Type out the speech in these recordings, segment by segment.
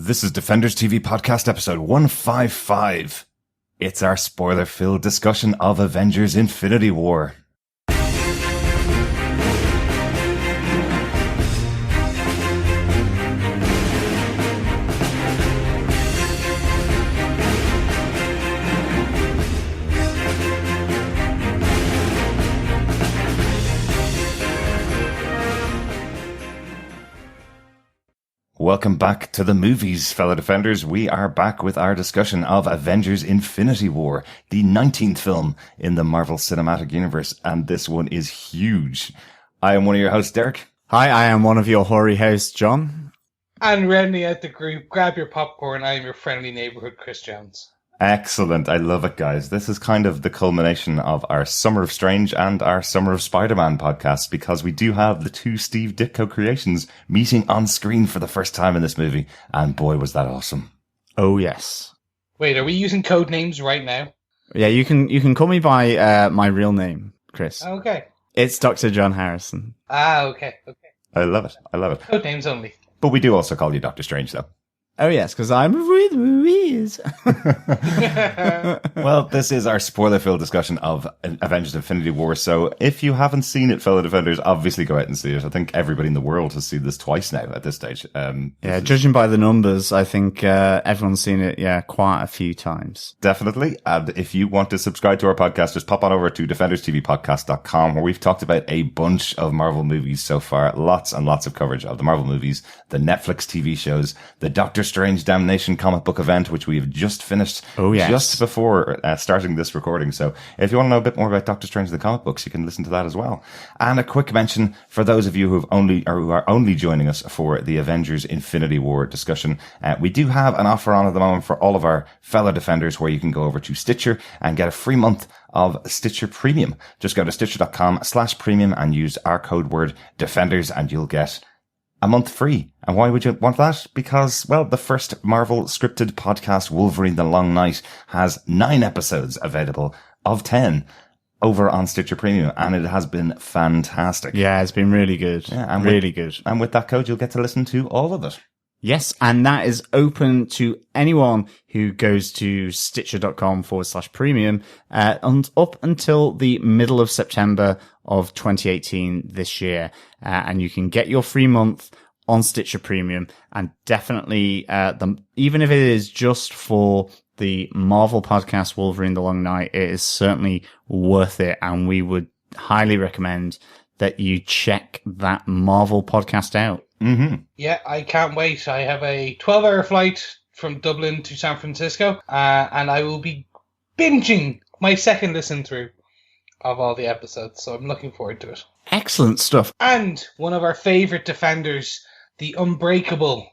This is Defenders TV Podcast episode 155. It's our spoiler-filled discussion of Avengers Infinity War. Welcome back to the movies, fellow Defenders. We are back with our discussion of Avengers Infinity War, the 19th film in the Marvel Cinematic Universe, and this one is huge. I am one of your hosts, Derek. Hi, I am one of your hoary hosts, John. And rounding out the group, grab your popcorn. I am your friendly neighborhood, Chris Jones. Excellent. I love it, guys. This is kind of the culmination of our Summer of Strange and our Summer of Spider-Man podcasts, because we do have the two Steve Ditko creations meeting on screen for the first time in this movie. And boy, was that awesome. Oh, yes. Wait, are we using code names right now? Yeah, you can call me by my real name, Chris. Okay. It's Dr. John Harrison. Okay. I love it. I love it. Code names only. But we do also call you Doctor Strange, though. Oh, yes, because I'm with Louise. Well, this is our spoiler-filled discussion of Avengers Infinity War, so if you haven't seen it, fellow Defenders, obviously go out and see it. I think everybody in the world has seen this twice now at this stage. Judging by the numbers, I think everyone's seen it, quite a few times. Definitely. And if you want to subscribe to our podcast, just pop on over to DefendersTVPodcast.com, where we've talked about a bunch of Marvel movies so far. Lots and lots of coverage of the Marvel movies, the Netflix TV shows, the Doctor Strange Damnation comic book event, which we have just finished just before starting this recording. So if you want to know a bit more about Doctor Strange the comic books, you can listen to that as well. And a quick mention for those of you who are only joining us for the Avengers Infinity War discussion. We do have an offer on at the moment for all of our fellow Defenders, where you can go over to Stitcher and get a free month of Stitcher Premium. Just go to stitcher.com/premium and use our code word Defenders and you'll get a month free. And why would you want that? Because, well, the first Marvel scripted podcast, Wolverine the Long Night, has 9 episodes available of 10 over on Stitcher Premium, and it has been fantastic. Yeah, it's been really good. Yeah, and really good. And with that code, you'll get to listen to all of it. Yes, and that is open to anyone who goes to stitcher.com/premium and up until the middle of September of 2018 this year. And you can get your free month on Stitcher Premium, and definitely, even if it is just for the Marvel podcast Wolverine the Long Night, it is certainly worth it. And we would highly recommend that you check that Marvel podcast out. Mm-hmm. Yeah, I can't wait. I have a 12-hour flight from Dublin to San Francisco, and I will be binging my second listen through of all the episodes, so I'm looking forward to it. Excellent stuff. And one of our favourite Defenders, the unbreakable,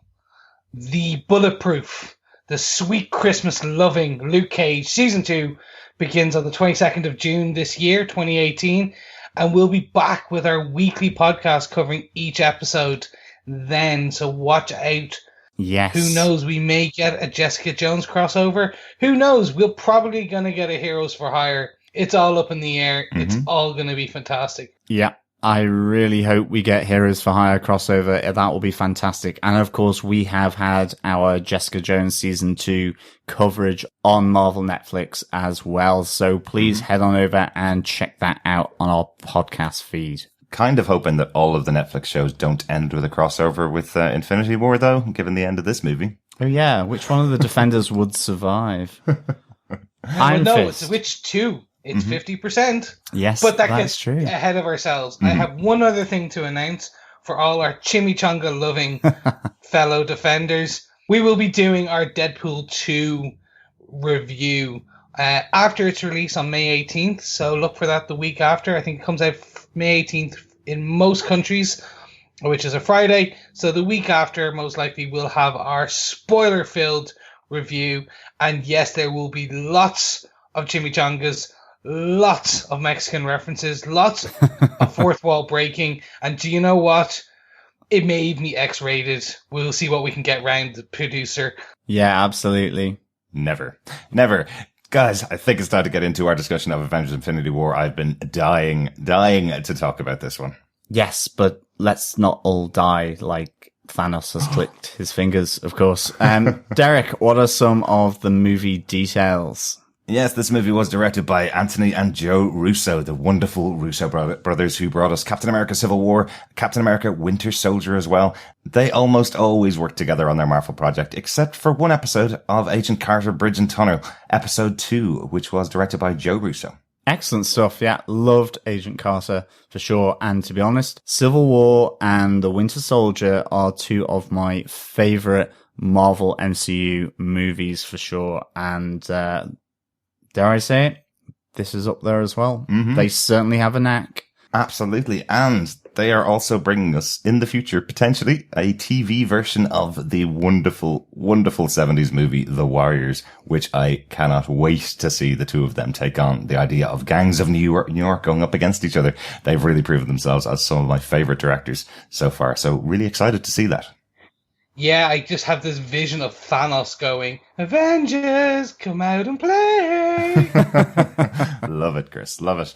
the bulletproof, the sweet Christmas-loving Luke Cage, Season 2, begins on the 22nd of June this year, 2018, and we'll be back with our weekly podcast covering each episode then, so watch out. Yes. Who knows, we may get a Jessica Jones crossover. Who knows, we're probably going to get a Heroes for Hire. It's all up in the air. Mm-hmm. It's all going to be fantastic. Yeah, I really hope we get Heroes for Hire crossover. That will be fantastic. And of course, we have had our Jessica Jones Season 2 coverage on Marvel Netflix as well. So please head on over and check that out on our podcast feed. Kind of hoping that all of the Netflix shows don't end with a crossover with Infinity War, though, given the end of this movie. Oh, yeah. Which one of the Defenders would survive? It's which two? It's 50%. Yes, but that that's gets true. Ahead of ourselves. I have one other thing to announce for all our chimichanga-loving fellow Defenders. We will be doing our Deadpool 2 review after its release on May 18th. So look for that the week after. I think it comes out May 18th in most countries, which is a Friday. So the week after, most likely, we'll have our spoiler-filled review. And yes, there will be lots of chimichangas, lots of Mexican references, lots of fourth wall breaking. And do you know what? It may even be X-rated. We'll see what we can get round the producer. Yeah, absolutely. Never. Guys, I think it's time to get into our discussion of Avengers Infinity War. I've been dying to talk about this one. Yes, but let's not all die like Thanos has clicked his fingers, of course. Derek, what are some of the movie details? Yes, this movie was directed by Anthony and Joe Russo, the wonderful Russo brothers who brought us Captain America Civil War, Captain America Winter Soldier as well. They almost always work together on their Marvel project, except for one episode of Agent Carter Bridge and Tunnel, episode 2, which was directed by Joe Russo. Excellent stuff. Yeah, loved Agent Carter for sure. And to be honest, Civil War and The Winter Soldier are two of my favorite Marvel MCU movies for sure. And, dare I say it, this is up there as well. Mm-hmm. They certainly have a knack. Absolutely. And they are also bringing us, in the future, potentially, a TV version of the wonderful, wonderful 70s movie, The Warriors, which I cannot wait to see the two of them take on. The idea of gangs of New York going up against each other. They've really proven themselves as some of my favorite directors so far. So really excited to see that. Yeah, I just have this vision of Thanos going, Avengers, come out and play. Love it, Chris. Love it.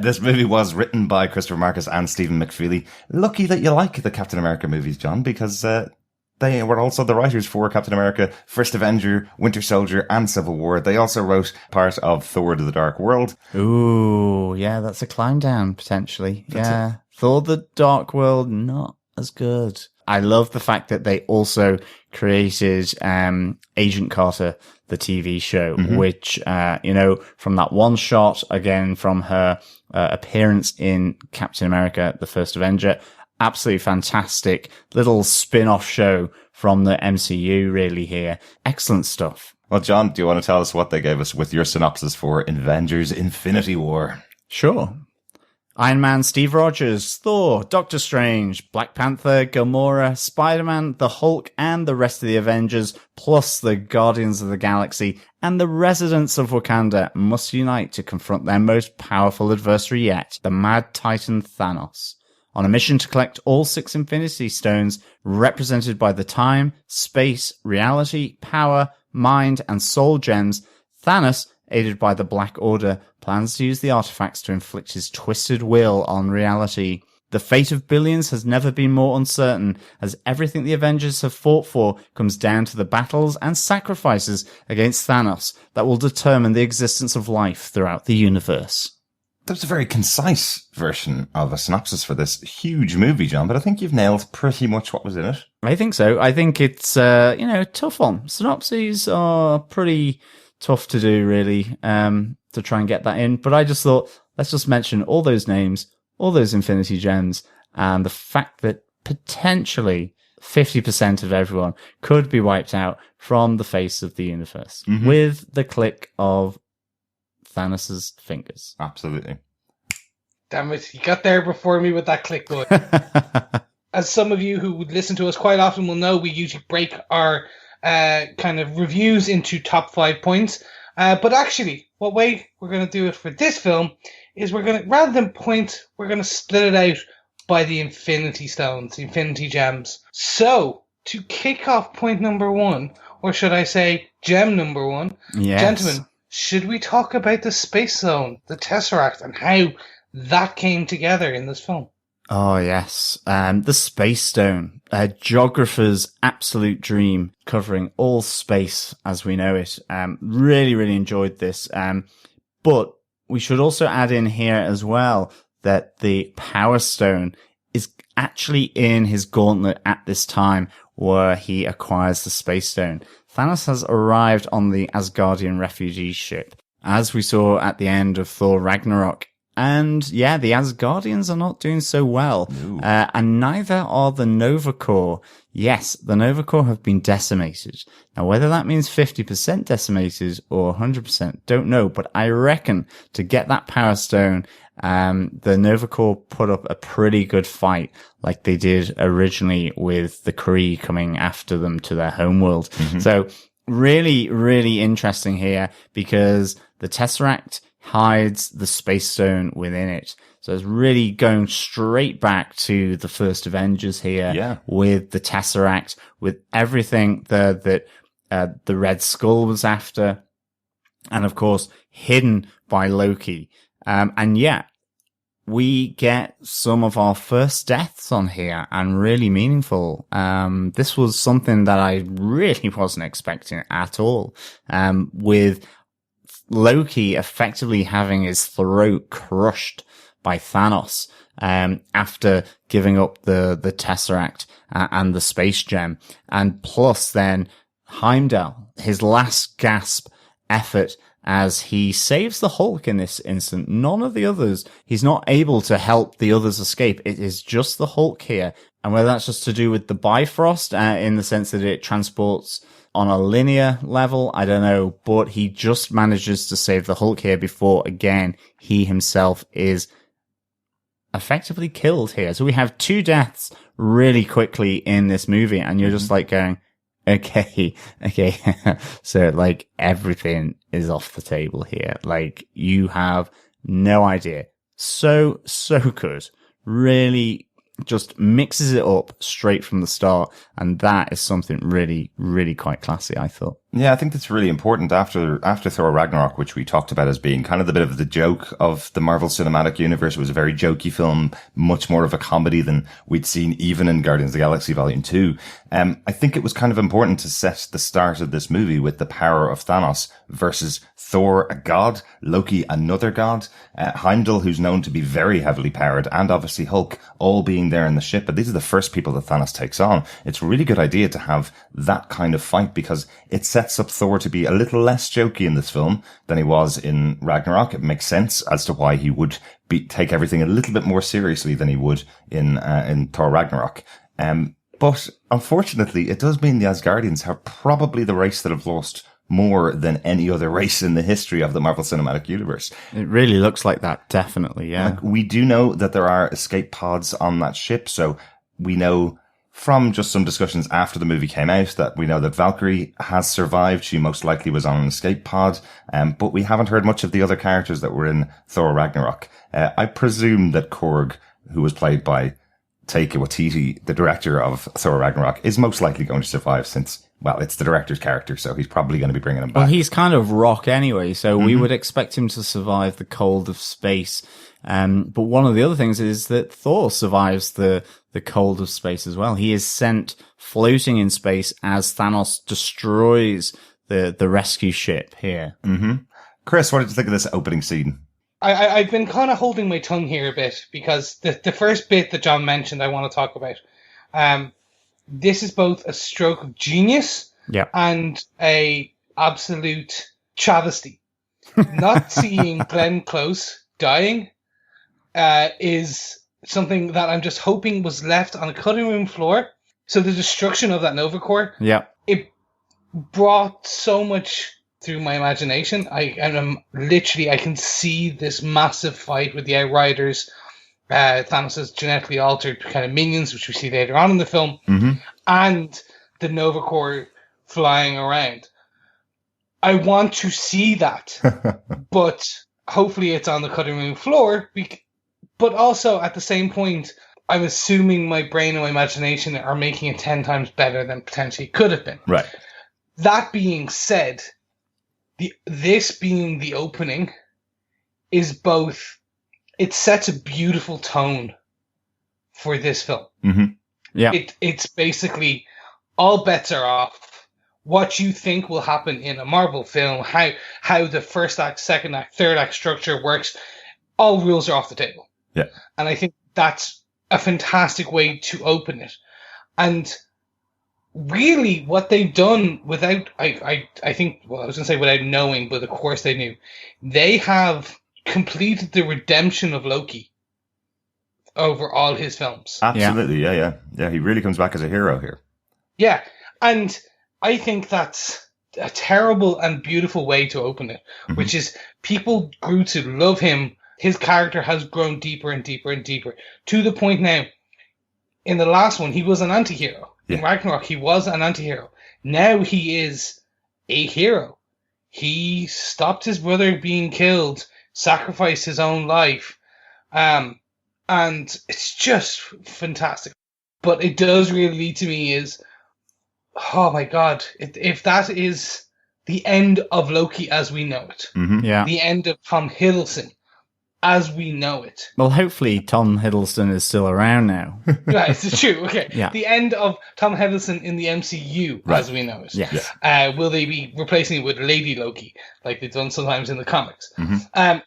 This movie was written by Christopher Marcus and Stephen McFeely. Lucky that you like the Captain America movies, John, because they were also the writers for Captain America, First Avenger, Winter Soldier, and Civil War. They also wrote part of Thor the Dark World. Ooh, yeah, that's a climb down, potentially. Yeah. Thor the Dark World, not as good. I love the fact that they also created Agent Carter, the TV show, which, from that one shot, again, from her appearance in Captain America, the First Avenger, absolutely fantastic little spin-off show from the MCU, really, here. Excellent stuff. Well, John, do you want to tell us what they gave us with your synopsis for Avengers Infinity War? Sure. Iron Man, Steve Rogers, Thor, Doctor Strange, Black Panther, Gamora, Spider-Man, the Hulk, and the rest of the Avengers, plus the Guardians of the Galaxy and the residents of Wakanda must unite to confront their most powerful adversary yet, the Mad Titan Thanos. On a mission to collect all 6 Infinity Stones, represented by the time, space, reality, power, mind, and soul gems, Thanos, aided by the Black Order, plans to use the artifacts to inflict his twisted will on reality. The fate of billions has never been more uncertain, as everything the Avengers have fought for comes down to the battles and sacrifices against Thanos that will determine the existence of life throughout the universe. That's a very concise version of a synopsis for this huge movie, John, but I think you've nailed pretty much what was in it. I think so. I think it's, a tough one. Synopses are pretty tough to do, really, to try and get that in. But I just thought, let's just mention all those names, all those Infinity Gems, and the fact that potentially 50% of everyone could be wiped out from the face of the universe with the click of Thanos' fingers. Absolutely. Damn it, you got there before me with that click button. As some of you who would listen to us quite often will know, we usually break our kind of reviews into top 5 points. But actually, what way we're going to do it for this film is we're going to, rather than points, we're going to split it out by the Infinity Stones, the Infinity Gems. So, to kick off point number 1, or should I say gem number 1, yes. Gentlemen, should we talk about the Space Zone, the Tesseract, and how that came together in this film? Oh, yes. The Space Stone, a geographer's absolute dream, covering all space as we know it. Really, really enjoyed this. But we should also add in here as well that the Power Stone is actually in his gauntlet at this time where he acquires the Space Stone. Thanos has arrived on the Asgardian refugee ship, as we saw at the end of Thor Ragnarok. And yeah, the Asgardians are not doing so well. And neither are the Nova Corps. Yes, the Nova Corps have been decimated. Now, whether that means 50% decimated or 100%, don't know. But I reckon to get that Power Stone, the Nova Corps put up a pretty good fight, like they did originally with the Kree coming after them to their homeworld. So really, really interesting here because the Tesseract hides the Space Stone within it. So it's really going straight back to the first Avengers here with the Tesseract, with everything that the Red Skull was after, and of course hidden by Loki. And yeah, we get some of our first deaths on here, and really meaningful. This was something that I really wasn't expecting at all. With Loki effectively having his throat crushed by Thanos, after giving up the Tesseract and the Space Gem. And plus then Heimdall, his last gasp effort as he saves the Hulk in this instant. None of the others, he's not able to help the others escape. It is just the Hulk here. And whether that's just to do with the Bifrost, in the sense that it transports on a linear level, I don't know, but he just manages to save the Hulk here before, again, he himself is effectively killed here. So we have 2 deaths really quickly in this movie, and you're just like going, okay. So like everything is off the table here. Like you have no idea. So good. Really just mixes it up straight from the start. And that is something really, really quite classy, I thought. Yeah, I think that's really important after Thor Ragnarok, which we talked about as being kind of the bit of the joke of the Marvel Cinematic Universe. It was a very jokey film, much more of a comedy than we'd seen even in Guardians of the Galaxy Volume 2. I think it was kind of important to set the start of this movie with the power of Thanos versus Thor, a god, Loki, another god, Heimdall, who's known to be very heavily powered, and obviously Hulk, all being there in the ship. But these are the first people that Thanos takes on. It's a really good idea to have that kind of fight because it sets up Thor to be a little less jokey in this film than he was in Ragnarok. It makes sense as to why he would take everything a little bit more seriously than he would in Thor Ragnarok. But unfortunately, it does mean the Asgardians have probably the race that have lost more than any other race in the history of the Marvel Cinematic Universe. It really looks like that, definitely, yeah. Like, we do know that there are escape pods on that ship, so we know from just some discussions after the movie came out that we know that Valkyrie has survived. She most likely was on an escape pod, but we haven't heard much of the other characters that were in Thor Ragnarok. I presume that Korg, who was played by Taika Waititi, the director of Thor Ragnarok, is most likely going to survive since, well, it's the director's character, so he's probably going to be bringing him back. Well, he's kind of rock anyway, so we would expect him to survive the cold of space. But one of the other things is that Thor survives the cold of space as well. He is sent floating in space as Thanos destroys the rescue ship here. Mm-hmm. Chris, what did you think of this opening scene? I've been kind of holding my tongue here a bit because the first bit that John mentioned I want to talk about. This is both a stroke of genius and a absolute travesty. Not seeing Glenn Close dying is something that I'm just hoping was left on a cutting room floor. So the destruction of that Nova Corps, it brought so much through my imagination. I can see this massive fight with the Outriders, Thanos' genetically altered kind of minions, which we see later on in the film, and the Nova Corps flying around. I want to see that, but hopefully it's on the cutting room floor. But also, at the same point, I'm assuming my brain and my imagination are making it 10 times better than potentially it could have been. Right. That being said, this being the opening is both... It sets a beautiful tone for this film. Mm-hmm. Yeah. It's basically all bets are off. What you think will happen in a Marvel film, how the first act, second act, third act structure works, all rules are off the table. Yeah. And I think that's a fantastic way to open it. And really what they've done without, I think, well, I was going to say without knowing, but of course they knew. They have completed the redemption of Loki over all his films. Absolutely, yeah. He really comes back as a hero here. Yeah, and I think that's a terrible and beautiful way to open it, which is people grew to love him. His character has grown deeper and deeper and deeper to the point now, in the last one, he was an anti-hero. Yeah. In Ragnarok, he was an anti-hero. Now he is a hero. He stopped his brother being killed, sacrificed his own life, and it's just fantastic. But it does really lead to me is, oh my god, if that is the end of Loki as we know it, the end of Tom Hiddleston, as we know it. Well, hopefully Tom Hiddleston is still around now. Right, it's true. Okay. Yeah. The end of Tom Hiddleston in the MCU, Right. as we know it. Yes. Will they be replacing it with Lady Loki, like they've done sometimes in the comics? Mm-hmm.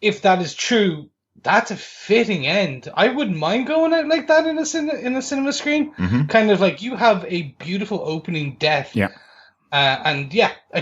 If that is true, that's a fitting end. I wouldn't mind going out like that in a cinema screen. Mm-hmm. Kind of like you have a beautiful opening death. Yeah.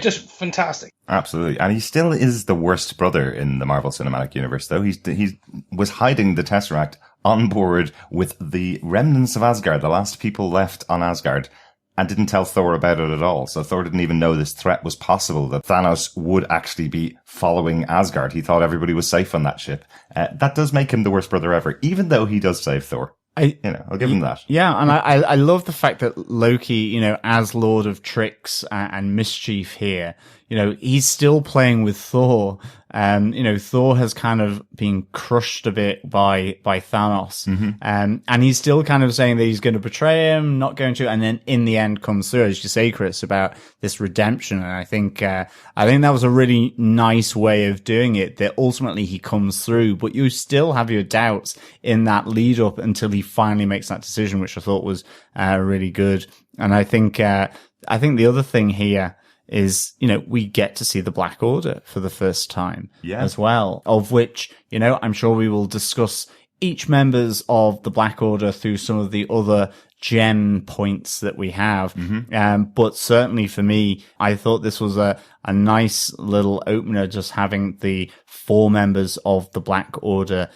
Just fantastic. Absolutely. And he still is the worst brother in the Marvel Cinematic Universe, though. He was hiding the Tesseract on board with the remnants of Asgard, the last people left on Asgard, and didn't tell Thor about it at all. So Thor didn't even know this threat was possible, that Thanos would actually be following Asgard. He thought everybody was safe on that ship. That does make him the worst brother ever, even though he does save Thor. I'll give him that. Yeah, and I love the fact that Loki, as Lord of Tricks and Mischief here, he's still playing with Thor. Thor has kind of been crushed a bit by Thanos. Mm-hmm. And he's still kind of saying that he's going to betray him, not going to, and then in the end comes through, as you say, Chris, about this redemption. And I think that was a really nice way of doing it, that ultimately he comes through, but you still have your doubts in that lead up until he finally makes that decision, which I thought was really good. And I think the other thing here is, we get to see the Black Order for the first time as well, of which, I'm sure we will discuss each members of the Black Order through some of the other gem points that we have. Mm-hmm. But certainly for me, I thought this was a nice little opener, just having the 4 members of the Black Order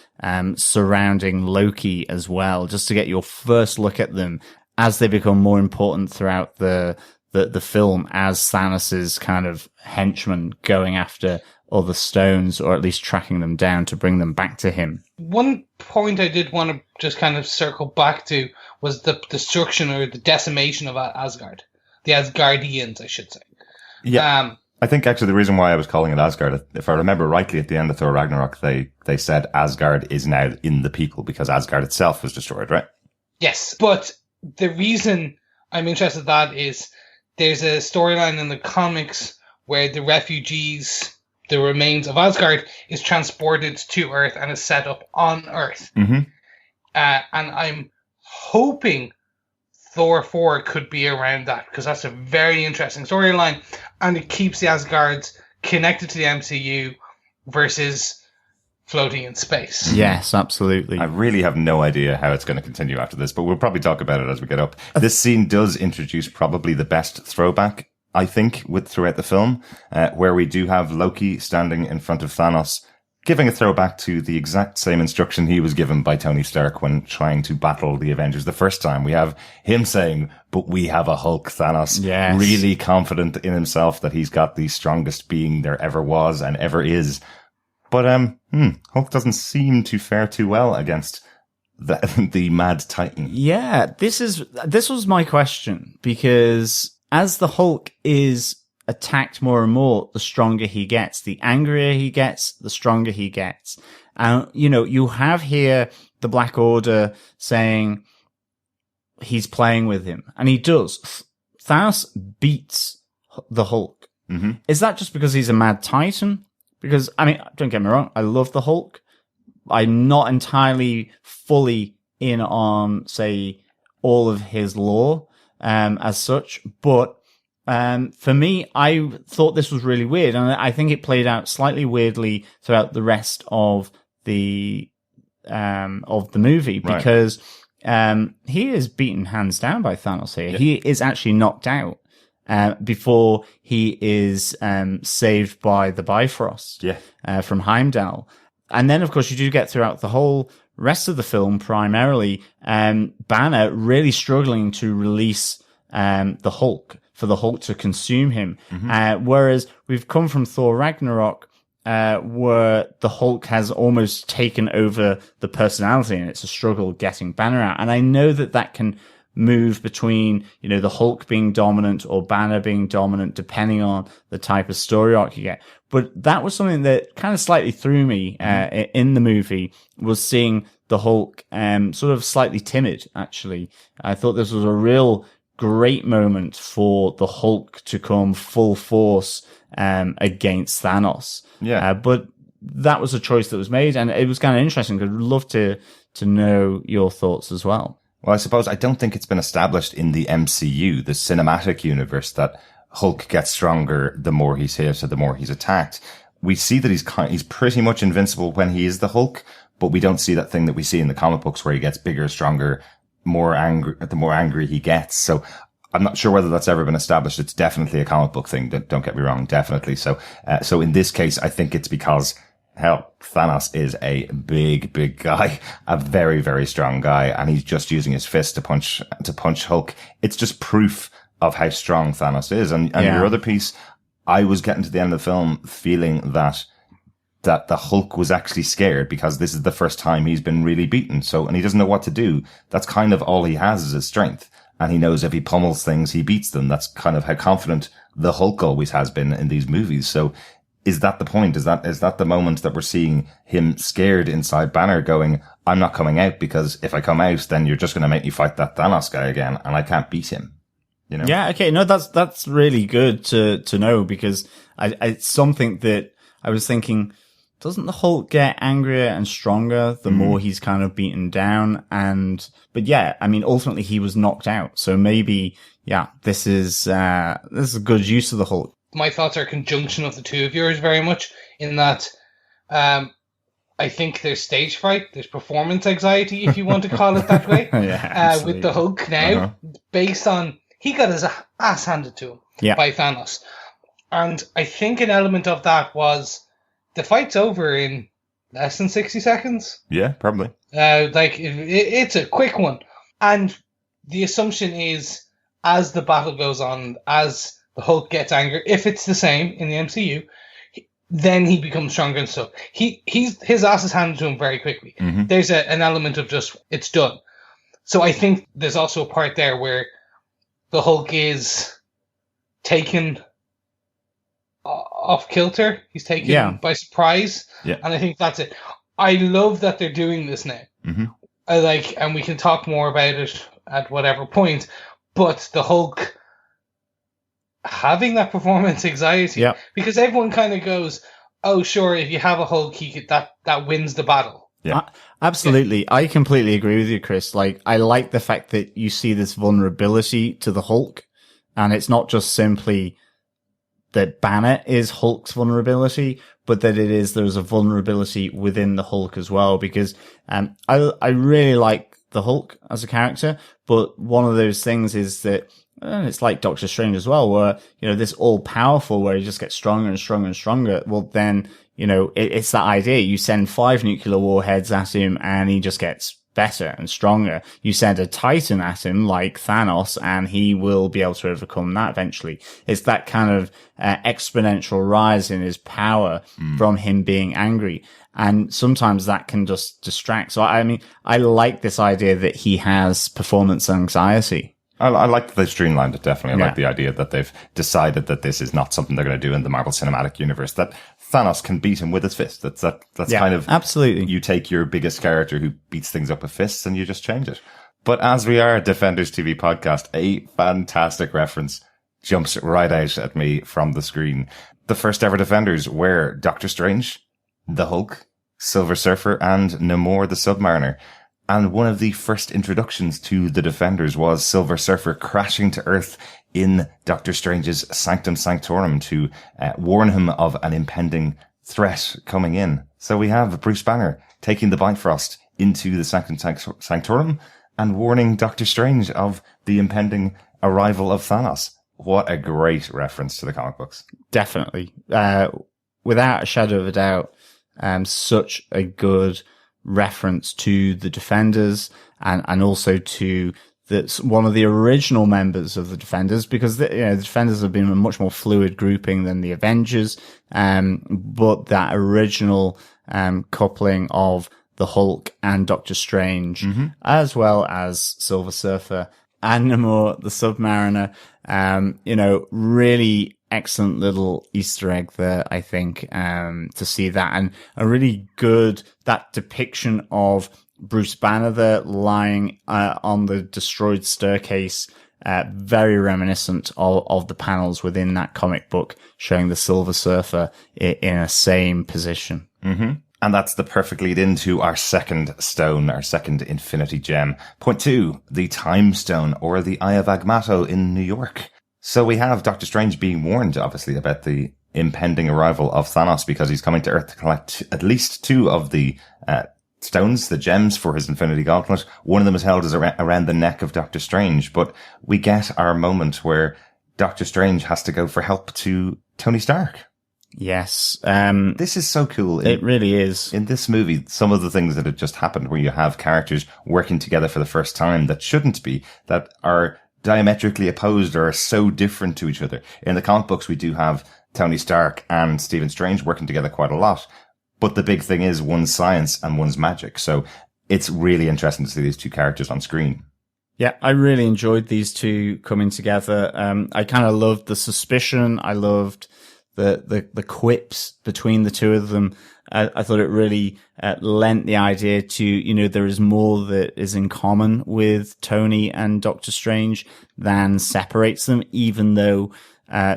surrounding Loki as well, just to get your first look at them as they become more important throughout the film, as Thanos's kind of henchman going after other stones, or at least tracking them down to bring them back to him. One point I did want to just kind of circle back to was the destruction or the decimation of Asgard. The Asgardians, I should say. Yeah. I think actually the reason why I was calling it Asgard, if I remember rightly, at the end of Thor Ragnarok, they said Asgard is now in the people because Asgard itself was destroyed, right? Yes. But the reason I'm interested in that is there's a storyline in the comics where the refugees, the remains of Asgard, is transported to Earth and is set up on Earth. Mm-hmm. And I'm hoping Thor 4 could be around that, because that's a very interesting storyline, and it keeps the Asgards connected to the MCU versus floating in space. Yes, absolutely. I really have no idea how it's going to continue after this, but we'll probably talk about it as we get up. This scene does introduce probably the best throwback, I think, throughout the film, where we do have Loki standing in front of Thanos, giving a throwback to the exact same instruction he was given by Tony Stark when trying to battle the Avengers the first time. We have him saying, "But we have a Hulk," Thanos, yes, really confident in himself that he's got the strongest being there ever was and ever is. But Hulk doesn't seem to fare too well against the Mad Titan. Yeah, this was my question, because as the Hulk is attacked more and more, the stronger he gets. The angrier he gets, the stronger he gets. And, you have here the Black Order saying he's playing with him. And he does. Thanos beats the Hulk. Mm-hmm. Is that just because he's a Mad Titan? Because, don't get me wrong, I love the Hulk. I'm not entirely fully in on, say, all of his lore as such, but for me, I thought this was really weird, and I think it played out slightly weirdly throughout the rest of the movie, because he is beaten hands down by Thanos here. Yeah. He is actually knocked out before he is saved by the Bifrost from Heimdall. And then, of course, you do get throughout the whole rest of the film, primarily, Banner really struggling to release the Hulk, for the Hulk to consume him. Mm-hmm. Whereas we've come from Thor Ragnarok, where the Hulk has almost taken over the personality, and it's a struggle getting Banner out. And I know that can move between, the Hulk being dominant or Banner being dominant, depending on the type of story arc you get. But that was something that kind of slightly threw me in the movie, was seeing the Hulk sort of slightly timid, actually. I thought this was a real great moment for the Hulk to come full force against Thanos. Yeah. But that was a choice that was made, and it was kind of interesting. I'd love to know your thoughts as well. Well, I suppose I don't think it's been established in the MCU, the cinematic universe, that Hulk gets stronger the more he's hit or the more he's attacked. We see that he's pretty much invincible when he is the Hulk, but we don't see that thing that we see in the comic books where he gets bigger, stronger, more angry, the more angry he gets. So I'm not sure whether that's ever been established. It's definitely a comic book thing. Don't get me wrong. Definitely. So in this case, I think it's because hell, Thanos is a big guy, a very, very strong guy, and he's just using his fist to punch Hulk. It's just proof of how strong Thanos is. And your other piece, I was getting to the end of the film feeling that the Hulk was actually scared because this is the first time he's been really beaten. So, and he doesn't know what to do. That's kind of all he has is his strength. And he knows if he pummels things, he beats them. That's kind of how confident the Hulk always has been in these movies. So is that the point? Is that the moment that we're seeing him scared inside Banner going, I'm not coming out because if I come out, then you're just going to make me fight that Thanos guy again and I can't beat him. You know? Yeah. Okay. No, that's really good to know because it's something that I was thinking, doesn't the Hulk get angrier and stronger the more he's kind of beaten down? But yeah, I mean, ultimately he was knocked out. So maybe, this is a good use of the Hulk. My thoughts are a conjunction of the two of yours very much in that, I think there's stage fright, there's performance anxiety, if you want to call it that way, with the Hulk now, based on, he got his ass handed to him by Thanos. And I think an element of that was, the fight's over in less than 60 seconds. Yeah, probably. It's a quick one. And the assumption is, as the battle goes on, as the Hulk gets angry, if it's the same in the MCU, then he becomes stronger and stuff. His ass is handed to him very quickly. Mm-hmm. There's an element of just, it's done. So I think there's also a part there where the Hulk is taken off kilter. He's taken by surprise. Yeah. And I think that's it. I love that they're doing this now. Mm-hmm. And we can talk more about it at whatever point, but the Hulk having that performance anxiety, because everyone kind of goes, oh, sure, if you have a Hulk, that wins the battle. Yeah, absolutely. I completely agree with you, Chris. I like the fact that you see this vulnerability to the Hulk, and it's not just simply that Banner is Hulk's vulnerability, but that there's a vulnerability within the Hulk as well, because I really like the Hulk as a character, but one of those things is that it's like Doctor Strange as well, where, this all powerful, where he just gets stronger and stronger and stronger. Well, then, it's that idea. You send 5 nuclear warheads at him and he just gets better and stronger. You send a Titan at him like Thanos and he will be able to overcome that eventually. It's that kind of exponential rise in his power from him being angry. And sometimes that can just distract. So, I mean, I like this idea that he has performance anxiety. I like that they've streamlined it, definitely. I like the idea that they've decided that this is not something they're going to do in the Marvel Cinematic Universe, that Thanos can beat him with his fist. That's kind of, absolutely. You take your biggest character who beats things up with fists and you just change it. But as we are a Defenders TV podcast, a fantastic reference jumps right out at me from the screen. The first ever Defenders were Doctor Strange, the Hulk, Silver Surfer, and Namor the Submariner. And one of the first introductions to the Defenders was Silver Surfer crashing to Earth in Doctor Strange's Sanctum Sanctorum to warn him of an impending threat coming in. So we have Bruce Banner taking the Bifrost into the Sanctum Sanctorum and warning Doctor Strange of the impending arrival of Thanos. What a great reference to the comic books. Definitely. Without a shadow of a doubt, such a good reference to the Defenders and also to one of the original members of the Defenders, because the Defenders have been a much more fluid grouping than the Avengers, but that original coupling of the Hulk and Doctor Strange, as well as Silver Surfer and Namor the Submariner, really excellent little Easter egg there, I think, to see that, and a really good, that depiction of Bruce Banner there lying on the destroyed staircase, very reminiscent of the panels within that comic book showing the Silver Surfer in a same position. Mm-hmm. And that's the perfect lead into our second stone, our second infinity gem. Point 2, the Time Stone, or the Eye of Agamotto in New York. So we have Doctor Strange being warned, obviously, about the impending arrival of Thanos because he's coming to Earth to collect at least 2 of the stones, the gems for his Infinity Gauntlet. One of them is held as around the neck of Doctor Strange, but we get our moment where Doctor Strange has to go for help to Tony Stark. Yes. This is so cool. It really is. In this movie, some of the things that have just happened where you have characters working together for the first time that shouldn't be, that are diametrically opposed or are so different to each other. In the comic books, we do have Tony Stark and Stephen Strange working together quite a lot. But the big thing is one's science and one's magic. So it's really interesting to see these 2 characters on screen. Yeah, I really enjoyed these 2 coming together. I kind of loved the suspicion. I loved the quips between the 2 of them. I thought it really lent the idea to, there is more that is in common with Tony and Doctor Strange than separates them, even though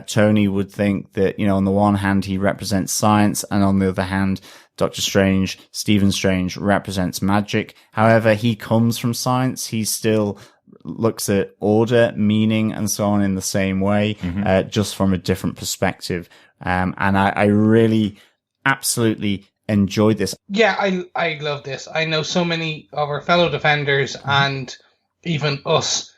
Tony would think that, on the one hand, he represents science, and on the other hand, Doctor Strange, Stephen Strange, represents magic. However, he comes from science. He still looks at order, meaning, and so on in the same way, just from a different perspective. And I really absolutely enjoyed this. Yeah, I love this. I know so many of our fellow defenders and even us,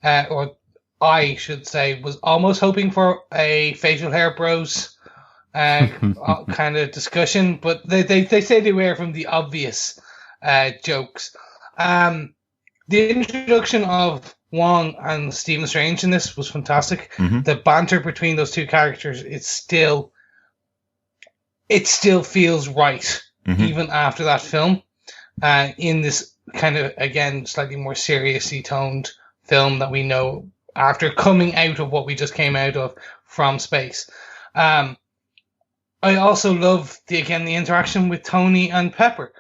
or I should say, was almost hoping for a facial hair bros kind of discussion, but they say they were from the obvious jokes. The introduction of Wong and Stephen Strange in this was fantastic. The banter between those 2 characters, it still feels right, even after that film, in this kind of, again, slightly more seriously toned film that we know after coming out of what we just came out of from space. I also love the interaction with Tony and Pepper.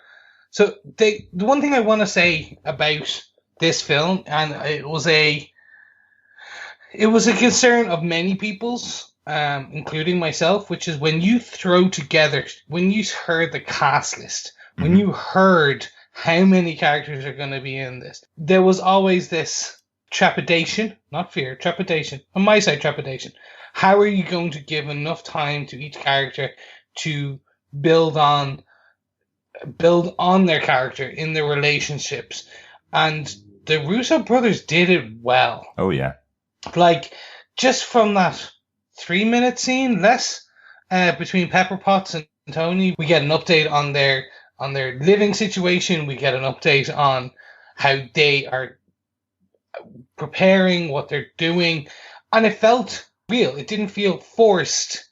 So the one thing I want to say about this film, and it was a concern of many people's, including myself, which is when you heard the cast list, when you heard how many characters are going to be in this, there was always this trepidation, not fear, trepidation. On my side, trepidation. How are you going to give enough time to each character to build on their character in their relationships? And the Russo brothers did it well. Oh, yeah. Like, just from that 3-minute scene, less, between Pepper Potts and Tony, we get an update on their living situation. We get an update on how they are preparing, what they're doing, and it felt real. It didn't feel forced,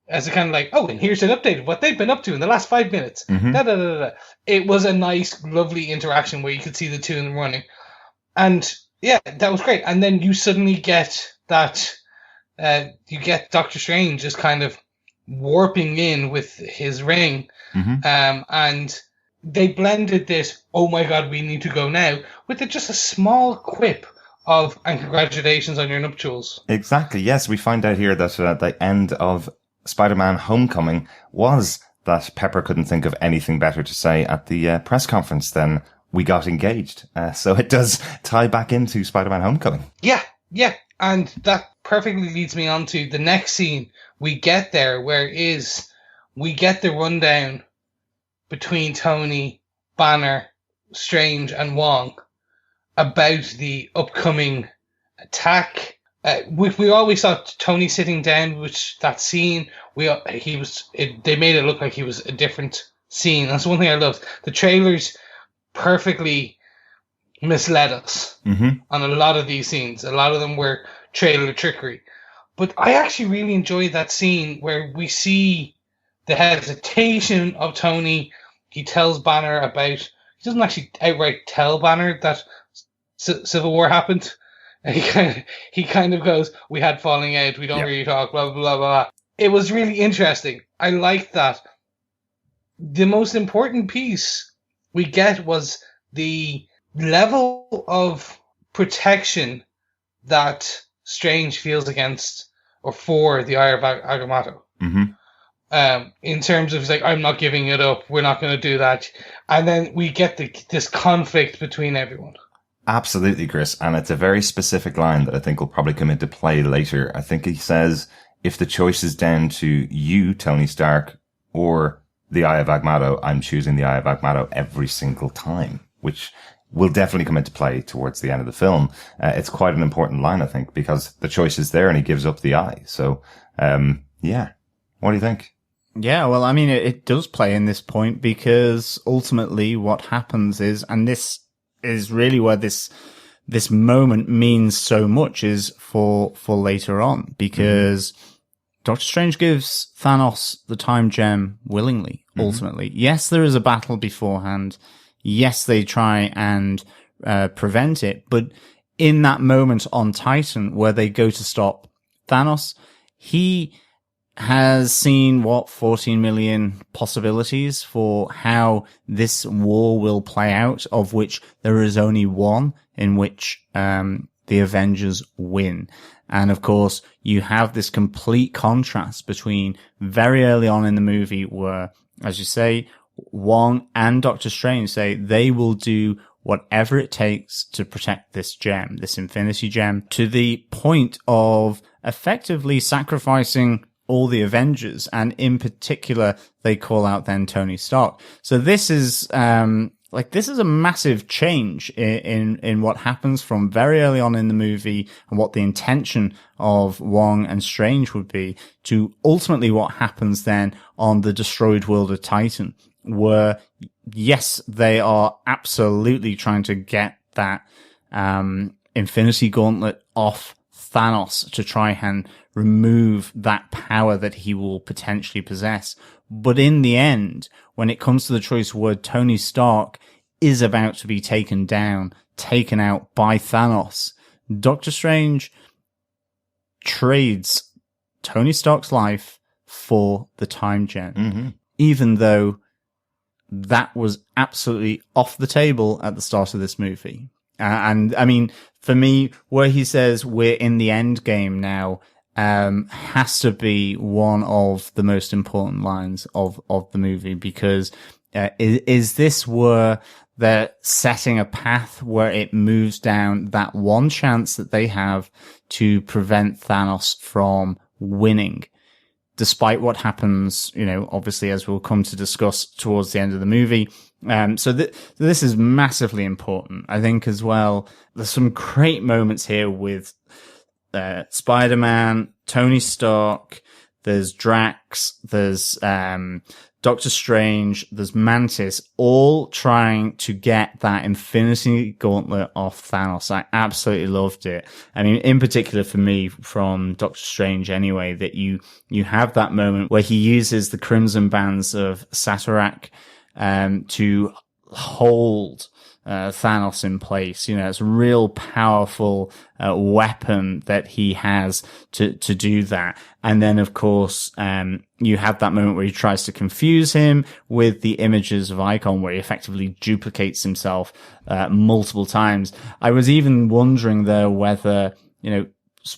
as a kind of like, oh, and here's an update of what they've been up to in the last 5 minutes. It was a nice, lovely interaction where you could see the 2 of them running, and yeah, that was great. And then you suddenly get that you get Doctor Strange just kind of warping in with his ring, and they blended this, oh my god, we need to go now, with just a small quip of, and congratulations on your nuptials. Exactly, yes. We find out here that the end of Spider-Man Homecoming was that Pepper couldn't think of anything better to say at the press conference than, we got engaged. So it does tie back into Spider-Man Homecoming. Yeah. And that perfectly leads me on to the next scene we get there, we get the rundown between Tony, Banner, Strange, and Wong about the upcoming attack. We always saw Tony sitting down, which that scene, they made it look like he was a different scene. That's one thing I loved. The trailers perfectly misled us on a lot of these scenes. A lot of them were trailer trickery. But I actually really enjoyed that scene where we see the hesitation of Tony. He tells Banner he doesn't actually outright tell Banner that Civil War happened. He kind of goes, we had falling out, we don't really talk, blah, blah, blah, blah. It was really interesting. I liked that. The most important piece we get was the level of protection that Strange feels against or for the Eye of Agamotto. in terms of like, I'm not giving it up. We're not going to do that. And then we get this conflict between everyone. Absolutely, Chris. And it's a very specific line that I think will probably come into play later. I think he says, if the choice is down to you, Tony Stark, or the Eye of Agamotto, I'm choosing the Eye of Agamotto every single time, which will definitely come into play towards the end of the film. It's quite an important line, I think, because the choice is there and he gives up the eye. So, yeah. What do you think? Yeah, well, I mean, it does play in this point because ultimately what happens is, and this is really where this moment means so much, is for later on, because Doctor Strange gives Thanos the time gem willingly, ultimately. Yes, there is a battle beforehand. Yes, they try and prevent it, but in that moment on Titan where they go to stop Thanos, he has seen 14 million possibilities for how this war will play out, of which there is only one in which the Avengers win. And of course, you have this complete contrast between very early on in the movie where, as you say, Wong and Doctor Strange say they will do whatever it takes to protect this gem, this Infinity Gem, to the point of effectively sacrificing all the Avengers, and in particular, they call out then Tony Stark. So this is, this is a massive change in what happens from very early on in the movie and what the intention of Wong and Strange would be to ultimately what happens then on the destroyed world of Titan, where, yes, they are absolutely trying to get that, Infinity Gauntlet off Thanos to try and remove that power that he will potentially possess. But in the end, when it comes to the choice where Tony Stark is about to be taken out by Thanos, Doctor Strange trades Tony Stark's life for the time gem, even though that was absolutely off the table at the start of this movie. And I mean, for me, where he says we're in the end game now, has to be one of the most important lines of the movie, because is this where they're setting a path where it moves down that one chance that they have to prevent Thanos from winning, despite what happens, obviously, as we'll come to discuss towards the end of the movie. So this is massively important. I think as well, there's some great moments here with Spider-Man, Tony Stark, there's Drax, there's Doctor Strange, there's Mantis, all trying to get that Infinity Gauntlet off Thanos. I absolutely loved it. I mean, in particular for me, from Doctor Strange anyway, that you have that moment where he uses the Crimson Bands of Satarak to hold Thanos in place. It's a real powerful weapon that he has to do that. And then, of course, you have that moment where he tries to confuse him with the images of Icon, where he effectively duplicates himself multiple times. I was even wondering there whether,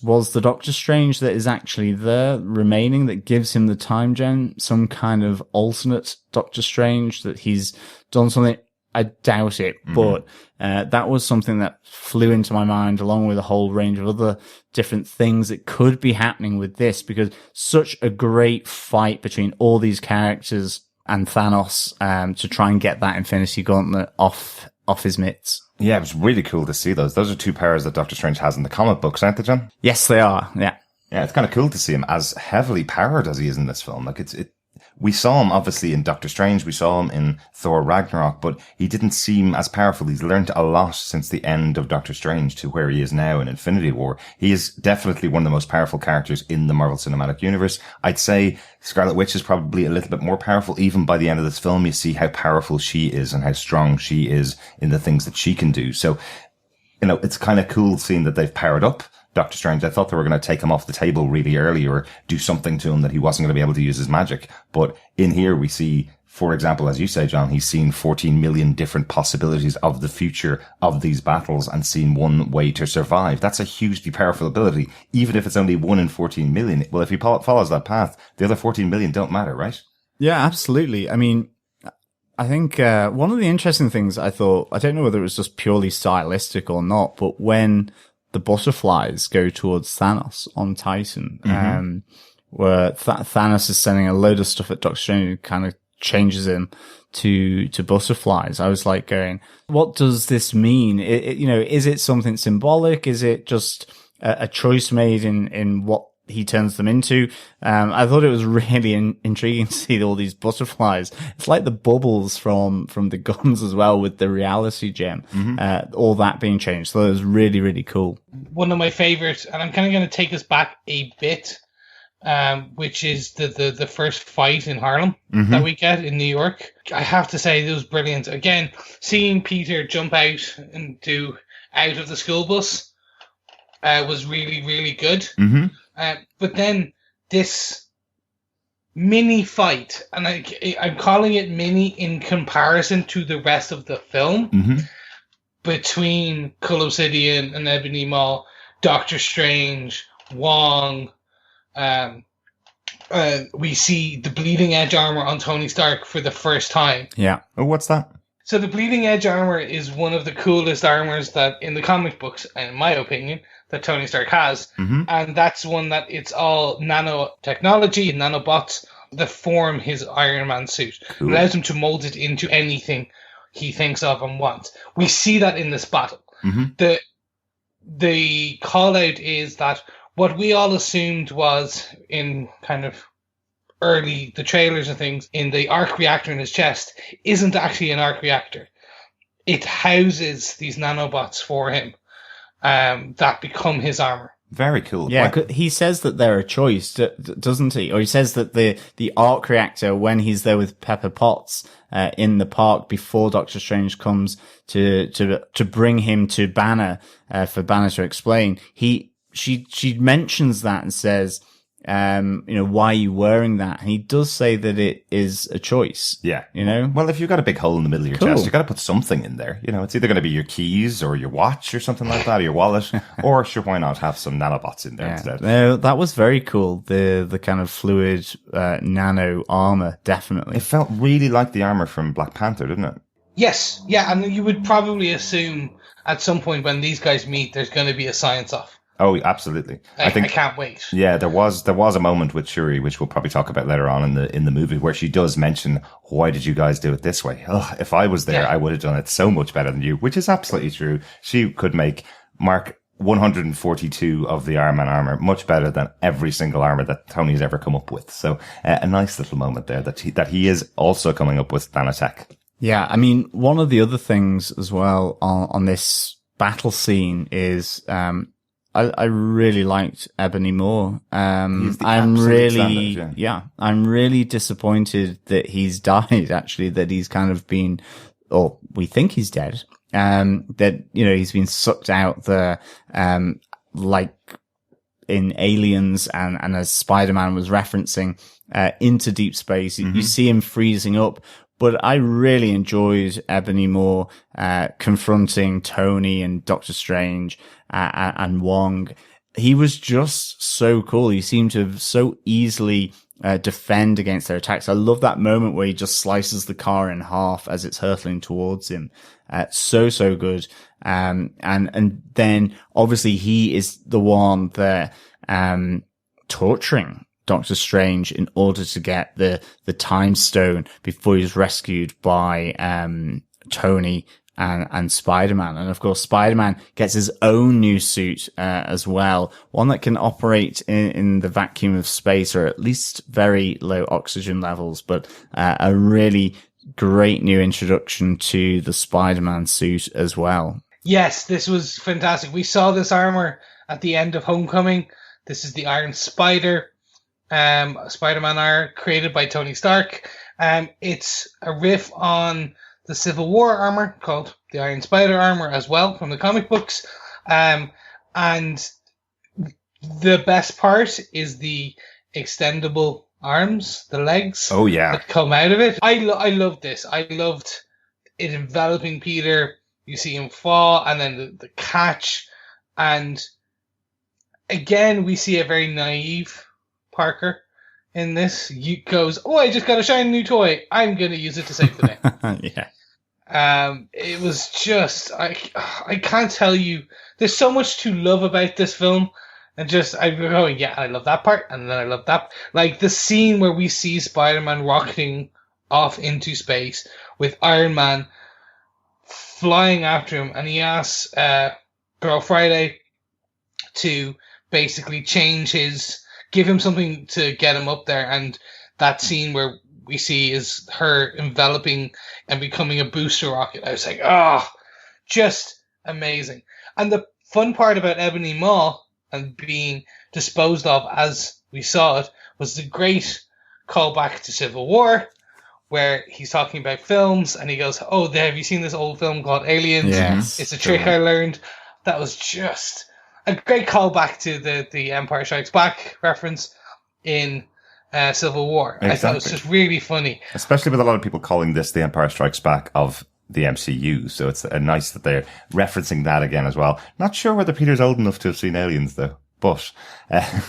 was the Doctor Strange that is actually there remaining that gives him the time gem some kind of alternate Doctor Strange, that he's done something? I doubt it, but that was something that flew into my mind, along with a whole range of other different things that could be happening with this, because such a great fight between all these characters and Thanos to try and get that Infinity Gauntlet off his mitts. Yeah, it was really cool to see those. Those are two powers that Doctor Strange has in the comic books, aren't they, John? Yes, they are. Yeah. Yeah, it's kind of cool to see him as heavily powered as he is in this film. Like we saw him obviously in Doctor Strange, we saw him in Thor Ragnarok, but he didn't seem as powerful. He's learned a lot since the end of Doctor Strange to where he is now in Infinity War. He is definitely one of the most powerful characters in the Marvel Cinematic Universe. I'd say Scarlet Witch is probably a little bit more powerful. Even by the end of this film, you see how powerful she is and how strong she is in the things that she can do. So, it's kind of cool seeing that they've powered up Doctor Strange. I thought they were going to take him off the table really early or do something to him that he wasn't going to be able to use his magic. But in here we see for example, as you say, John, he's seen 14 million different possibilities of the future of these battles and seen one way to survive. That's a hugely powerful ability, even if it's only 1 in 14 million. Well, if he follows that path, the other 14 million don't matter, right? Yeah, absolutely. I mean, I think one of the interesting things I thought, I don't know whether it was just purely stylistic or not, but when the butterflies go towards Thanos on Titan, where Thanos is sending a load of stuff at Doctor Strange, and kind of changes him to butterflies. I was like going, what does this mean? Is it something symbolic? Is it just a choice made in what he turns them into? I thought it was really intriguing to see all these butterflies. It's like the bubbles from the guns as well with the reality gem, all that being changed. So it was really, really cool. One of my favorites, and I'm kind of going to take us back a bit, which is the first fight in Harlem that we get in New York. I have to say, it was brilliant. Again, seeing Peter jump out of the school bus was really, really good. But then this mini fight, and I'm calling it mini in comparison to the rest of the film, between Cull Obsidian and Ebony Maw, Doctor Strange, Wong. We see the bleeding edge armor on Tony Stark for the first time. Yeah. Oh, what's that? So the bleeding edge armor is one of the coolest armors that in the comic books, in my opinion, that Tony Stark has. And that's one that it's all nanotechnology and nanobots that form his Iron Man suit. Cool. It allows him to mold it into anything he thinks of and wants. We see that in this battle. The call out is that what we all assumed was in kind of the trailers and things, in the arc reactor in his chest, isn't actually an arc reactor. It houses these nanobots for him that become his armor. Very cool. Yeah, he says that they're a choice, doesn't he? Or he says that the arc reactor, when he's there with Pepper Potts in the park before Doctor Strange comes to bring him to Banner for Banner to explain, she mentions that and says, why are you wearing that? And he does say that it is a choice. Yeah. Well, if you've got a big hole in the middle of your chest, you've got to put something in there. It's either going to be your keys or your watch or something like that, or your wallet, or sure, why not have some nanobots in there instead? No, that was very cool. The kind of fluid, nano armor, definitely. It felt really like the armor from Black Panther, didn't it? Yes. Yeah. And you would probably assume at some point when these guys meet, there's going to be a science off. Oh, absolutely. I can't wait. Yeah, there was a moment with Shuri, which we'll probably talk about later on in the movie, where she does mention, why did you guys do it this way? Oh, if I was there, I would have done it so much better than you, which is absolutely true. She could make Mark 142 of the Iron Man armor much better than every single armor that Tony's ever come up with. So a nice little moment there that he is also coming up with nanotech. Yeah, I mean, one of the other things as well on this battle scene is, I really liked Ebony Maw. I'm really, I'm really disappointed that he's died, actually, that he's kind of been, or we think he's dead. That, he's been sucked out there, like in Aliens and as Spider-Man was referencing, into deep space. You see him freezing up. But I really enjoyed Ebony Maw, confronting Tony and Doctor Strange, and Wong. He was just so cool. He seemed to so easily, defend against their attacks. I love that moment where he just slices the car in half as it's hurtling towards him. So good. And then obviously he is the one that, torturing Doctor Strange in order to get the time stone before he's rescued by Tony and Spider-Man. And of course, Spider-Man gets his own new suit as well, one that can operate in the vacuum of space, or at least very low oxygen levels, but a really great new introduction to the Spider-Man suit as well. Yes, this was fantastic. We saw this armor at the end of Homecoming. This is the Iron Spider. Spider-Man armor created by Tony Stark. It's a riff on the Civil War armor called the Iron Spider armor as well from the comic books. And the best part is the extendable arms, the legs. Oh, yeah. That come out of it. I loved this. I loved it enveloping Peter. You see him fall, and then the catch, and again we see a very naive Parker in this. He goes, "Oh, I just got a shiny new toy. I'm going to use it to save the day." Yeah. It was just I can't tell you. There's so much to love about this film, and just I'm going, yeah, I love that part, and then I love that, like the scene where we see Spider-Man rocketing off into space with Iron Man flying after him, and he asks Girl Friday to basically give him something to get him up there, and that scene where we see is her enveloping and becoming a booster rocket. I was like, just amazing. And the fun part about Ebony Maw and being disposed of as we saw it was the great callback to Civil War, where he's talking about films, and he goes, "Oh, have you seen this old film called Aliens? Yes, it's a trick I learned." That was just a great callback to the Empire Strikes Back reference in Civil War. Exactly. I thought it was just really funny. Especially with a lot of people calling this the Empire Strikes Back of the MCU, so it's nice that they're referencing that again as well. Not sure whether Peter's old enough to have seen Aliens, though. But,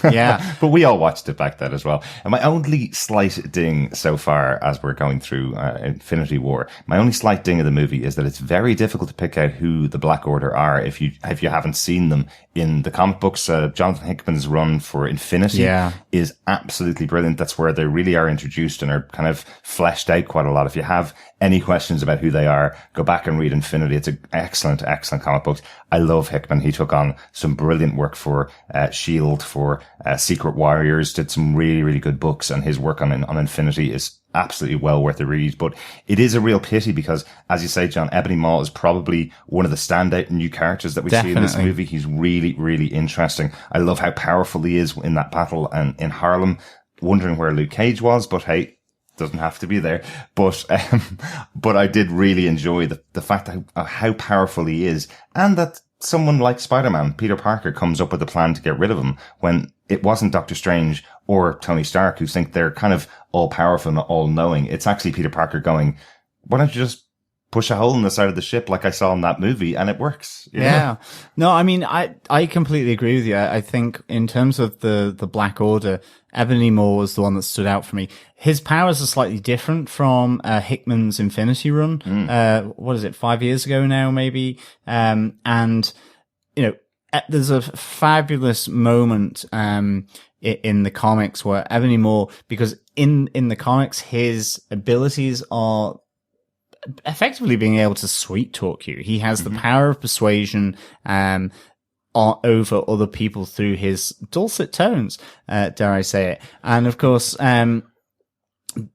yeah, but we all watched it back then as well. And my only slight ding so far as we're going through Infinity War, my only slight ding of the movie is that it's very difficult to pick out who the Black Order are if you haven't seen them in the comic books. Jonathan Hickman's run for Infinity is absolutely brilliant. That's where they really are introduced and are kind of fleshed out quite a lot. If you have any questions about who they are, go back and read Infinity. It's an excellent, excellent comic book. I love Hickman. He took on some brilliant work for S.H.I.E.L.D., for Secret Warriors, did some really, really good books, and his work on Infinity is absolutely well worth a read. But it is a real pity because, as you say, John, Ebony Maw is probably one of the standout new characters that we see in this movie. He's really, really interesting. I love how powerful he is in that battle and in Harlem. Wondering where Luke Cage was, but hey, doesn't have to be there. But I did really enjoy the fact that how powerful he is, and that someone like Spider-Man, Peter Parker, comes up with a plan to get rid of him when it wasn't Doctor Strange or Tony Stark who think they're kind of all powerful and all knowing. It's actually Peter Parker going, "Why don't you just push a hole in the side of the ship like I saw in that movie," and it works. Yeah. No, I mean, I completely agree with you. I think in terms of the Black Order, Ebony Maw was the one that stood out for me. His powers are slightly different from Hickman's Infinity Run. What is it, 5 years ago now, maybe? And, you know, there's a fabulous moment in the comics where Ebony Maw, because in the comics, his abilities are effectively being able to sweet talk you. He has the power of persuasion over other people through his dulcet tones, dare I say it. And of course,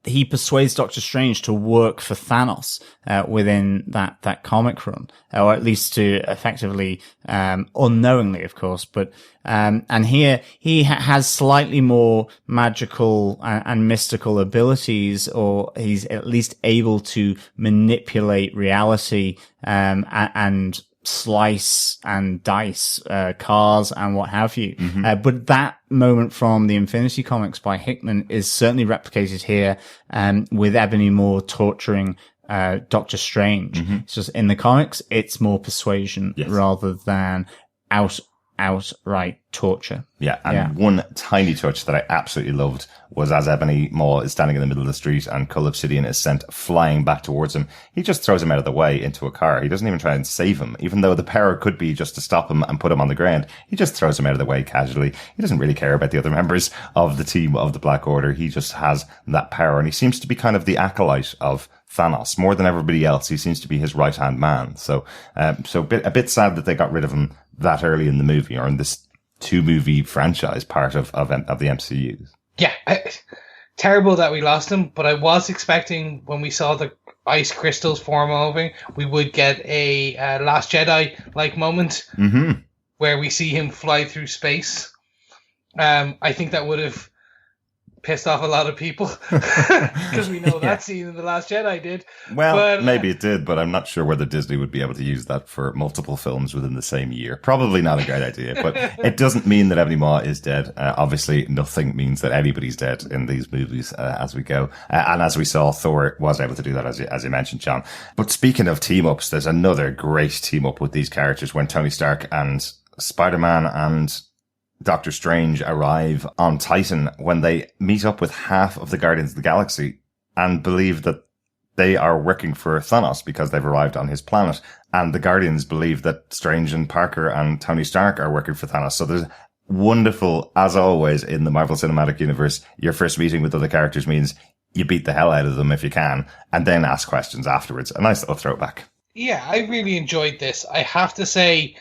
he persuades Doctor Strange to work for Thanos within that comic run, or at least to effectively, unknowingly, of course. But and here he has slightly more magical and mystical abilities, or he's at least able to manipulate reality and slice and dice cars and what have you. But that moment from the Infinity Comics by Hickman is certainly replicated here with Ebony Maw torturing Doctor Strange. It's just in the comics, it's more persuasion rather than outright torture. Yeah, and one tiny touch that I absolutely loved was as Ebony Maw is standing in the middle of the street and Cull Obsidian is sent flying back towards him, he just throws him out of the way into a car. He doesn't even try and save him, even though the power could be just to stop him and put him on the ground. He just throws him out of the way casually. He doesn't really care about the other members of the team of the Black Order. He just has that power, and he seems to be kind of the acolyte of Thanos more than everybody else. He seems to be his right-hand man. So a bit sad that they got rid of him that early in the movie, or in this 2-movie franchise part of the MCU. Yeah, terrible that we lost him, but I was expecting when we saw the ice crystals form over, we would get a Last Jedi-like moment where we see him fly through space. I think that would have pissed off a lot of people because we know that scene in The Last Jedi did. Well, but, maybe it did, but I'm not sure whether Disney would be able to use that for multiple films within the same year. Probably not a great idea, but it doesn't mean that Ebony Maw is dead. Obviously, nothing means that anybody's dead in these movies as we go. And as we saw, Thor was able to do that, as you mentioned, John. But speaking of team-ups, there's another great team-up with these characters when Tony Stark and Spider-Man and Doctor Strange arrive on Titan, when they meet up with half of the Guardians of the Galaxy and believe that they are working for Thanos because they've arrived on his planet. And the Guardians believe that Strange and Parker and Tony Stark are working for Thanos. So there's wonderful, as always, in the Marvel Cinematic Universe, your first meeting with other characters means you beat the hell out of them if you can, and then ask questions afterwards. A nice little throwback. Yeah, I really enjoyed this. I have to say,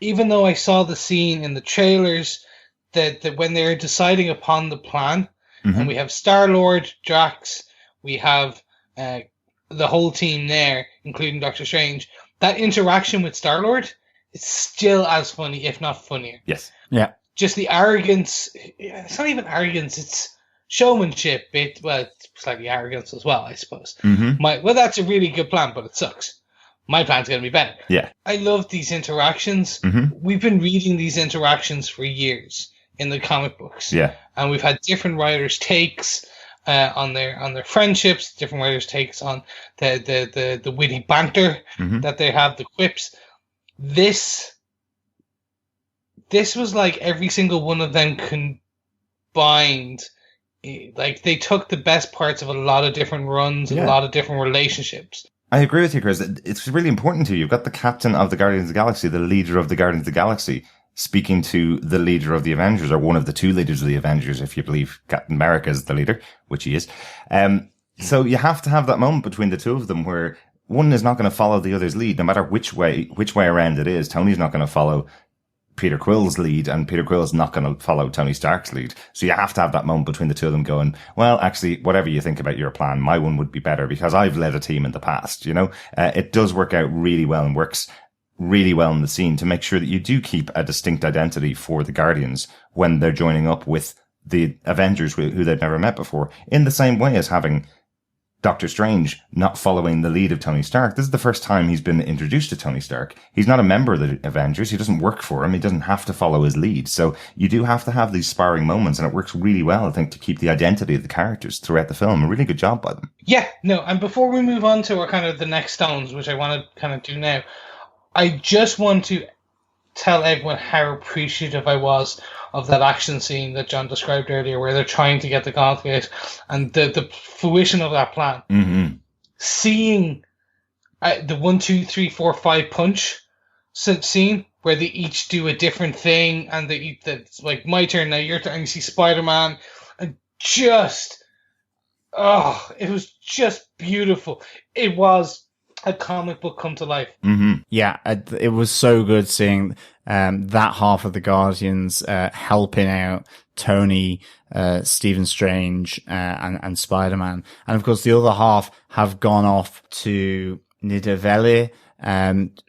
even though I saw the scene in the trailers that when they're deciding upon the plan, and we have Star-Lord, Drax, we have the whole team there, including Doctor Strange, that interaction with Star-Lord, it's still as funny, if not funnier. Yes. Yeah. Just the arrogance. It's not even arrogance, it's showmanship. Well, it's slightly arrogance as well, I suppose. Well, that's a really good plan, but it sucks. My plan's going to be better. Yeah. I love these interactions. We've been reading these interactions for years in the comic books. Yeah. And we've had different writers' takes on their friendships, different writers' takes on the witty banter that they have, the quips. This was like every single one of them combined. Like, they took the best parts of a lot of different runs, a lot of different relationships. I agree with you, Chris. It's really important to you. You've got the captain of the Guardians of the Galaxy, the leader of the Guardians of the Galaxy, speaking to the leader of the Avengers, or one of the two leaders of the Avengers, if you believe Captain America is the leader, which he is. So you have to have that moment between the two of them where one is not going to follow the other's lead, no matter which way around it is. Tony's not going to follow Peter Quill's lead, and Peter Quill's not going to follow Tony Stark's lead. So you have to have that moment between the two of them going, well, actually, whatever you think about your plan, my one would be better because I've led a team in the past, you know? It does work out really well and works really well in the scene to make sure that you do keep a distinct identity for the Guardians when they're joining up with the Avengers who they've never met before, in the same way as having Doctor Strange not following the lead of Tony Stark. This is the first time he's been introduced to Tony Stark. He's not a member of the Avengers. He doesn't work for him. He doesn't have to follow his lead. So you do have to have these sparring moments, and it works really well, I think, to keep the identity of the characters throughout the film. A really good job by them. Yeah, no, and before we move on to our kind of the next stones, which I want to kind of do now, I just want to tell everyone how appreciative I was of that action scene that John described earlier, where they're trying to get the gauntlet and the fruition of that plan. Seeing the 1, 2, 3, 4, 5 punch scene where they each do a different thing, and it's like my turn now, your turn, and you see Spider-Man, and just it was just beautiful. It was a comic book come to life. Yeah, it was so good seeing that half of the Guardians helping out Tony, Stephen Strange, and Spider-Man. And of course, the other half have gone off to Nidavellir,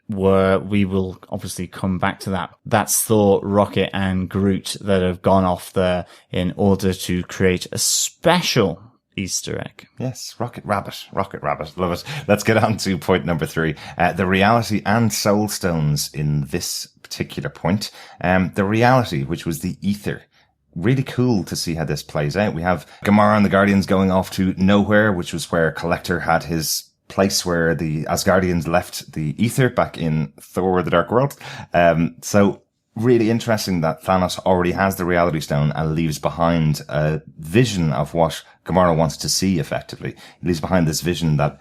where we will obviously come back to that. That's Thor, Rocket, and Groot that have gone off there in order to create a special Easter egg. Yes, Rocket Rabbit. Love it. Let's get on to point number 3. The reality and soul stones in this particular point. The reality, which was the ether. Really cool to see how this plays out. We have Gamora and the Guardians going off to nowhere, which was where Collector had his place where the Asgardians left the ether back in Thor: The Dark World. So really interesting that Thanos already has the reality stone and leaves behind a vision of what Gamora wants to see effectively. He leaves behind this vision that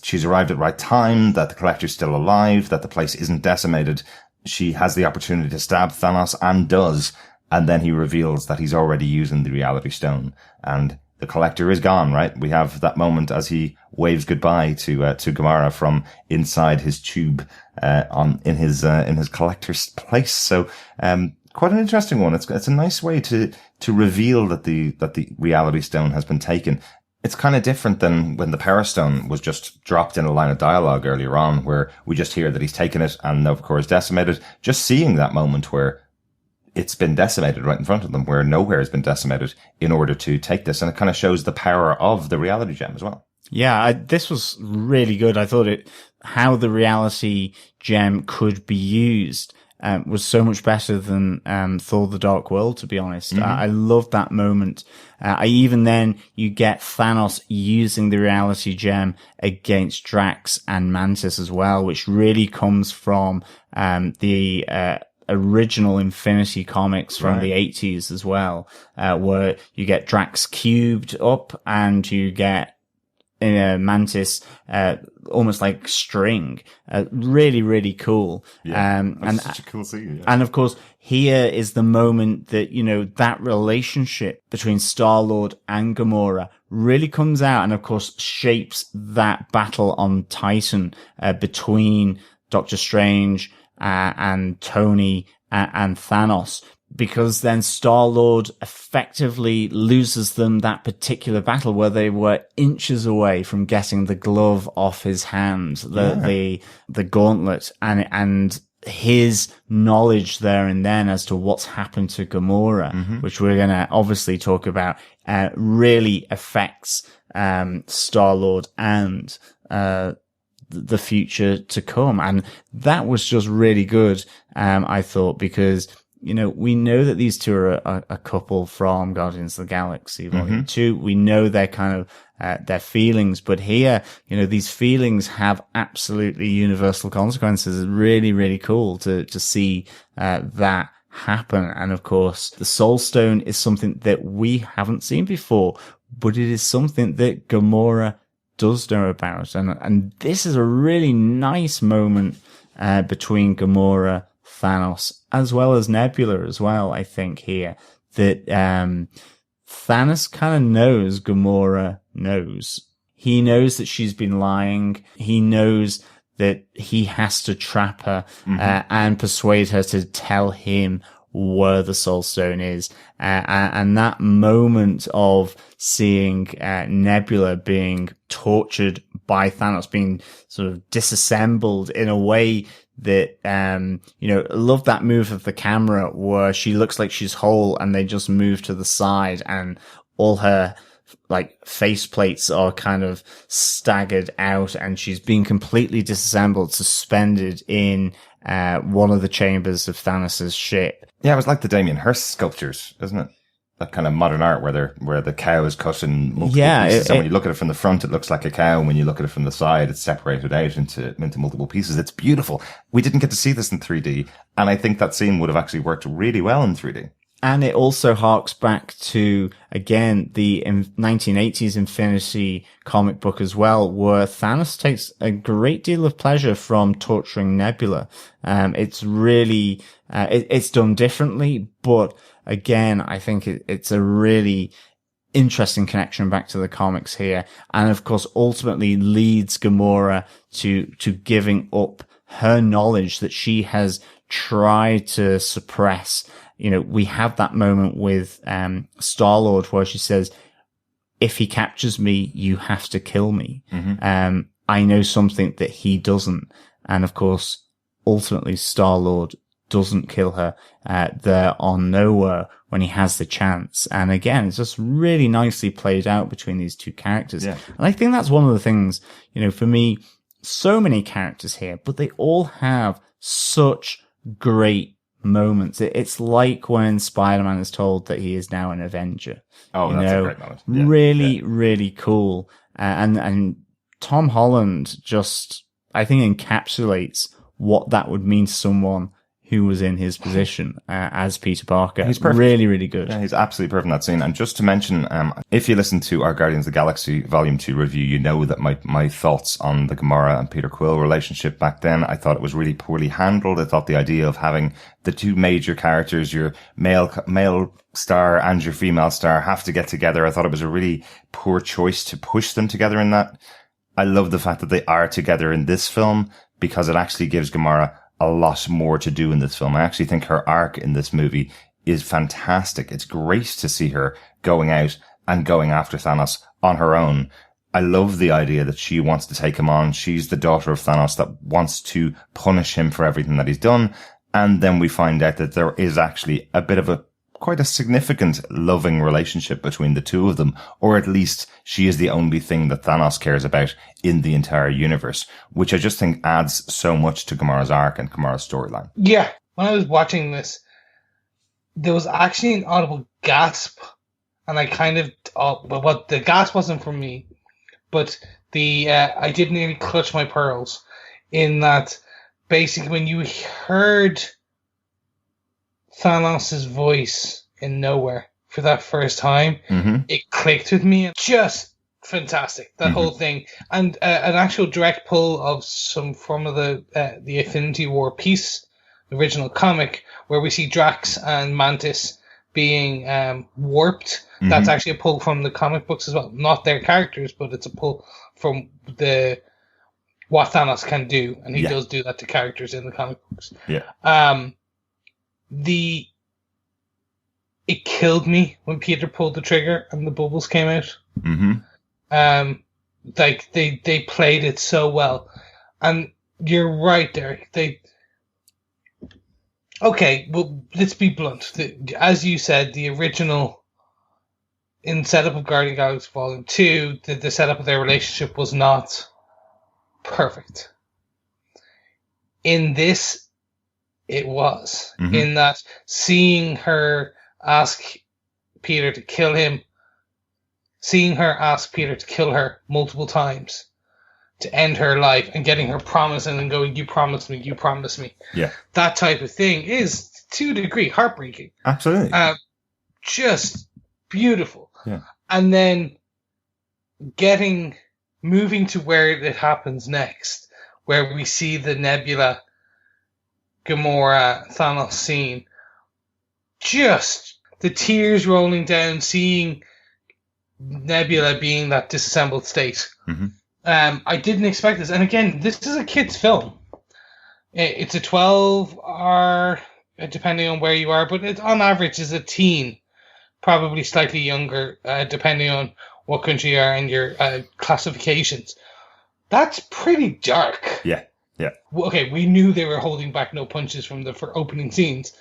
she's arrived at the right time, that the Collector's still alive, that the place isn't decimated. She has the opportunity to stab Thanos and does. And then he reveals that he's already using the reality stone, and the Collector is gone, right? We have that moment as he waves goodbye to Gamora from inside his tube, in his Collector's place. So, quite an interesting one. It's a nice way to reveal that the reality stone has been taken. It's kind of different than when the Power Stone was just dropped in a line of dialogue earlier on, where we just hear that he's taken it and of course decimated. Just seeing that moment where it's been decimated right in front of them, where nowhere has been decimated, in order to take this. And it kind of shows the power of the reality gem as well. Yeah, this was really good. I thought how the reality gem could be used was so much better than Thor: The Dark World, to be honest. Mm-hmm. I loved that moment. You get Thanos using the reality gem against Drax and Mantis as well, which really comes from the original Infinity comics from the 80s as well, where you get Drax cubed up and you get Mantis, almost like string. Really, really cool. Yeah, that's such a cool scene. Yeah. And of course, here is the moment that, that relationship between Star-Lord and Gamora really comes out and of course shapes that battle on Titan, between Doctor Strange, and Tony, and Thanos. Because then Star-Lord effectively loses them that particular battle where they were inches away from getting the glove off his hand, the gauntlet, and his knowledge there and then as to what's happened to Gamora, which we're going to obviously talk about, really affects Star-Lord and the future to come. And that was just really good, I thought, because we know that these two are a couple from Guardians of the Galaxy Volume 2. We know their kind of, their feelings, but here, these feelings have absolutely universal consequences. It's really, really cool to see, that happen. And of course, the Soul Stone is something that we haven't seen before, but it is something that Gamora does know about. And this is a really nice moment, between Gamora, Thanos, as well as Nebula as well, I think here, that Thanos kind of knows Gamora knows. He knows that she's been lying. He knows that he has to trap her, and persuade her to tell him where the Soul Stone is. And that moment of seeing Nebula being tortured by Thanos, being sort of disassembled in a way that, love that move of the camera where she looks like she's whole and they just move to the side and all her face plates are kind of staggered out and she's being completely disassembled, suspended in one of the chambers of Thanos' ship. Yeah, it was like the Damien Hirst sculptures, isn't it? That kind of modern art where the cow is cut in multiple pieces. And when you look at it from the front, it looks like a cow. And when you look at it from the side, it's separated out into multiple pieces. It's beautiful. We didn't get to see this in 3D. And I think that scene would have actually worked really well in 3D. And it also harks back to, again, the 1980s Infinity comic book as well, where Thanos takes a great deal of pleasure from torturing Nebula. It's really, it's done differently, but again, I think it's a really interesting connection back to the comics here. And of course, ultimately leads Gamora to giving up her knowledge that she has tried to suppress. We have that moment with Star-Lord where she says, if he captures me, you have to kill me. I know something that he doesn't. And of course, ultimately Star-Lord doesn't kill her there on Nowhere when he has the chance. And again, it's just really nicely played out between these two characters. Yeah. And I think that's one of the things, for me, so many characters here, but they all have such great moments. It's like when Spider-Man is told that he is now an Avenger. Oh, that's a great moment. Yeah. Really, really cool. And Tom Holland just, I think, encapsulates what that would mean to someone who was in his position as Peter Parker. He's perfect. Really, really good. Yeah, he's absolutely perfect in that scene. And just to mention, if you listen to our Guardians of the Galaxy Volume 2 review, you know that my thoughts on the Gamora and Peter Quill relationship back then, I thought it was really poorly handled. I thought the idea of having the two major characters, your male star and your female star, have to get together, I thought it was a really poor choice to push them together in that. I love the fact that they are together in this film because it actually gives Gamora a lot more to do in this film. I actually think her arc in this movie is fantastic. It's great to see her going out and going after Thanos on her own. I love the idea that she wants to take him on. She's the daughter of Thanos that wants to punish him for everything that he's done. And then we find out that there is actually a bit of quite a significant loving relationship between the two of them, or at least she is the only thing that Thanos cares about in the entire universe, which I just think adds so much to Gamorra's arc and Gamorra's storyline. Yeah. When I was watching this, there was actually an audible gasp, and I kind of, but the gasp wasn't from me, but I did nearly clutch my pearls in that basically when you heard Thanos' voice in Nowhere for that first time, it clicked with me. Just fantastic, that whole thing. And an actual direct pull of some from the Infinity War piece, the original comic, where we see Drax and Mantis being warped. That's actually a pull from the comic books as well. Not their characters, but it's a pull from what Thanos can do, and he does do that to characters in the comic books. Yeah. It killed me when Peter pulled the trigger and the bubbles came out. Like they played it so well, and you're right, Derek. Okay, well, let's be blunt. As you said, the original in setup of Guardian of the Galaxy Volume 2, the setup of their relationship was not perfect. In this, it was. In that, seeing her ask Peter to kill him, seeing her ask Peter to kill her multiple times to end her life, and getting her promise and then going, you promised me, you promised me. Yeah. That type of thing is, to a degree, heartbreaking. Absolutely. Just beautiful. Yeah. And then moving to where it happens next, where we see the Nebula, Gamora, Thanos scene, just the tears rolling down, seeing Nebula being that disassembled state. I didn't expect this. And again, this is a kid's film. It's a 12-hour, depending on where you are, but it on average is a teen, probably slightly younger, depending on what country you are and your classifications. That's pretty dark. Yeah. Okay, we knew they were holding back no punches for opening scenes,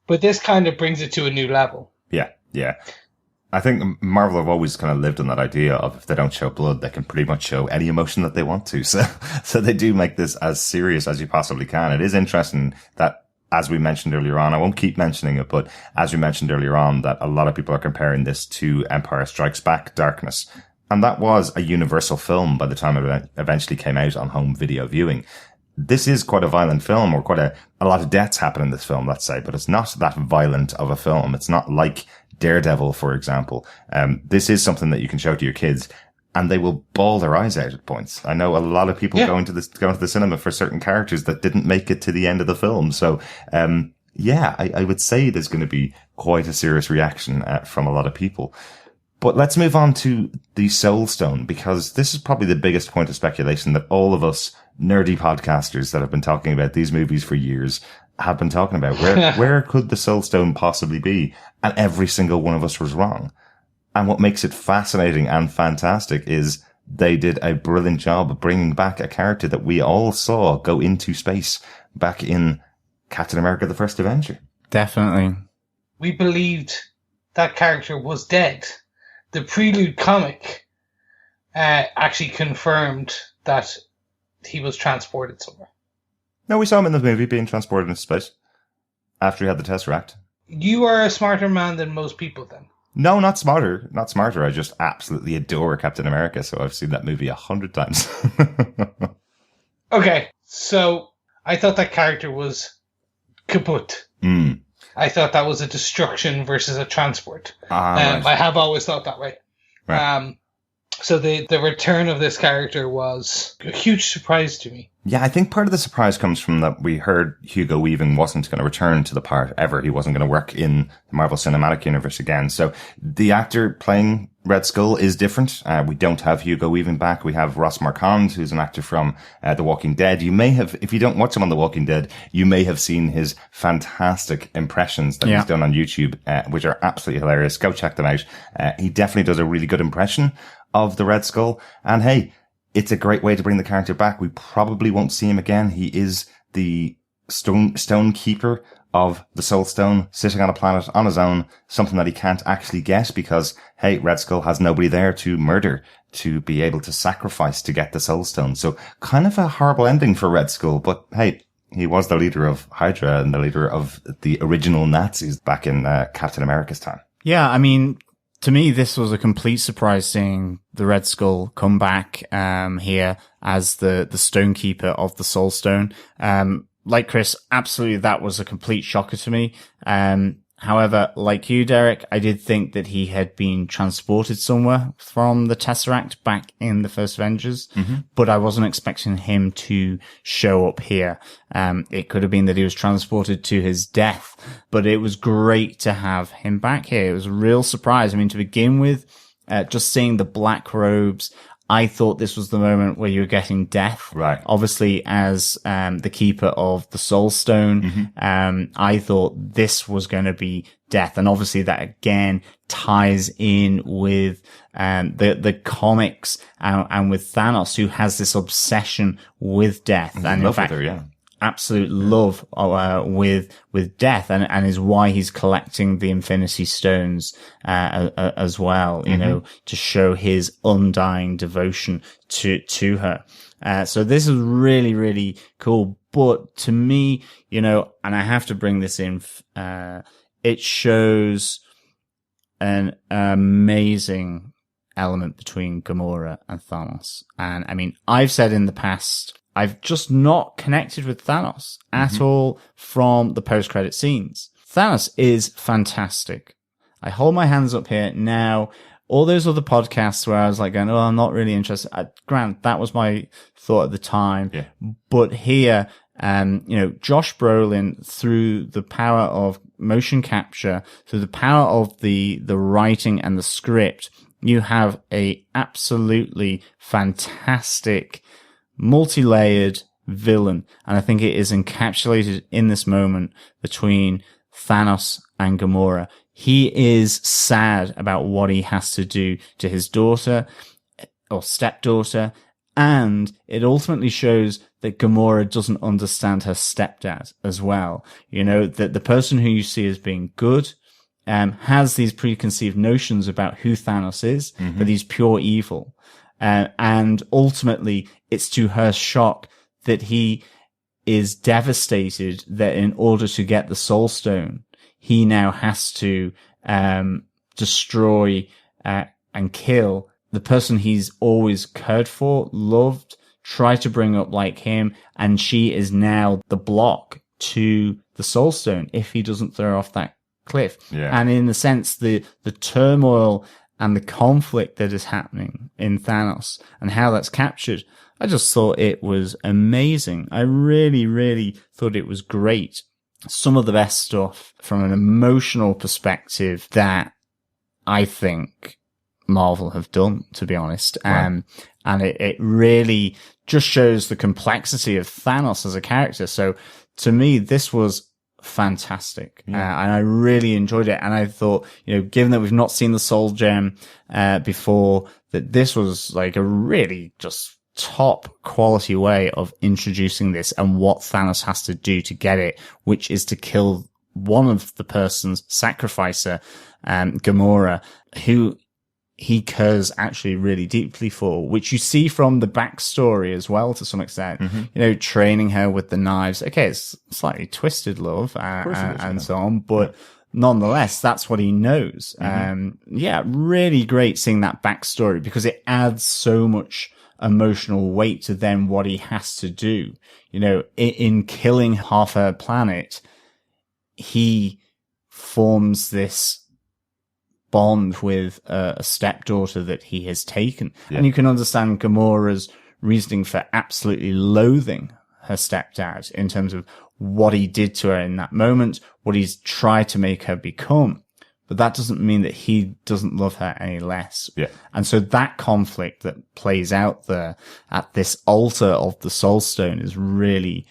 but this kind of brings it to a new level. Yeah. I think Marvel have always kind of lived on that idea of if they don't show blood, they can pretty much show any emotion that they want to. So they do make this as serious as you possibly can. It is interesting that, as we mentioned earlier on, I won't keep mentioning it, but as we mentioned earlier on, that a lot of people are comparing this to Empire Strikes Back Darkness. And that was a Universal film by the time it eventually came out on home video viewing. This is quite a violent film, or quite a lot of deaths happen in this film, let's say, but it's not that violent of a film. It's not like Daredevil, for example. This is something that you can show to your kids and they will bawl their eyes out at points. I know a lot of people going to the cinema for certain characters that didn't make it to the end of the film. So, I would say there's going to be quite a serious reaction from a lot of people. But let's move on to the Soul Stone, because this is probably the biggest point of speculation that all of us nerdy podcasters that have been talking about these movies for years have been talking about. Where could the Soul Stone possibly be? And every single one of us was wrong. And what makes it fascinating and fantastic is they did a brilliant job of bringing back a character that we all saw go into space back in Captain America: The First Avenger. Definitely. We believed that character was dead. The Prelude comic actually confirmed that he was transported somewhere. No, we saw him in the movie being transported into space after he had the Tesseract. You are a smarter man than most people then. No, not smarter. Not smarter. I just absolutely adore Captain America, so I've seen that movie 100 times. Okay, so I thought that character was kaput. I thought that was a destruction versus a transport. Right. I have always thought that way. Right. So the return of this character was a huge surprise to me. Yeah, I think part of the surprise comes from that we heard Hugo Weaving wasn't going to return to the part ever. He wasn't going to work in the Marvel Cinematic Universe again. So the actor playing Red Skull is different. We don't have Hugo Weaving back. We have Ross Marquand, who's an actor from The Walking Dead. You may have, if you don't watch him on The Walking Dead, you may have seen his fantastic impressions that he's done on YouTube, which are absolutely hilarious. Go check them out. He definitely does a really good impression of the Red Skull. And hey, it's a great way to bring the character back. We probably won't see him again. He is the stone keeper of the Soul Stone, sitting on a planet on his own, something that he can't actually get because, hey, Red Skull has nobody there to murder, to be able to sacrifice to get the Soul Stone. So kind of a horrible ending for Red Skull, but hey, he was the leader of Hydra and the leader of the original Nazis back in Captain America's time. Yeah, I mean, to me, this was a complete surprise seeing the Red Skull come back here as the Stonekeeper of the Soul Stone. Like Chris, absolutely, that was a complete shocker to me. However, like you, Derek, I did think that he had been transported somewhere from the Tesseract back in the first Avengers, but I wasn't expecting him to show up here. It could have been that he was transported to his death, but it was great to have him back here. It was a real surprise. I mean, to begin with, just seeing the black robes, I thought this was the moment where you were getting death. Right. Obviously, as the keeper of the Soul Stone, I thought this was going to be death. And obviously that again ties in with the comics and with Thanos, who has this obsession with death. And in fact, absolute love with death, and is why he's collecting the Infinity Stones as well, you know, to show his undying devotion to her. So this is really, really cool. But to me, you know, and I have to bring this in, it shows an amazing element between Gamora and Thanos. And I mean, I've said in the past, I've just not connected with Thanos at all from the post-credit scenes. Thanos is fantastic. I hold my hands up here now. All those other podcasts where I was like going, oh, I'm not really interested. Grant, that was my thought at the time. Yeah. But here, you know, Josh Brolin, through the power of motion capture, through the power of the writing and the script, you have a absolutely fantastic multi-layered villain. And I think it is encapsulated in this moment between Thanos and Gamora. He is sad about what he has to do to his daughter or stepdaughter. And it ultimately shows that Gamora doesn't understand her stepdad as well. You know, that the person who you see as being good, has these preconceived notions about who Thanos is, that he's pure evil. And ultimately, it's to her shock that he is devastated that in order to get the Soul Stone, he now has to destroy and kill the person he's always cared for, loved, tried to bring up like him, and she is now the block to the Soul Stone if he doesn't throw her off that cliff. Yeah. And in a sense, the turmoil and the conflict that is happening in Thanos and how that's captured, I just thought it was amazing. I really, really thought it was great. Some of the best stuff from an emotional perspective that I think Marvel have done, to be honest. Right. And it really just shows the complexity of Thanos as a character. So to me, this was fantastic. And I really enjoyed it. And I thought, you know, given that we've not seen the Soul Gem before, that this was like a really just top quality way of introducing this and what Thanos has to do to get it, which is to kill one of the persons, sacrifice her, Gamora, who he cares actually really deeply for, which you see from the backstory as well to some extent. You know, training her with the knives. Okay, it's slightly twisted love and so on, but nonetheless, that's what he knows. Yeah, really great seeing that backstory because it adds so much emotional weight to then what he has to do. You know, in killing half her planet, he forms this bond with a stepdaughter that he has taken. Yeah. And you can understand Gamora's reasoning for absolutely loathing her stepdad in terms of what he did to her in that moment, what he's tried to make her become. But that doesn't mean that he doesn't love her any less. Yeah. And so that conflict that plays out there at this altar of the Soul Stone is really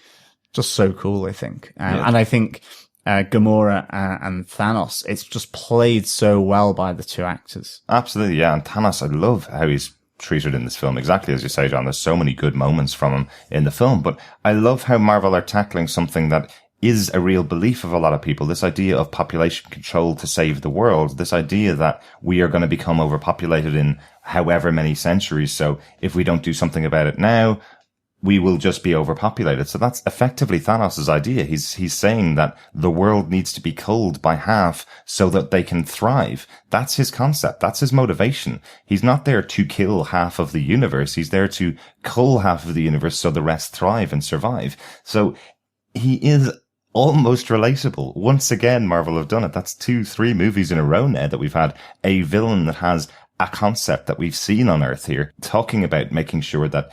just so cool, I think. And I think Gamora and Thanos, it's just played so well by the two actors. Absolutely, yeah. And Thanos, I love how he's treated in this film. Exactly as you say, John, there's so many good moments from him in the film, but I love how Marvel are tackling something that is a real belief of a lot of people. This idea of population control to save the world. This idea that we are going to become overpopulated in however many centuries. So if we don't do something about it now, we will just be overpopulated. So that's effectively Thanos' idea. He's saying that the world needs to be culled by half so that they can thrive. That's his concept. That's his motivation. He's not there to kill half of the universe. He's there to cull half of the universe so the rest thrive and survive. So he is almost relatable. Once again, Marvel have done it. That's 2-3 movies in a row now that we've had a villain that has a concept that we've seen on Earth here, talking about making sure that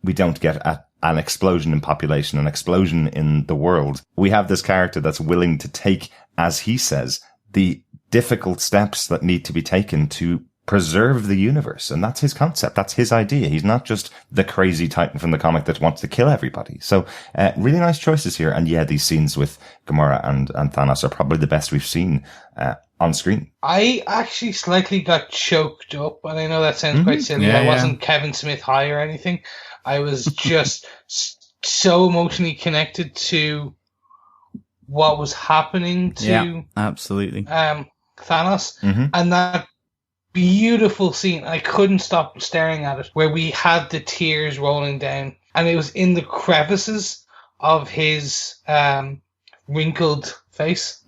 we don't get an explosion in population, an explosion in the world. We have this character that's willing to take, as he says, the difficult steps that need to be taken to preserve the universe. And that's his concept. That's his idea. He's not just the crazy Titan from the comic that wants to kill everybody. So, really nice choices here. And yeah, these scenes with Gamora and Thanos are probably the best we've seen, on screen. I actually slightly got choked up, and I know that sounds quite silly. Yeah, I wasn't Kevin Smith high or anything. I was just so emotionally connected to what was happening to absolutely. Thanos, and that beautiful scene. I couldn't stop staring at it, where we had the tears rolling down, and it was in the crevices of his wrinkled face.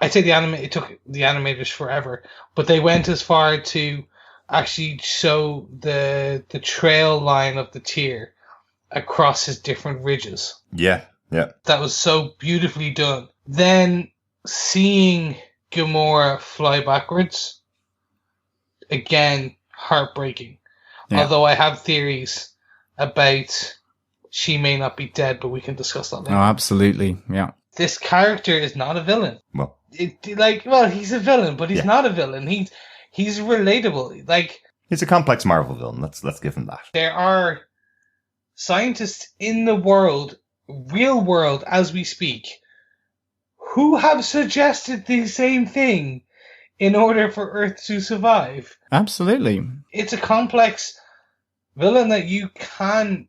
I'd say it took the animators forever, but they went as far to actually show the trail line of the tear across his different ridges. Yeah. That was so beautifully done. Then seeing Gamora fly backwards, again, heartbreaking. Yeah. Although I have theories about she may not be dead, but we can discuss that later. Oh, absolutely. Yeah. This character is not a villain. Well, he's a villain, but he's not a villain. He's relatable. Like, he's a complex Marvel villain. Let's give him that. There are scientists in the world, real world as we speak, who have suggested the same thing in order for Earth to survive. Absolutely. It's a complex villain that you can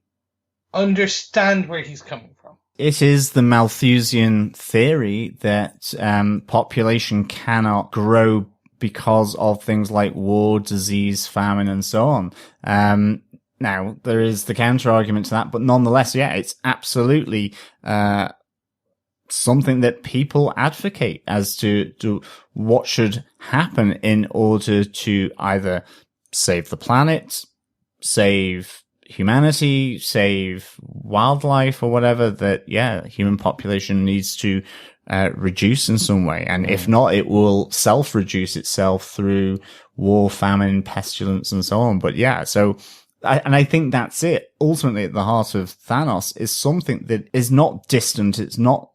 understand where he's coming from. It is the Malthusian theory that population cannot grow because of things like war, disease, famine, and so on. Now, there is the counter-argument to that, but nonetheless, yeah, it's absolutely something that people advocate as to what should happen in order to either save the planet, save humanity, save wildlife or whatever, that, yeah, human population needs to reduce in some way. And if not, it will self-reduce itself through war, famine, pestilence, and so on. But yeah, so, I think that's it. Ultimately, at the heart of Thanos is something that is not distant. It's not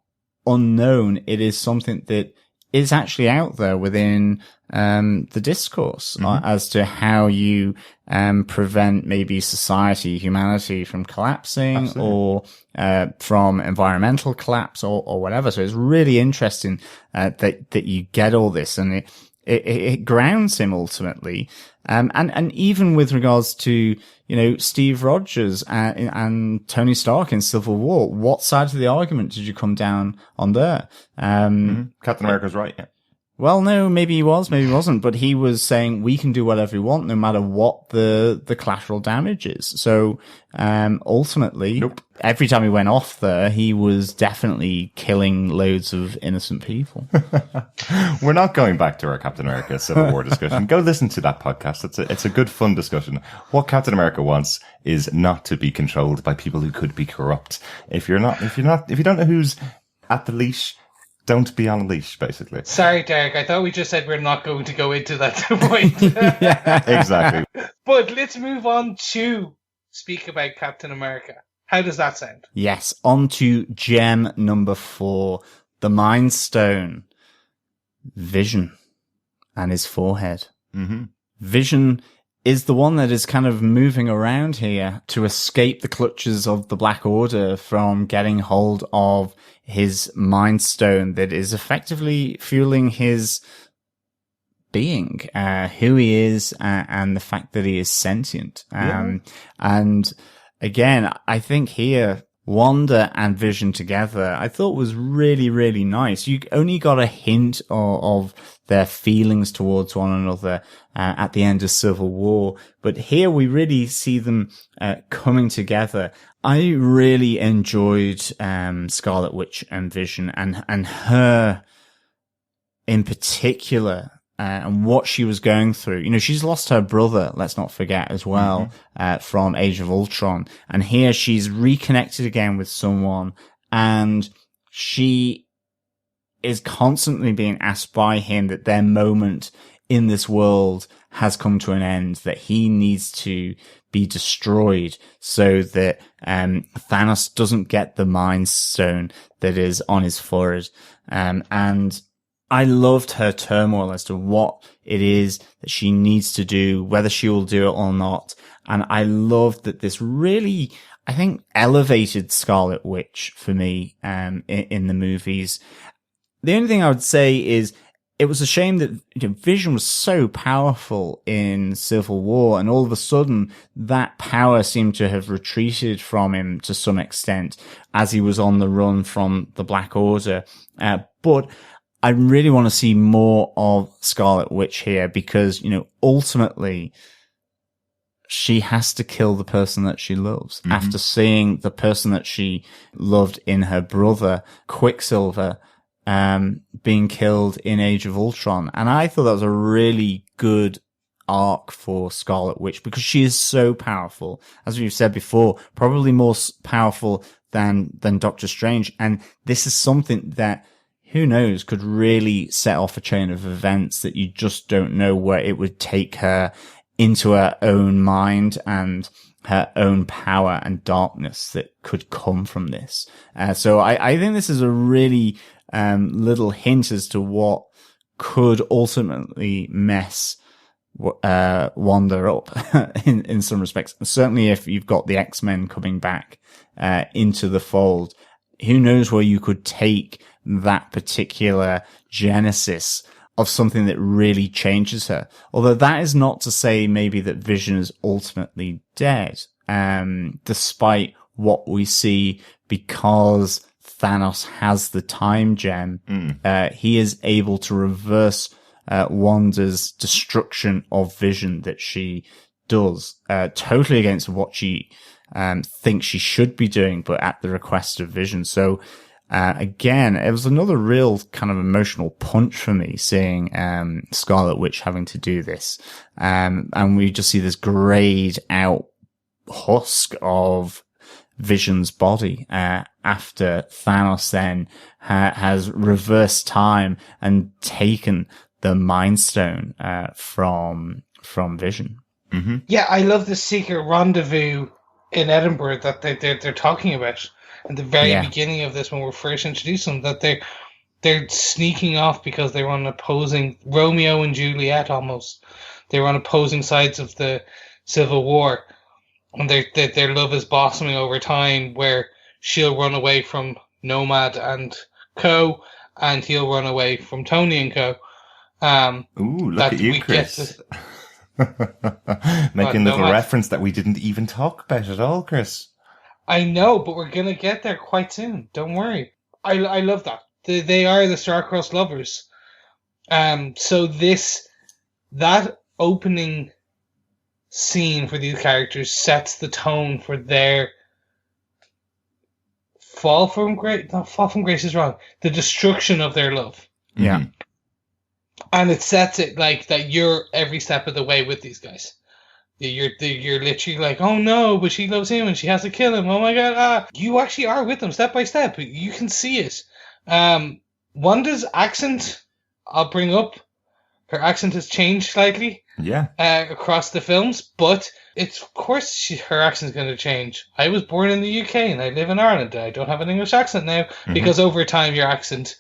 unknown. It is something that is actually out there within the discourse as to how you prevent maybe society, humanity from collapsing or from environmental collapse or whatever. So it's really interesting that you get all this, and it grounds him ultimately. And even with regards to, Steve Rogers and Tony Stark in Civil War, what side of the argument did you come down on there? Captain America's right, yeah. Well, no, maybe he was, maybe he wasn't, but he was saying we can do whatever we want, no matter what the collateral damage is. So, ultimately, every time he went off there, he was definitely killing loads of innocent people. We're not going back to our Captain America Civil War discussion. Go listen to that podcast. It's a good, fun discussion. What Captain America wants is not to be controlled by people who could be corrupt. If you don't know who's at the leash, don't be on a leash, basically. Sorry, Derek. I thought we just said we're not going to go into that point. Yeah, exactly. But let's move on to speak about Captain America. How does that sound? Yes, on to gem number 4, the Mind Stone. Vision and his forehead. Vision is the one that is kind of moving around here to escape the clutches of the Black Order from getting hold of his Mind Stone that is effectively fueling his being, who he is, and the fact that he is sentient. And again, I think here, Wanda and Vision together, I thought was really, really nice. You only got a hint of their feelings towards one another at the end of Civil War, but here we really see them coming together. I really enjoyed Scarlet Witch and Vision, and her in particular. And what she was going through. You know, she's lost her brother, let's not forget, as well, from Age of Ultron. And here she's reconnected again with someone, and she is constantly being asked by him that their moment in this world has come to an end, that he needs to be destroyed so that Thanos doesn't get the Mind Stone that is on his forehead. And I loved her turmoil as to what it is that she needs to do, whether she will do it or not. And I loved that this really, I think, elevated Scarlet Witch for me in the movies. The only thing I would say is it was a shame that Vision was so powerful in Civil War, and all of a sudden that power seemed to have retreated from him to some extent as he was on the run from the Black Order. But I really want to see more of Scarlet Witch here because, ultimately she has to kill the person that she loves after seeing the person that she loved in her brother, Quicksilver, being killed in Age of Ultron. And I thought that was a really good arc for Scarlet Witch because she is so powerful. As we've said before, probably more powerful than Doctor Strange. And this is something that, who knows, could really set off a chain of events that you just don't know where it would take her into her own mind and her own power and darkness that could come from this. So I think this is a really little hint as to what could ultimately mess Wanda up in some respects. Certainly if you've got the X-Men coming back into the fold, who knows where you could take that particular genesis of something that really changes her. Although that is not to say maybe that Vision is ultimately dead, despite what we see, because Thanos has the time gem. He is able to reverse Wanda's destruction of Vision that she does, totally against what she thinks she should be doing, but at the request of Vision. So again, it was another real kind of emotional punch for me seeing Scarlet Witch having to do this. And we just see this grayed out husk of Vision's body after Thanos then has reversed time and taken the Mind Stone from Vision. Yeah, I love the secret rendezvous in Edinburgh that they're talking about at the very beginning of this when we're first introduced them, that they're sneaking off because they're on opposing Romeo and Juliet almost. They were on opposing sides of the Civil War, and their love is blossoming over time, where she'll run away from Nomad and Co, and he'll run away from Tony and Co. Ooh, look at you, Chris. Making a little reference that we didn't even talk about at all, Chris. I know, but we're going to get there quite soon. Don't worry. I love that. They are the star-crossed lovers. So that opening scene for these characters sets the tone for their fall from grace. No, fall from grace is wrong. The destruction of their love. Yeah. And it sets it like that you're every step of the way with these guys. You're literally like, oh no, but she loves him and she has to kill him. Oh my god, You actually are with them step by step. You can see it. Wanda's accent, I'll bring up. Her accent has changed slightly. Yeah. Across the films, but it's of course her accent's going to change. I was born in the UK and I live in Ireland. I don't have an English accent now because over time your accent,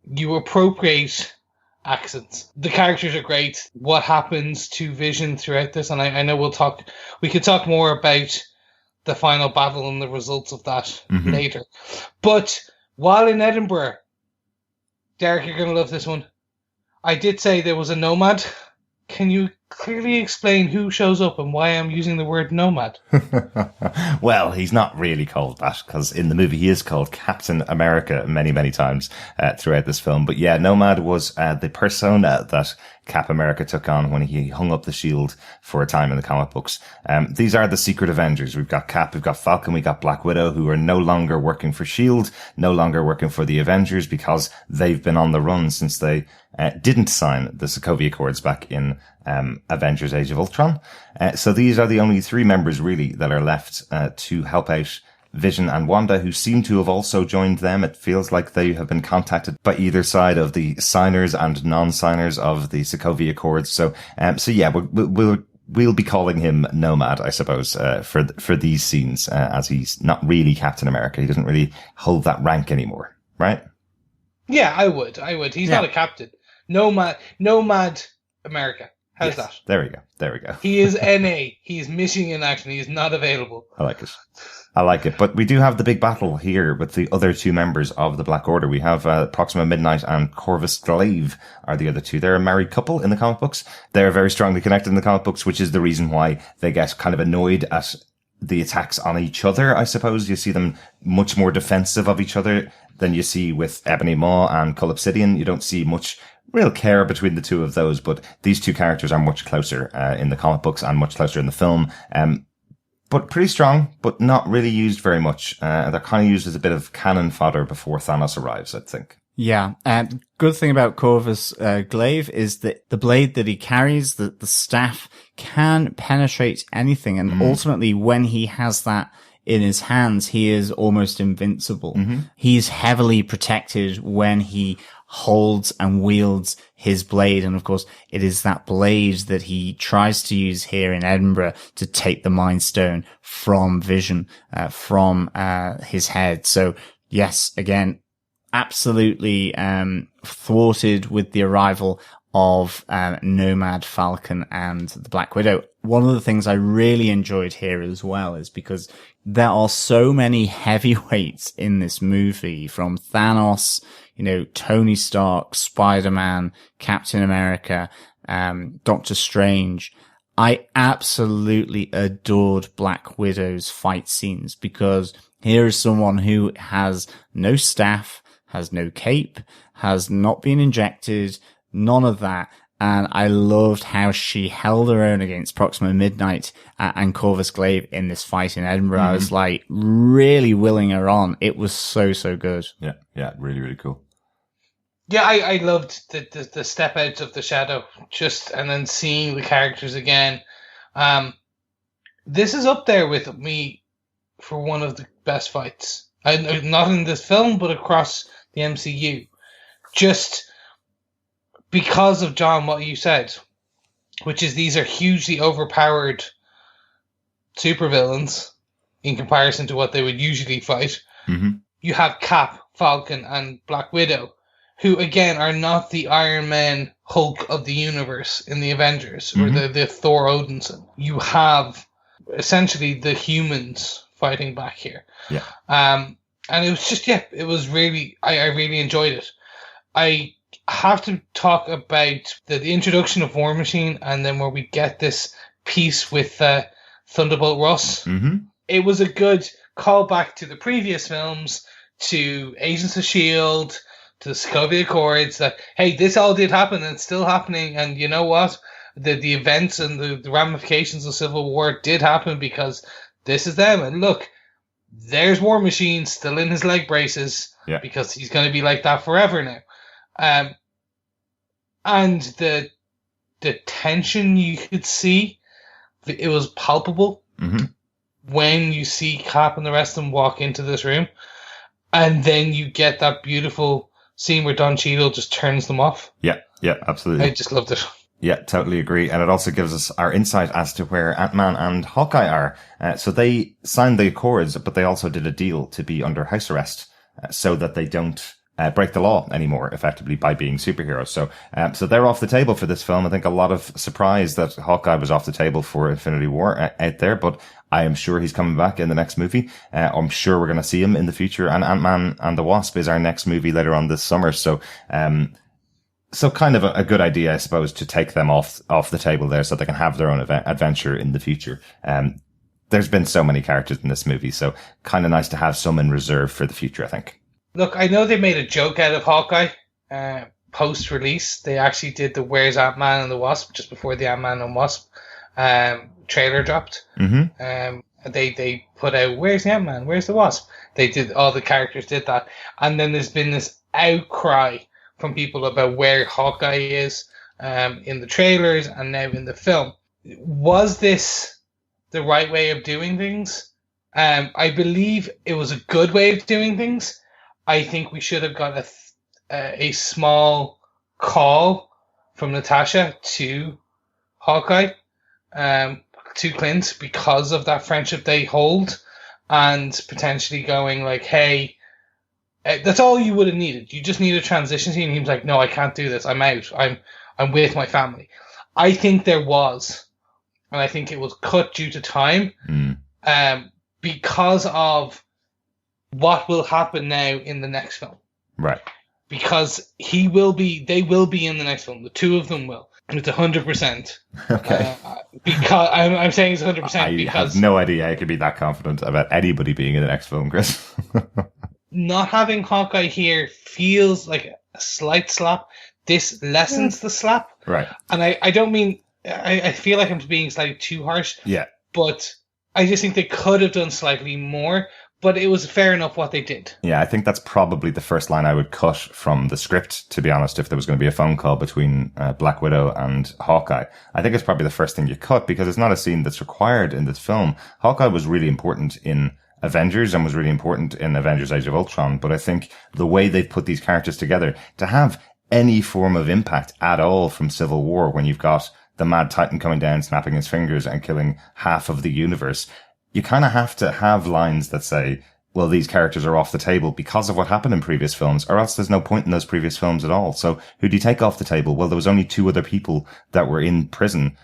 you appropriate accents. The characters are great. What happens to Vision throughout this, and I know we could talk more about the final battle and the results of that later. But while in Edinburgh, Derek, you're going to love this one. I did say there was a nomad. Can you clearly explain who shows up and why I'm using the word nomad? Well, he's not really called that, because in the movie he is called Captain America many, many times throughout this film. But yeah, Nomad was the persona that Cap America took on when he hung up the shield for a time in the comic books. These are the Secret Avengers. We've got Cap, we've got Falcon, we've got Black Widow, who are no longer working for shield, no longer working for the Avengers, because they've been on the run since they didn't sign the Sokovia Accords back in Avengers Age of Ultron. So these are the only three members really that are left to help out Vision and Wanda, who seem to have also joined them. It feels like they have been contacted by either side of the signers and non-signers of the Sokovia Accords. So yeah, we'll be calling him Nomad, I suppose, for these scenes, as he's not really Captain America. He doesn't really hold that rank anymore, right? Yeah, I would. He's not a captain. Nomad America. How's that? There we go. He is NA. He is missing in action. He is not available. I like it. But we do have the big battle here with the other two members of the Black Order. We have Proxima Midnight and Corvus Glaive are the other two. They're a married couple in the comic books. They're very strongly connected in the comic books, which is the reason why they get kind of annoyed at the attacks on each other, I suppose. You see them much more defensive of each other than you see with Ebony Maw and Cull Obsidian. You don't see much real care between the two of those, but these two characters are much closer in the comic books and much closer in the film. But pretty strong, but not really used very much. They're kind of used as a bit of cannon fodder before Thanos arrives, I think. Yeah. Good thing about Corvus Glaive is that the blade that he carries, the staff, can penetrate anything. And ultimately, when he has that in his hands, he is almost invincible. He's heavily protected when he holds and wields his blade. And of course, it is that blade that he tries to use here in Edinburgh to take the Mind Stone from Vision, from his head. So yes, again, absolutely thwarted with the arrival of Nomad, Falcon, and the Black Widow. One of the things I really enjoyed here as well is because there are so many heavyweights in this movie, from Thanos, Tony Stark, Spider-Man, Captain America, Doctor Strange. I absolutely adored Black Widow's fight scenes, because here is someone who has no staff, has no cape, has not been injected, none of that. And I loved how she held her own against Proxima Midnight and Corvus Glaive in this fight in Edinburgh. I was like really willing her on. It was so, so good. Yeah, really, really cool. Yeah, I loved the step out of the shadow, and then seeing the characters again. This is up there with me for one of the best fights. Not in this film, but across the MCU. Just because of, John, what you said, which is these are hugely overpowered supervillains in comparison to what they would usually fight. You have Cap, Falcon, and Black Widow, who, again, are not the Iron Man Hulk of the universe in the Avengers, or the Thor Odinson. You have essentially the humans fighting back here. Yeah. And it was just, it was really, I really enjoyed it. I have to talk about the introduction of War Machine, and then where we get this piece with Thunderbolt Ross. It was a good callback to the previous films, to Agents of S.H.I.E.L.D., to the Sokovia Accords, that, hey, this all did happen and it's still happening, and you know what? The events and the ramifications of Civil War did happen because this is them. And look, there's War Machine still in his leg braces, because he's going to be like that forever now. And the tension you could see, it was palpable when you see Cap and the rest of them walk into this room. And then you get that beautiful scene where Don Cheadle just turns them off. Yeah, absolutely. I just loved it. Yeah, totally agree. And it also gives us our insight as to where Ant-Man and Hawkeye are. So they signed the Accords, but they also did a deal to be under house arrest so that they don't break the law anymore, effectively, by being superheroes. So they're off the table for this film. I think a lot of surprise that Hawkeye was off the table for Infinity War out there, but I am sure he's coming back in the next movie. I'm sure we're going to see him in the future. And Ant-Man and the Wasp is our next movie later on this summer. So, So kind of a good idea, I suppose, to take them off the table there so they can have their own adventure in the future. There's been so many characters in this movie, so kind of nice to have some in reserve for the future, I think. Look, I know they made a joke out of Hawkeye post-release. They actually did the Where's Ant-Man and the Wasp just before the Ant-Man and Wasp trailer dropped. Mm-hmm. They put out, Where's the Ant-Man? Where's the Wasp? They did, all the characters did that. And then there's been this outcry from people about where Hawkeye is in the trailers and now in the film. Was this the right way of doing things? I believe it was a good way of doing things. I think we should have got a small call from Natasha to Hawkeye, to Clint, because of that friendship they hold, and potentially going like, hey, that's all you would have needed. You just need a transition scene. He was like, no, I can't do this. I'm out. I'm with my family. I think there was, and I think it was cut due to time, because of what will happen now in the next film. Right. Because they will be in the next film. The two of them will. It's 100%. Okay. Because I'm saying it's 100% I because have no idea I could be that confident about anybody being in the next film, Chris. not having Hawkeye here feels like a slight slap. This lessens the slap. Right. And I don't mean, I feel like I'm being slightly too harsh. Yeah. But I just think they could have done slightly more. But it was fair enough what they did. Yeah, I think that's probably the first line I would cut from the script, to be honest, if there was going to be a phone call between Black Widow and Hawkeye. I think it's probably the first thing you cut because it's not a scene that's required in this film. Hawkeye was really important in Avengers and was really important in Avengers Age of Ultron, but I think the way they've put these characters together to have any form of impact at all from Civil War when you've got the Mad Titan coming down, snapping his fingers and killing half of the universe, you kind of have to have lines that say, well, these characters are off the table because of what happened in previous films, or else there's no point in those previous films at all. So who do you take off the table? Well, there was only two other people that were in prison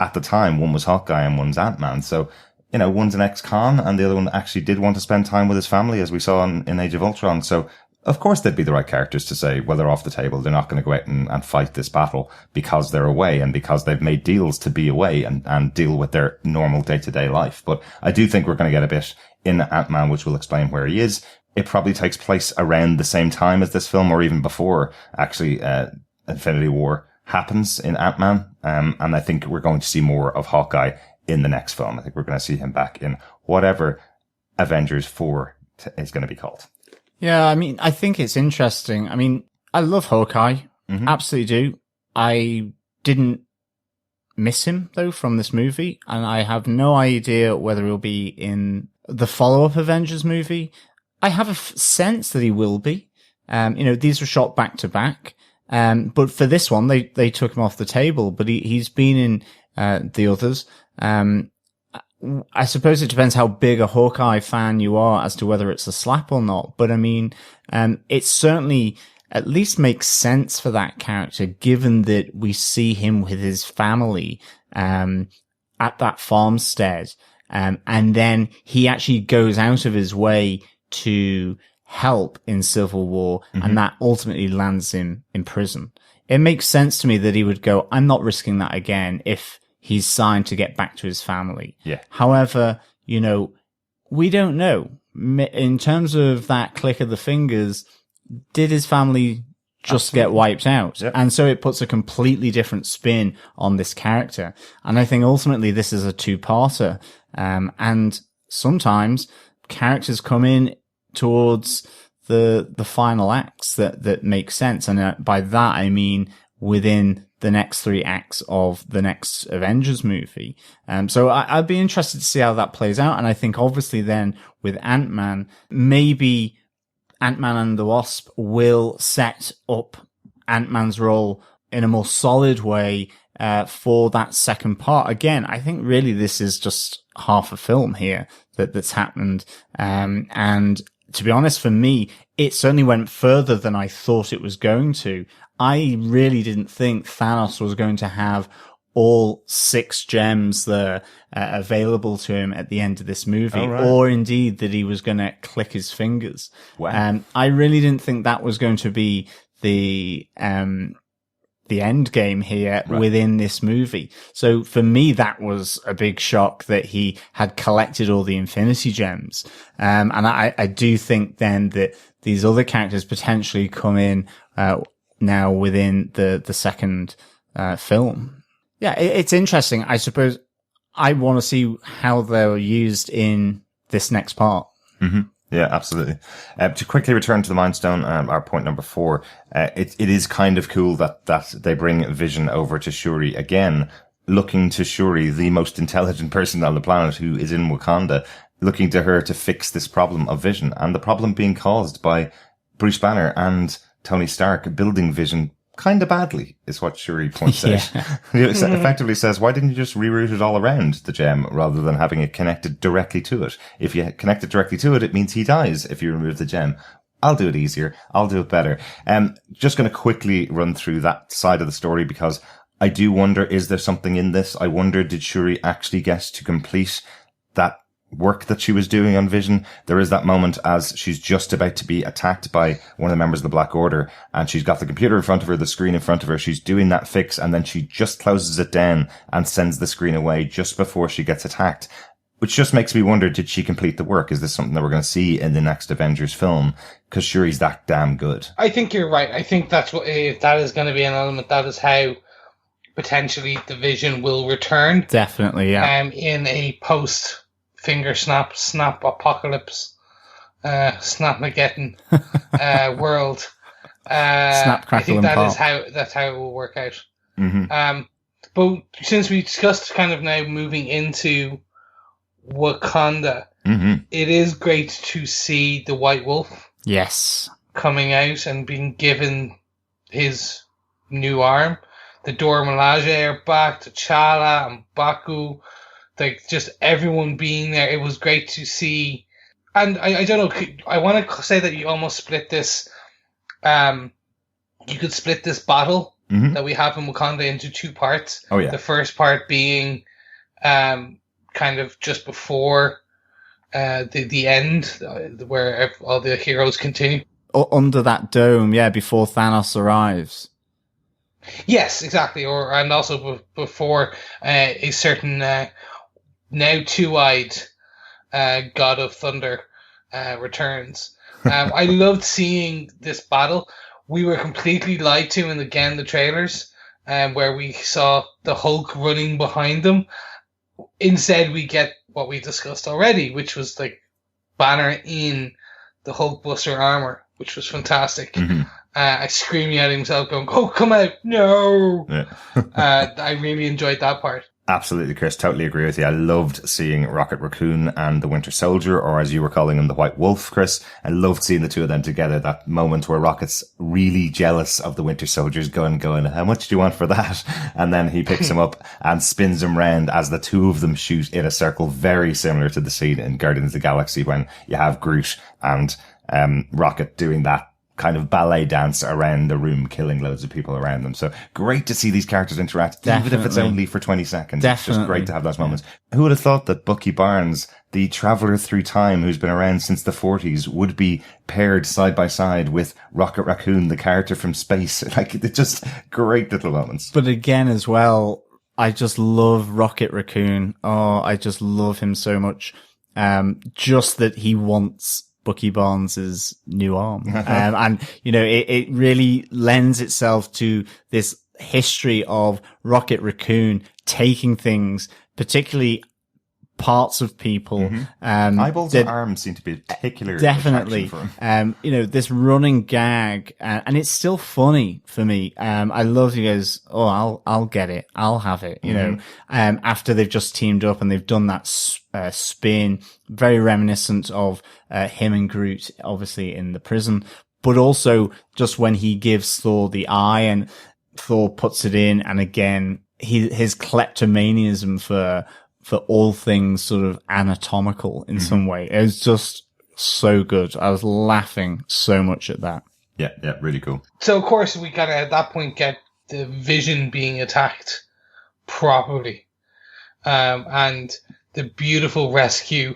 at the time. One was Hawkeye and one's Ant-Man. So, you know, one's an ex-con and the other one actually did want to spend time with his family, as we saw in Age of Ultron. So of course they'd be the right characters to say, well, they're off the table. They're not going to go out and fight this battle because they're away and because they've made deals to be away and deal with their normal day-to-day life. But I do think we're going to get a bit in Ant-Man, which will explain where he is. It probably takes place around the same time as this film, or even before actually Infinity War happens in Ant-Man. And I think we're going to see more of Hawkeye in the next film. I think we're going to see him back in whatever Avengers 4 is going to be called. Yeah, I mean, I think it's interesting. I mean, I love Hawkeye. Mm-hmm. Absolutely do. I didn't miss him, though, from this movie, and I have no idea whether he'll be in the follow-up Avengers movie. I have a sense that he will be. You know, these were shot back-to-back, but for this one, they took him off the table, but he's been in the others. I suppose it depends how big a Hawkeye fan you are as to whether it's a slap or not. But I mean, it certainly at least makes sense for that character, given that we see him with his family, at that farmstead. And then he actually goes out of his way to help in Civil War, mm-hmm. and that ultimately lands him in prison. It makes sense to me that he would go, I'm not risking that again if he's signed to get back to his family. Yeah. However, you know, we don't know. In terms of that click of the fingers, did his family just get wiped out? Yep. And so it puts a completely different spin on this character. And I think ultimately this is a two-parter. And sometimes characters come in towards the final acts that make sense. And by that, I mean within the next 3 acts of the next Avengers movie. So I'd be interested to see how that plays out. And I think obviously then with Ant-Man, maybe Ant-Man and the Wasp will set up Ant-Man's role in a more solid way, for that second part. Again, I think really this is just half a film here that's happened. And to be honest, for me, it certainly went further than I thought it was going to. I really didn't think Thanos was going to have all 6 gems there available to him at the end of this movie, right. Or indeed that he was going to click his fingers. Wow. I really didn't think that was going to be the the end game here within this movie. So for me, that was a big shock that he had collected all the Infinity Gems. And I do think then that these other characters potentially come in, now within the second, film. Yeah, it's interesting. I suppose I want to see how they're used in this next part. Mm-hmm. Yeah, absolutely. To quickly return to the Mind Stone, our point number 4, it is kind of cool that they bring Vision over to Shuri again, looking to Shuri, the most intelligent person on the planet who is in Wakanda, looking to her to fix this problem of Vision, and the problem being caused by Bruce Banner and Tony Stark building Vision kind of badly, is what Shuri points out. It effectively says, why didn't you just reroute it all around the gem rather than having it connected directly to it? If you connect it directly to it, it means he dies if you remove the gem. I'll do it easier. I'll do it better. Just going to quickly run through that side of the story because I do wonder, is there something in this? I wonder, did Shuri actually get to complete that work that she was doing on Vision? There is that moment as she's just about to be attacked by one of the members of the Black Order, and she's got the computer in front of her, the screen in front of her. She's doing that fix, and then she just closes it down and sends the screen away just before she gets attacked, which just makes me wonder, did she complete the work? Is this something that we're going to see in the next Avengers film? Because Shuri's that damn good. I think you're right. I think that's what, if that is going to be an element, that is how potentially the Vision will return. Definitely, yeah. In a post finger snap apocalypse, Snapmageddon world. Snap, crackle, I think and that's how it will work out. Mm-hmm. But since we discussed kind of now moving into Wakanda, it is great to see the White Wolf. Yes. Coming out and being given his new arm. The Dora Milaje are back, T'Challa and Baku. Like, just everyone being there. It was great to see. And I don't know, I want to say that you almost split this, you could split this battle that we have in Wakanda into 2 parts. Oh, yeah. The first part being kind of just before the end, where all the heroes continue. Under that dome, yeah, before Thanos arrives. Yes, exactly. And also before a certain now two-eyed God of Thunder returns. I loved seeing this battle. We were completely lied to in the trailers, where we saw the Hulk running behind them. Instead, we get what we discussed already, which was like Banner in the Hulkbuster armor, which was fantastic. Screaming at himself, going, "Oh, come out, no!" Yeah. I really enjoyed that part. Absolutely, Chris. Totally agree with you. I loved seeing Rocket Raccoon and the Winter Soldier, or as you were calling him, the White Wolf, Chris. I loved seeing the two of them together. That moment where Rocket's really jealous of the Winter Soldier's going, how much do you want for that? And then he picks him up and spins him round as the two of them shoot in a circle, very similar to the scene in Guardians of the Galaxy when you have Groot and Rocket doing that kind of ballet dance around the room, killing loads of people around them. So great to see these characters interact, even if it's only for 20 seconds. Definitely. It's just great to have those moments. Who would have thought that Bucky Barnes, the traveler through time who's been around since the 40s, would be paired side by side with Rocket Raccoon, the character from space? Like, it's just great little moments. But again, as well, I just love Rocket Raccoon. Oh, I just love him so much. Just that he wants Bucky Barnes' new arm. And, you know, it really lends itself to this history of Rocket Raccoon taking things, particularly parts of people. Eyeballs and arms seem to be particularly definitely for him. You know, this running gag, and it's still funny for me. I love he goes, "Oh, I'll get it, I'll have it," you know, after they've just teamed up and they've done that spin, very reminiscent of him and Groot, obviously in the prison, but also just when he gives Thor the eye and Thor puts it in, and again his kleptomaniaism for all things sort of anatomical in some way. It was just so good. I was laughing so much at that. Yeah, really cool. So, of course, we gotta, at that point, get the Vision being attacked properly. And the beautiful rescue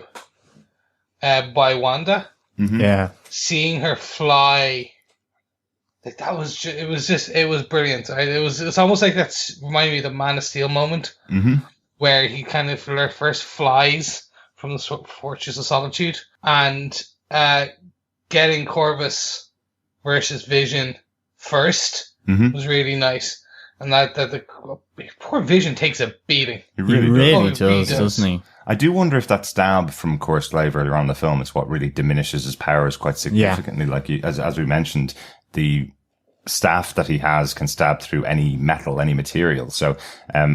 by Wanda. Yeah. Seeing her fly Like that was it was brilliant. It's almost like that's reminded me of the Man of Steel moment where he kind of first flies from the Fortress of Solitude and getting Corvus versus Vision first was really nice. And that the poor Vision takes a beating. He really does, does, doesn't he? I do wonder if that stab from Corslave earlier on in the film is what really diminishes his powers quite significantly. Like as we mentioned, the staff that he has can stab through any metal, any material. So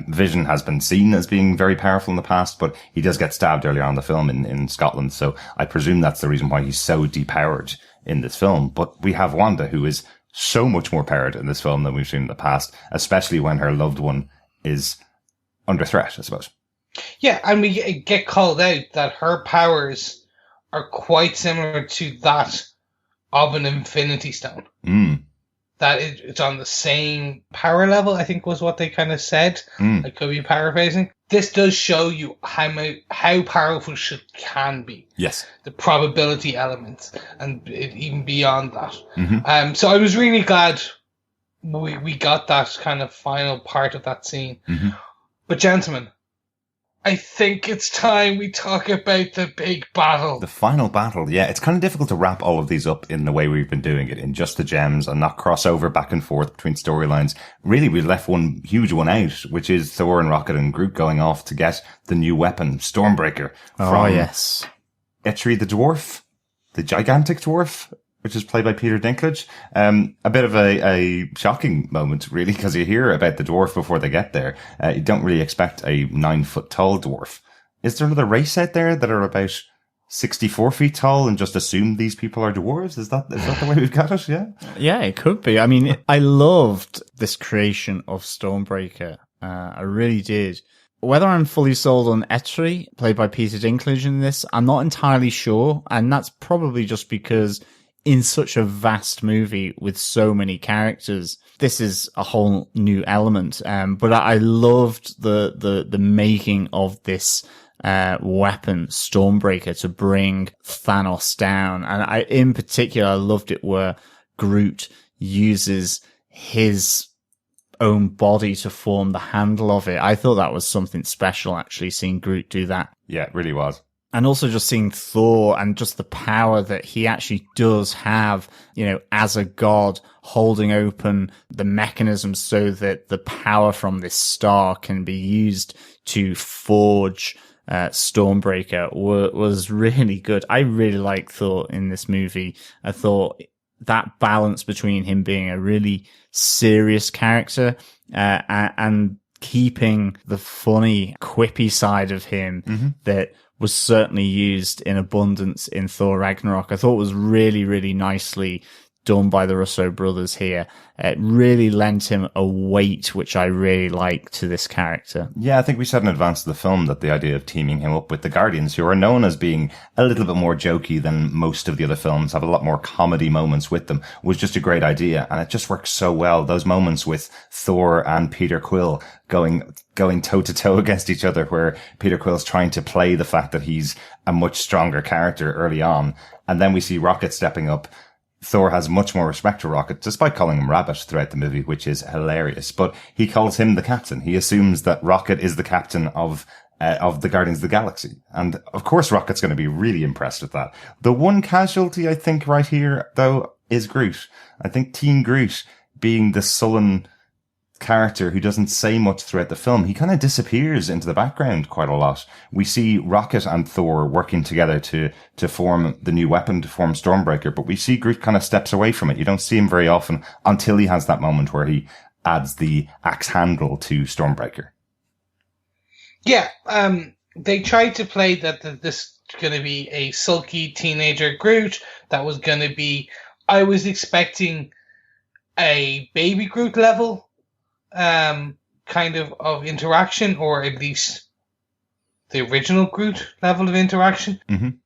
Vision has been seen as being very powerful in the past, but he does get stabbed earlier on in the film in Scotland. So I presume that's the reason why he's so depowered in this film. But we have Wanda, who is so much more powered in this film than we've seen in the past, especially when her loved one is under threat, I suppose. Yeah, and we get called out that her powers are quite similar to that of an Infinity Stone. That it's on the same power level, I think was what they kind of said. I could be paraphrasing. This does show you how powerful she can be. Yes. The probability elements and even beyond that. So I was really glad we got that kind of final part of that scene. But gentlemen, I think it's time we talk about the big battle. The final battle, yeah. It's kind of difficult to wrap all of these up in the way we've been doing it, in just the gems and not cross over back and forth between storylines. Really, we left one huge one out, which is Thor and Rocket and Groot going off to get the new weapon, Stormbreaker. From Eitri the Dwarf, the gigantic dwarf, which is played by Peter Dinklage. A bit of a shocking moment, really, because you hear about the dwarf before they get there. You don't really expect a 9-foot tall dwarf. Is there another race out there that are about 64 feet tall and just assume these people are dwarves? Is that the way we've got it? Yeah. Yeah, it could be. I mean, I loved this creation of Stormbreaker. I really did. Whether I'm fully sold on Eitri, played by Peter Dinklage in this, I'm not entirely sure. And that's probably just because in such a vast movie with so many characters, this is a whole new element. But I loved the making of this weapon, Stormbreaker, to bring Thanos down. And in particular, I loved it where Groot uses his own body to form the handle of it. I thought that was something special, actually, seeing Groot do that. Yeah, it really was. And also just seeing Thor and just the power that he actually does have, as a god, holding open the mechanism so that the power from this star can be used to forge Stormbreaker was really good. I really liked Thor in this movie. I thought that balance between him being a really serious character and keeping the funny, quippy side of him that was certainly used in abundance in Thor Ragnarok. I thought it was really, really nicely done by the Russo brothers here. It really lent him a weight, which I really like, to this character. Yeah, I think we said in advance of the film that the idea of teaming him up with the Guardians, who are known as being a little bit more jokey than most of the other films, have a lot more comedy moments with them, was just a great idea. And it just works so well. Those moments with Thor and Peter Quill going toe to toe against each other, where Peter Quill's trying to play the fact that he's a much stronger character early on. And then we see Rocket stepping up. Thor has much more respect for Rocket, despite calling him Rabbit throughout the movie, which is hilarious. But he calls him the captain. He assumes that Rocket is the captain of the Guardians of the Galaxy. And of course, Rocket's going to be really impressed with that. The one casualty, I think, right here, though, is Groot. I think Teen Groot, being the sullen character who doesn't say much throughout the film, he kind of disappears into the background quite a lot. We see Rocket and Thor working together to form the new weapon, to form Stormbreaker, but we see Groot kind of steps away from it. You don't see him very often until he has that moment where he adds the axe handle to Stormbreaker. Yeah, they tried to play that this was going to be a sulky teenager Groot. That was going to be, I was expecting a baby Groot level kind of interaction, or at least the original Groot level of interaction.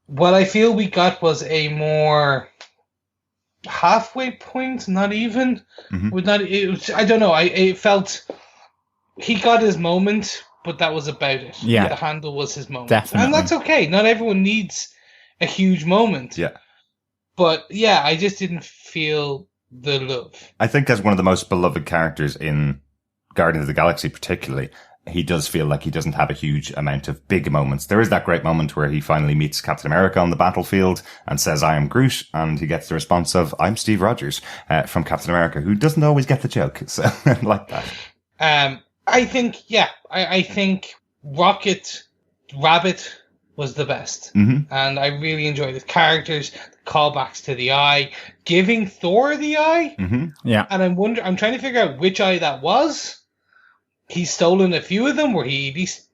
What I feel we got was a more halfway point, not even. I don't know. It felt he got his moment, but that was about it. Yeah, the handle was his moment, definitely. And that's okay. Not everyone needs a huge moment. Yeah, but yeah, I just didn't feel the love. I think as one of the most beloved characters in Guardians of the Galaxy particularly, he does feel like he doesn't have a huge amount of big moments. There is that great moment where he finally meets Captain America on the battlefield and says, I am Groot, and he gets the response of, I'm Steve Rogers, from Captain America, who doesn't always get the joke. So I like that. I think, I think Rabbit was the best. Mm-hmm. And I really enjoyed the characters, the callbacks to the eye, giving Thor the eye. Mm-hmm. Yeah. And I'm trying to figure out which eye that was. He's stolen a few of them, or he at least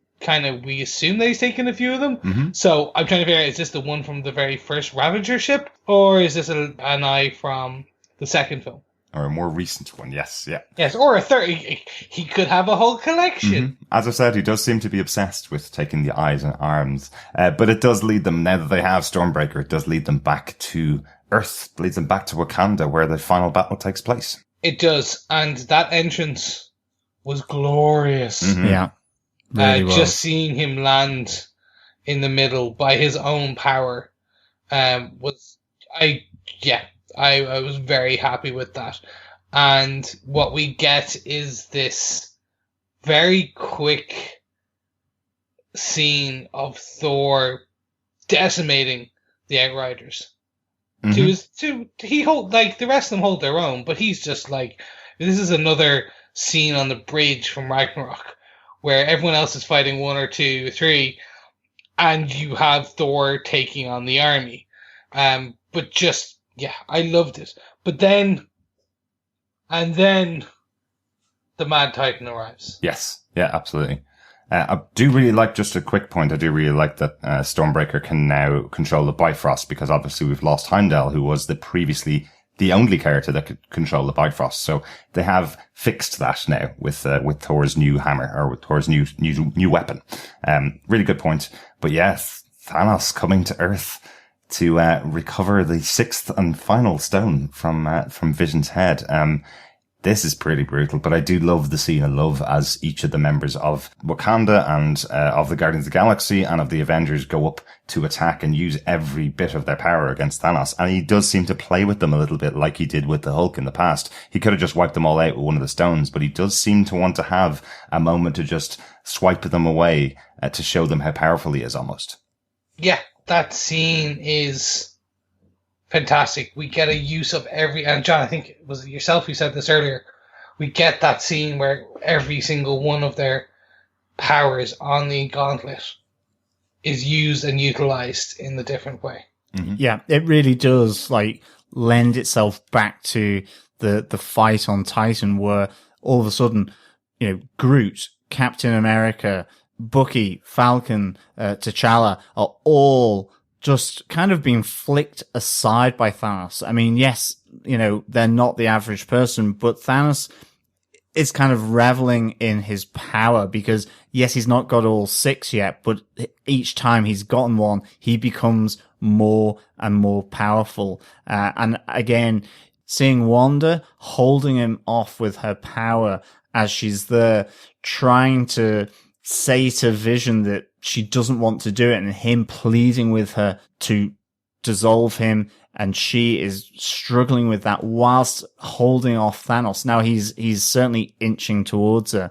we assume that he's taken a few of them. Mm-hmm. So I'm trying to figure out, is this the one from the very first Ravager ship, or is this an eye from the second film? Or a more recent one, yes, yeah. Yes, or a third. He could have a whole collection. Mm-hmm. As I said, he does seem to be obsessed with taking the eyes and arms. But it does lead them, now that they have Stormbreaker, it does lead them back to Earth. It leads them back to Wakanda, where the final battle takes place. It does, and that entrance was glorious. Mm-hmm. Yeah. Really was. Just seeing him land in the middle by his own power I was very happy with that. And what we get is this very quick scene of Thor decimating the Outriders. Mm-hmm. The rest of them hold their own, but he's just like, this is another scene on the bridge from Ragnarok where everyone else is fighting 1 or 2 or 3, and you have Thor taking on the army. But just, I loved it. But then the Mad Titan arrives. Yes. Yeah, absolutely. I do really like, just a quick point, I do really like that Stormbreaker can now control the Bifrost, because obviously we've lost Heimdall, who was previously the only character that could control the Bifrost. So they have fixed that now with Thor's new hammer, or with Thor's new weapon. Really good point. But yes, Thanos coming to Earth to recover the 6th and final stone from Vision's head. This is pretty brutal, but I do love the scene. I love as each of the members of Wakanda and of the Guardians of the Galaxy and of the Avengers go up to attack and use every bit of their power against Thanos. And he does seem to play with them a little bit like he did with the Hulk in the past. He could have just wiped them all out with one of the stones, but he does seem to want to have a moment to just swipe them away to show them how powerful he is almost. Yeah, that scene is fantastic. We get a use of and John, I think it was yourself who said this earlier, we get that scene where every single one of their powers on the gauntlet is used and utilized in the different way. Mm-hmm. Yeah, it really does lend itself back to the fight on Titan, where all of a sudden, Groot, Captain America, Bucky, Falcon, T'Challa are all just kind of being flicked aside by Thanos. I mean, yes, they're not the average person, but Thanos is kind of reveling in his power because, yes, he's not got all 6 yet, but each time he's gotten one, he becomes more and more powerful. And again, seeing Wanda holding him off with her power as she's there trying to say to Vision that she doesn't want to do it, and him pleading with her to dissolve him, and she is struggling with that whilst holding off Thanos. Now he's certainly inching towards her,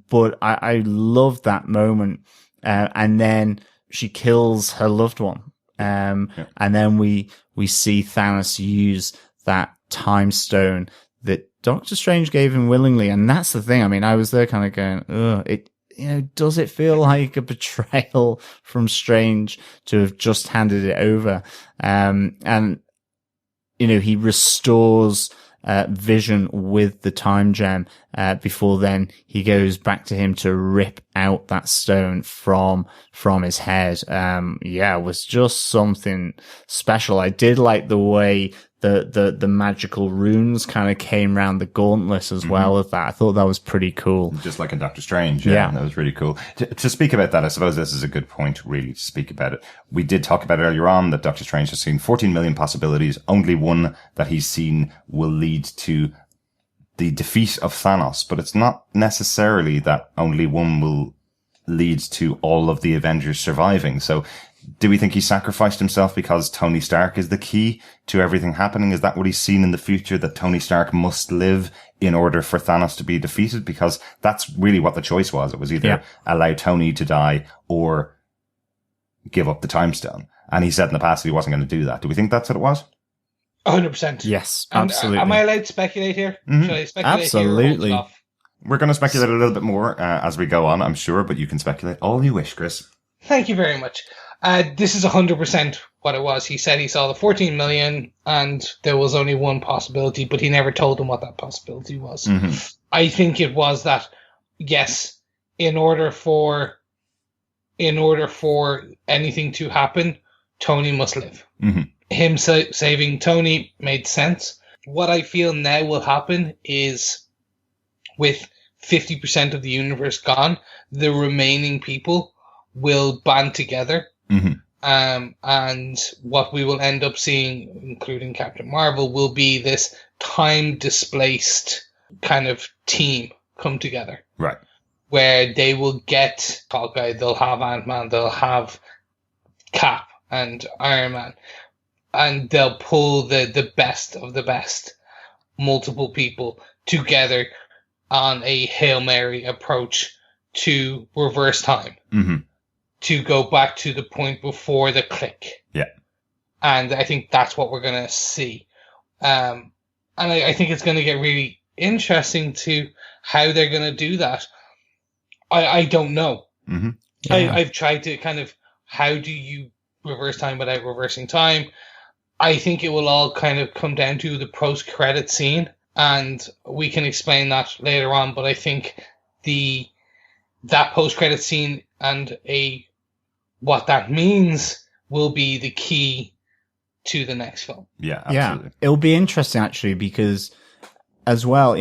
but I love that moment. And then she kills her loved one, and then we see Thanos use that time stone that Doctor Strange gave him willingly, and that's the thing. I mean, I was there kind of going, ugh, does it feel like a betrayal from Strange to have just handed it over? And he restores Vision with the time gem before then he goes back to him to rip out that stone from his head. It was just something special. I did like the way the magical runes kind of came around the gauntlet as well as that. I thought that was pretty cool. Just like in Doctor Strange. Yeah. That was really cool. To speak about that, I suppose this is a good point really to speak about it. We did talk about earlier on that Doctor Strange has seen 14 million possibilities. Only one that he's seen will lead to the defeat of Thanos, but it's not necessarily that only one will lead to all of the Avengers surviving. So Do we think he sacrificed himself because Tony Stark is the key to everything happening? Is that what he's seen in the future, that Tony Stark must live in order for Thanos to be defeated? Because that's really what the choice was. It was either allow Tony to die or give up the time stone. And he said in the past that he wasn't going to do that. Do we think that's what it was? 100%. Yes, And, absolutely. am I allowed to speculate here? Mm-hmm. Should I speculate Absolutely. Here or hold off? We're going to speculate a little bit more as we go on, I'm sure, but you can speculate all you wish, Chris. Thank you very much. This is 100% what it was. He said he saw the 14 million and there was only one possibility, but he never told them what that possibility was. Mm-hmm. I think it was that, yes, in order for anything to happen, Tony must live. Mm-hmm. Him saving Tony made sense. What I feel now will happen is, with 50% of the universe gone, the remaining people will band together. Mm-hmm. And what we will end up seeing, including Captain Marvel, will be this time-displaced kind of team come together. Right. Where they will get Hawkeye, they'll have Ant-Man, they'll have Cap and Iron Man. And they'll pull the best of the best, multiple people together on a Hail Mary approach to reverse time. Mm-hmm. To go back to the point before the click. Yeah. And I think that's what we're going to see. And I think it's going to get really interesting to how they're going to do that. I don't know. Mm-hmm. Yeah. I've tried to kind of, how do you reverse time without reversing time? I think it will all kind of come down to the post-credit scene, and we can explain that later on, but I think that post-credit scene and what that means will be the key to the next film. Yeah, absolutely. Yeah, it'll be interesting actually, because as well,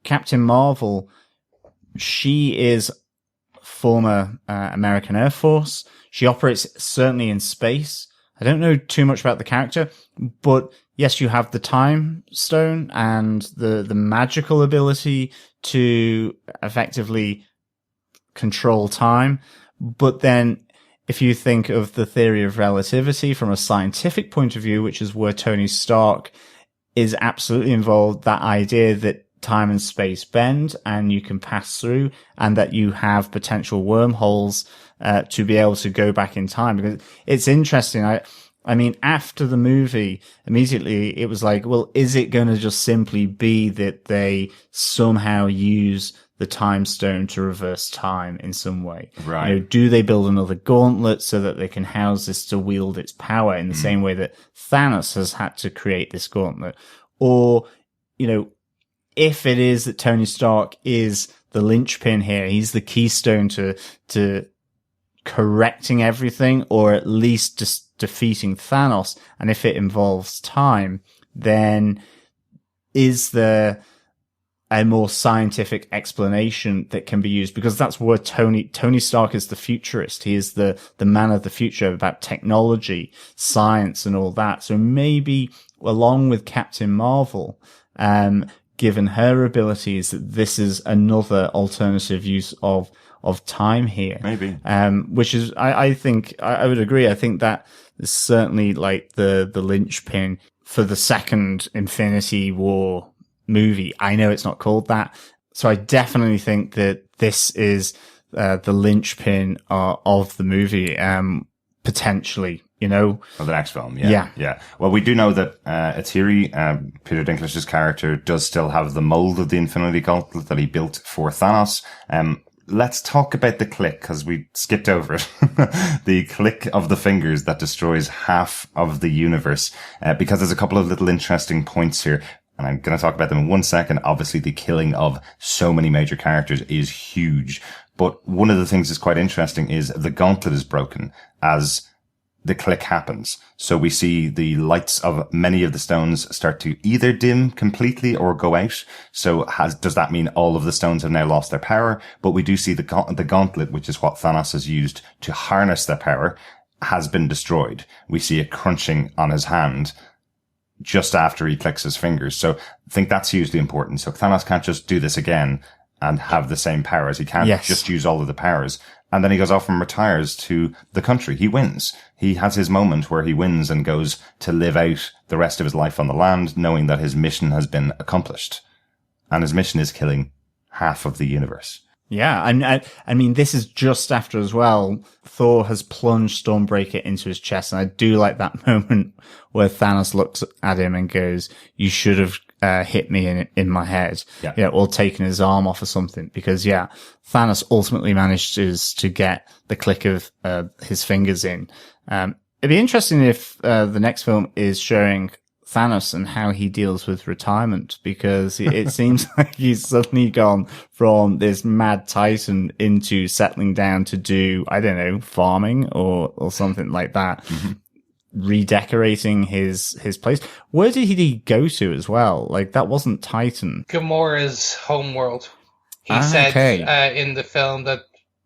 Captain Marvel, she is former American Air Force. She operates certainly in space. I don't know too much about the character, but yes, you have the time stone and the magical ability to effectively control time. But then if you think of the theory of relativity from a scientific point of view, which is where Tony Stark is absolutely involved, that idea that time and space bend and you can pass through, and that you have potential wormholes to be able to go back in time. Because it's interesting. I mean, after the movie, immediately it was like, well, is it going to just simply be that they somehow use the time stone to reverse time in some way? Right. Do they build another gauntlet so that they can house this to wield its power in the same way that Thanos has had to create this gauntlet? Or, if it is that Tony Stark is the linchpin here, he's the keystone to correcting everything, or at least just defeating Thanos. And if it involves time, then is there a more scientific explanation that can be used? Because that's where Tony Stark is the futurist. He is the man of the future, about technology, science, and all that. So maybe along with Captain Marvel, given her abilities, that this is another alternative use of time here. Maybe. Which is, I think, I would agree. I think that is certainly like the linchpin for the second Infinity War movie. I know it's not called that. So I definitely think that this is the linchpin of the movie, potentially. Of the next film, yeah. Well, we do know that Atiri, Peter Dinklage's character, does still have the mold of the Infinity Gauntlet that he built for Thanos. Let's talk about the click, because we skipped over it. The click of the fingers that destroys half of the universe, because there's a couple of little interesting points here, and I'm going to talk about them in 1 second. Obviously, the killing of so many major characters is huge, but one of the things that's quite interesting is the gauntlet is broken as the click happens. So we see the lights of many of the stones start to either dim completely or go out. So does that mean all of the stones have now lost their power? But we do see the gauntlet, which is what Thanos has used to harness their power, has been destroyed. We see it crunching on his hand just after he clicks his fingers. So I think that's hugely important. So Thanos can't just do this again and have the same powers. He can't just use all of the powers. And then he goes off and retires to the country. He wins. He has his moment where he wins and goes to live out the rest of his life on the land, knowing that his mission has been accomplished. And his mission is killing half of the universe. Yeah, and I mean, this is just after as well, Thor has plunged Stormbreaker into his chest, and I do like that moment where Thanos looks at him and goes, "You should have hit me in my head," or taken his arm off or something. Because Thanos ultimately manages to get the click of his fingers in. It'd be interesting if the next film is showing Thanos and how he deals with retirement, because it seems like he's suddenly gone from this mad titan into settling down to do, I don't know, farming or something like that. Mm-hmm. Redecorating his place. Where did he go to as well? Like, that wasn't Titan. Gamora's homeworld. He said in the film that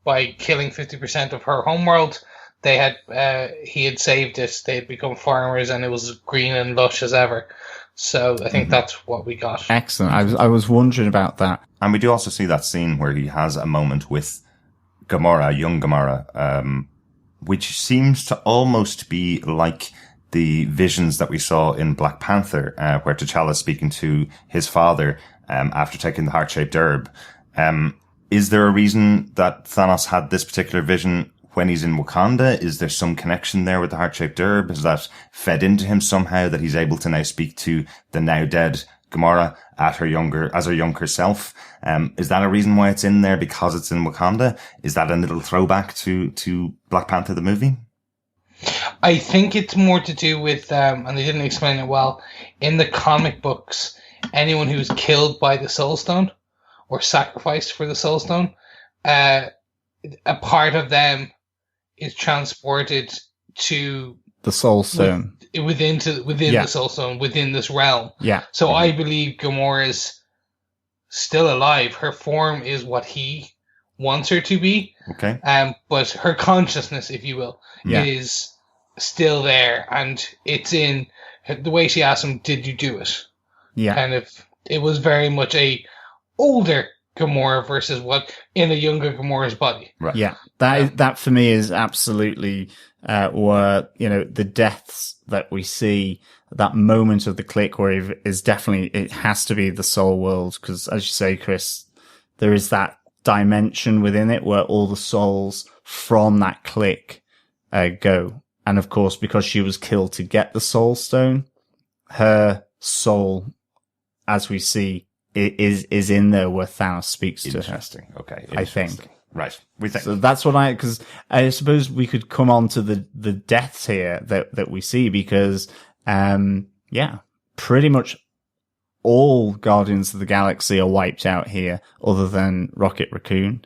by killing 50% of her homeworld, he had saved it. They had become farmers, and it was green and lush as ever. So I think that's what we got. Excellent. I was wondering about that. And we do also see that scene where he has a moment with Gamora, young Gamora, which seems to almost be like the visions that we saw in Black Panther, where T'Challa is speaking to his father after taking the heart-shaped herb. Is there a reason that Thanos had this particular vision when he's in Wakanda? Is there some connection there with the heart-shaped herb? Is that fed into him somehow, that he's able to now speak to the now dead Gamora as her younger self? Is that a reason why it's in there, because it's in Wakanda? Is that a little throwback to Black Panther the movie? I think it's more to do with, and they didn't explain it well, in the comic books, anyone who's killed by the Soul Stone or sacrificed for the Soul Stone, a part of them is transported to the Soul Stone within the Soul Stone, within this realm. Yeah. So I believe Gamora's still alive. Her form is what he wants her to be. Okay. But her consciousness, if you will, is still there, and it's in the way she asked him, "Did you do it?" Yeah. Kind of. It was very much a older Gamora versus what in a younger Gamora's body. Right. Yeah. That for me is absolutely where, the deaths that we see, that moment of the click where it has to be the soul world, because as you say, Chris, there is that dimension within it where all the souls from that click go. And of course, because she was killed to get the soul stone, her soul, as we see, is in there where Thanos speaks to her. Interesting. Okay. I think. Right. We think. So that's what because I suppose we could come on to the deaths here that we see, because, pretty much all Guardians of the Galaxy are wiped out here other than Rocket Raccoon.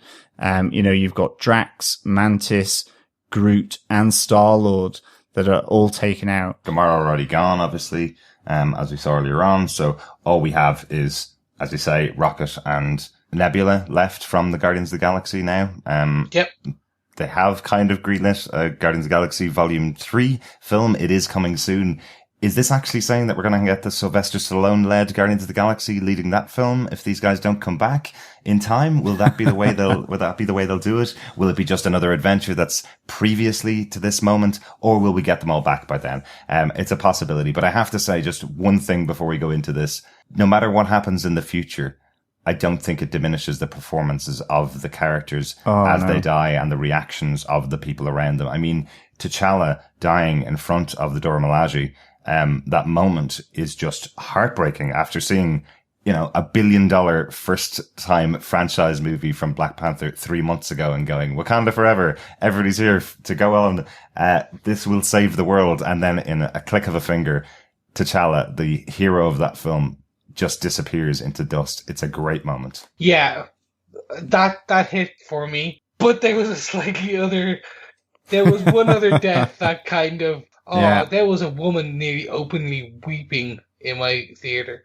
You've got Drax, Mantis, Groot, and Star-Lord that are all taken out. Gamora already gone, obviously, as we saw earlier on. So all we have is, as we say, Rocket and Nebula left from the Guardians of the Galaxy now. Yep. They have kind of greenlit Guardians of the Galaxy Volume 3 film. It is coming soon. Is this actually saying that we're going to get the Sylvester Stallone-led Guardians of the Galaxy leading that film if these guys don't come back in time? Will that be the way they'll do it? Will it be just another adventure that's previously to this moment, or will we get them all back by then? It's a possibility, but I have to say just one thing before we go into this. No matter what happens in the future, I don't think it diminishes the performances of the characters they die and the reactions of the people around them. I mean, T'Challa dying in front of the Dora Milaje, that moment is just heartbreaking after seeing, $1 billion first time franchise movie from Black Panther 3 months ago and going, Wakanda forever. Everybody's here to go on. This will save the world. And then in a click of a finger, T'Challa, the hero of that film, just disappears into dust. It's a great moment. Yeah, that hit for me. But there was one other death that kind of, there was a woman nearly openly weeping in my theater.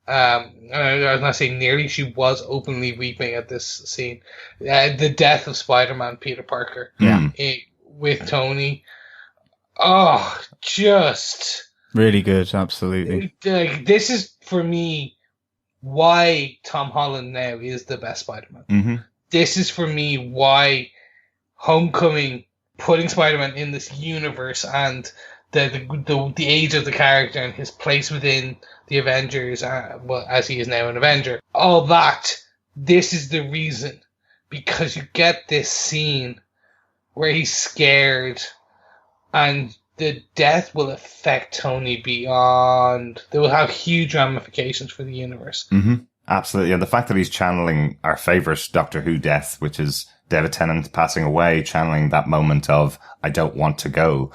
I'm not saying nearly, she was openly weeping at this scene. The death of Spider-Man Peter Parker with Tony. Oh, just... really good, absolutely. This is, for me, why Tom Holland now is the best Spider-Man. Mm-hmm. This is, for me, why Homecoming, putting Spider-Man in this universe and the age of the character and his place within the Avengers, well, as he is now an Avenger, all that, this is the reason. Because you get this scene where he's scared and the death will affect Tony beyond. They will have huge ramifications for the universe. Mm-hmm. Absolutely. And the fact that he's channeling our favorite Doctor Who death, which is David Tennant passing away, channeling that moment of, I don't want to go,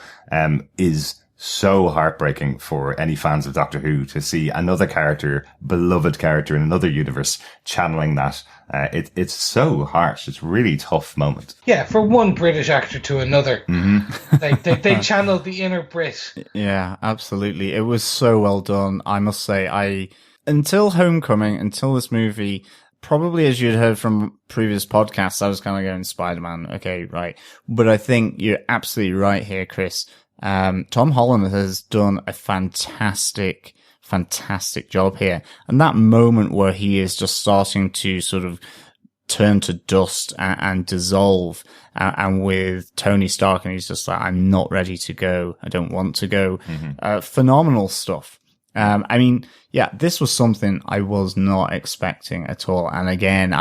is so heartbreaking for any fans of Doctor Who to see another character, beloved character in another universe, channeling that. It's so harsh. It's a really tough moment. Yeah, for one British actor to another. Mm-hmm. They channeled the inner Brit. Yeah, absolutely. It was so well done. I must say, until Homecoming, until this movie, probably as you'd heard from previous podcasts, I was kind of going Spider-Man. Okay, right. But I think you're absolutely right here, Chris. Tom Holland has done a fantastic job here. And that moment where he is just starting to sort of turn to dust and dissolve, and with Tony Stark, and he's just like, I'm not ready to go. I don't want to go. Mm-hmm. Phenomenal stuff. I mean, yeah, this was something I was not expecting at all. And again,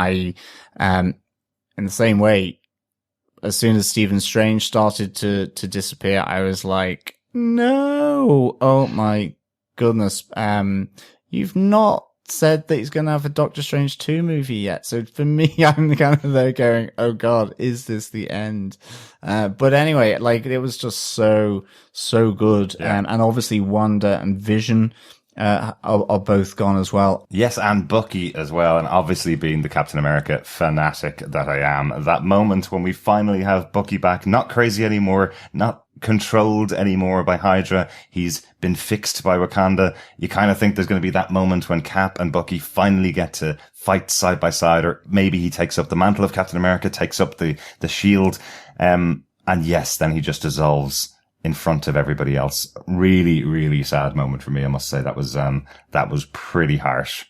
in the same way, as soon as Stephen Strange started to disappear, I was like, no, oh my goodness. You've not said that he's going to have a Doctor Strange 2 movie yet. So for me, I'm kind of there going, oh God, is this the end? But anyway, like, it was just so good. Yeah. And obviously Wanda and Vision, are both gone as well. Yes, and Bucky as well, and obviously being the Captain America fanatic that I am, that moment when we finally have Bucky back, not crazy anymore, not controlled anymore by Hydra, he's been fixed by Wakanda. You kind of think there's going to be that moment when Cap and Bucky finally get to fight side by side, or maybe he takes up the mantle of Captain America, takes up the shield, and yes, then he just dissolves in front of everybody else. Really, really sad moment for me. I must say that was pretty harsh.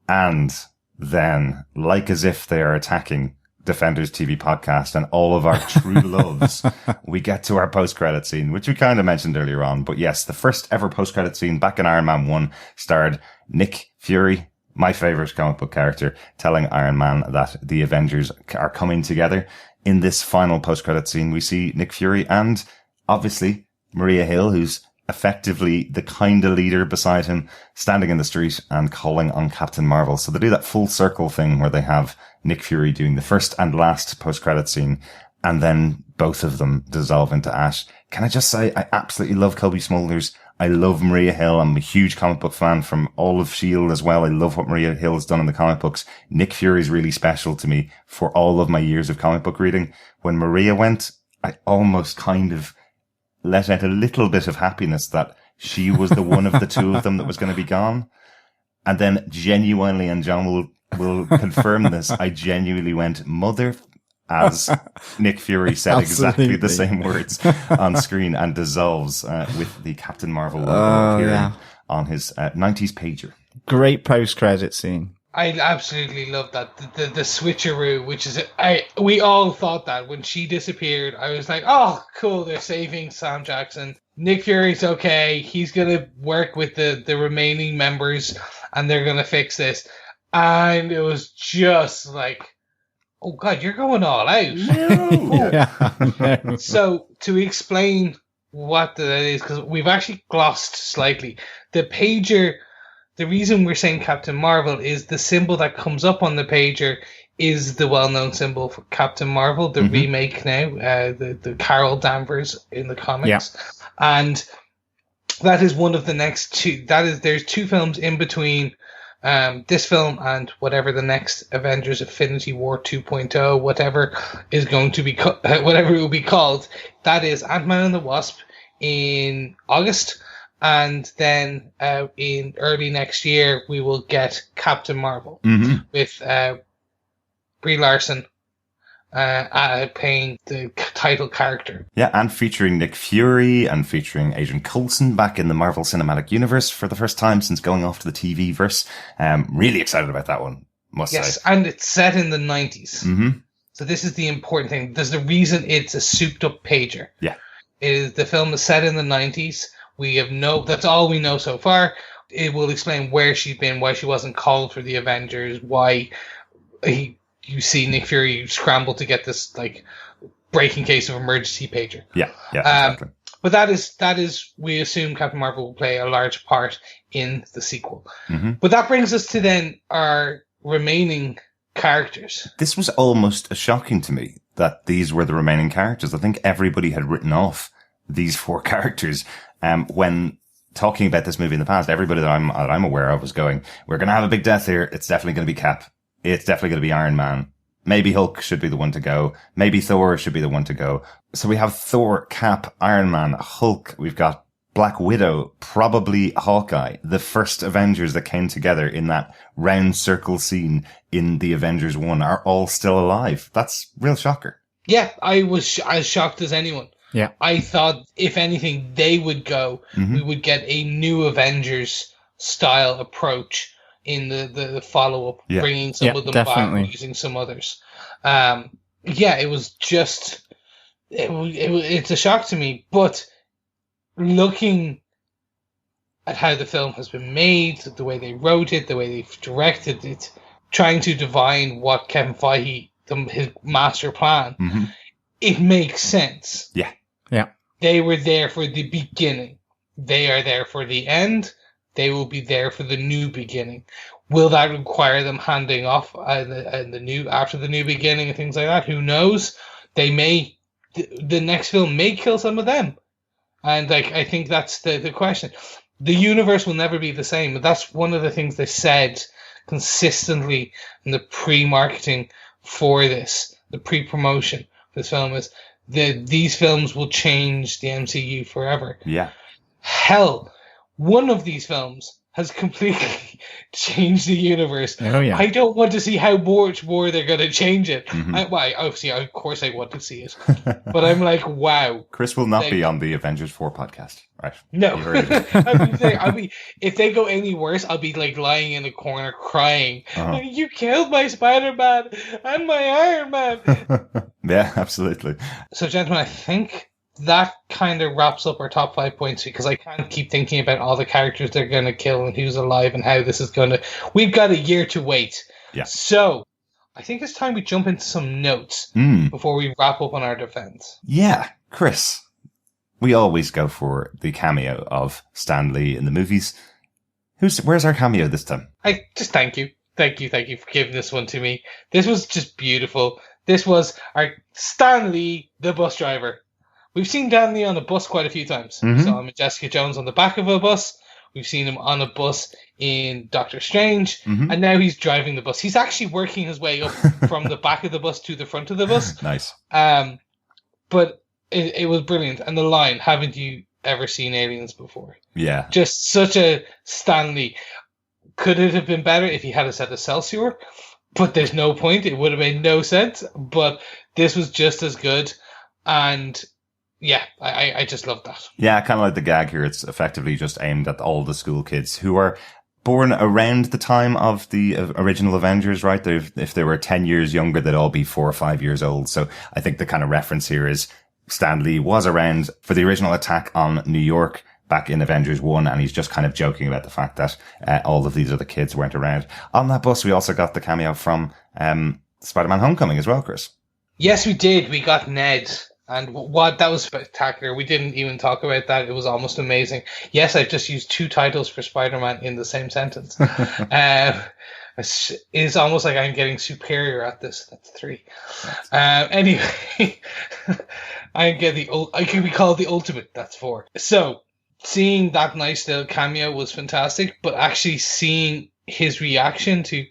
And then, like as if they are attacking Defenders TV podcast and all of our true loves, we get to our post-credit scene, which we kind of mentioned earlier on. But yes, the first ever post-credit scene back in Iron Man 1 starred Nick Fury, my favorite comic book character, telling Iron Man that the Avengers are coming together. In this final post-credit scene, we see Nick Fury and obviously Maria Hill, who's effectively the kind of leader beside him, standing in the street and calling on Captain Marvel. So they do that full circle thing where they have Nick Fury doing the first and last post-credit scene, and then both of them dissolve into ash. Can I just say, I absolutely love Kobe Smulders. I love Maria Hill. I'm a huge comic book fan from all of S.H.I.E.L.D. as well. I love what Maria Hill has done in the comic books. Nick Fury is really special to me for all of my years of comic book reading. When Maria went, I almost kind of let out a little bit of happiness that she was the one of the two of them that was going to be gone. And then genuinely, and John will confirm this, I genuinely went, mother, as Nick Fury said exactly the same words on screen, and dissolves with the Captain Marvel logo appearing on his 90s pager. Great post-credit scene. I absolutely love that. The switcheroo, which is, we all thought that when she disappeared. I was like, oh, cool, they're saving Sam Jackson. Nick Fury's okay. He's going to work with the remaining members and they're going to fix this. And it was just like, oh God, you're going all out. Yeah. So to explain what that is, because we've actually glossed slightly, the pager. The reason we're saying Captain Marvel is the symbol that comes up on the pager is the well-known symbol for Captain Marvel, the remake now, the Carol Danvers in the comics. Yeah. And that is one of the next two. There's two films in between this film and whatever the next Avengers Infinity War 2.0, whatever is going to be, whatever it will be called. That is Ant-Man and the Wasp in August. And then in early next year, we will get Captain Marvel with Brie Larson playing the title character. Yeah, and featuring Nick Fury and featuring Agent Coulson back in the Marvel Cinematic Universe for the first time since going off to the TV-verse. Really excited about that one, must say. Yes, and it's set in the 90s. Mm-hmm. So this is the important thing. There's the reason it's a souped up pager. Yeah. The film is set in the 90s. That's all we know so far. It will explain where she's been, why she wasn't called for the Avengers, why you see Nick Fury scramble to get this like breaking case of emergency pager. Yeah, exactly. But that is we assume Captain Marvel will play a large part in the sequel. Mm-hmm. But that brings us to then our remaining characters. This was almost shocking to me that these were the remaining characters. I think everybody had written off these 4 characters. When talking about this movie in the past, everybody that I'm aware of was going, we're going to have a big death here. It's definitely going to be Cap. It's definitely going to be Iron Man. Maybe Hulk should be the one to go. Maybe Thor should be the one to go. So we have Thor, Cap, Iron Man, Hulk. We've got Black Widow, probably Hawkeye, the first Avengers that came together in that round circle scene in the Avengers 1 are all still alive. That's real shocker. Yeah, I was as shocked as anyone. Yeah. I thought, if anything, they would go. Mm-hmm. We would get a new Avengers style approach in the follow-up, bringing some of them back, using some others. It was just... it's a shock to me, but looking at how the film has been made, the way they wrote it, the way they've directed it, trying to divine what Kevin Feige, his master plan, it makes sense. Yeah. They were there for the beginning. They are there for the end. They will be there for the new beginning. Will that require them handing off after the new beginning and things like that? Who knows? They may. The next film may kill some of them, and I think that's the question. The universe will never be the same, but that's one of the things they said consistently in the pre-marketing for this, the pre-promotion for this film is these films will change the MCU forever. Yeah. Hell, one of these films has completely changed the universe. Oh, yeah. I don't want to see how much more they're going to change it. Of course I want to see it. But I'm like, wow. Chris will not be on the Avengers 4 podcast, right? No. If they go any worse, I'll be like lying in a corner crying. You killed my Spider-Man and my Iron Man. Yeah, absolutely. So, gentlemen, I think that kind of wraps up our top 5 points because I can't keep thinking about all the characters they're going to kill and who's alive and how this is going to... We've got a year to wait. Yeah. So, I think it's time we jump into some notes before we wrap up on our defense. Yeah. Chris, we always go for the cameo of Stan Lee in the movies. Where's our cameo this time? I just thank you. Thank you for giving this one to me. This was just beautiful. This was our Stan Lee, the bus driver. We've seen Stan Lee on a bus quite a few times. We saw him in Jessica Jones on the back of a bus. We've seen him on a bus in Doctor Strange. And now he's driving the bus. He's actually working his way up from the back of the bus to the front of the bus. Nice. But it was brilliant. And the line, haven't you ever seen aliens before? Yeah. Just such a Stan Lee. Could it have been better if he had a set of Celsior? But there's no point. It would have made no sense. But this was just as good. And... yeah, I just love that. Yeah, kind of like the gag here. It's effectively just aimed at all the school kids who are born around the time of the original Avengers, right? If they were 10 years younger, they'd all be 4 or 5 years old. So I think the kind of reference here is Stan Lee was around for the original attack on New York back in Avengers 1, and he's just kind of joking about the fact that all of these other kids weren't around. On that bus, we also got the cameo from Spider-Man Homecoming as well, Chris. Yes, we did. We got Ned. And that was spectacular. We didn't even talk about that. It was almost amazing. Yes, I've just used 2 titles for Spider-Man in the same sentence. It's almost like I'm getting superior at this. That's 3. Anyway, I can be called the ultimate. That's 4. So seeing that nice little cameo was fantastic, but actually seeing his reaction to,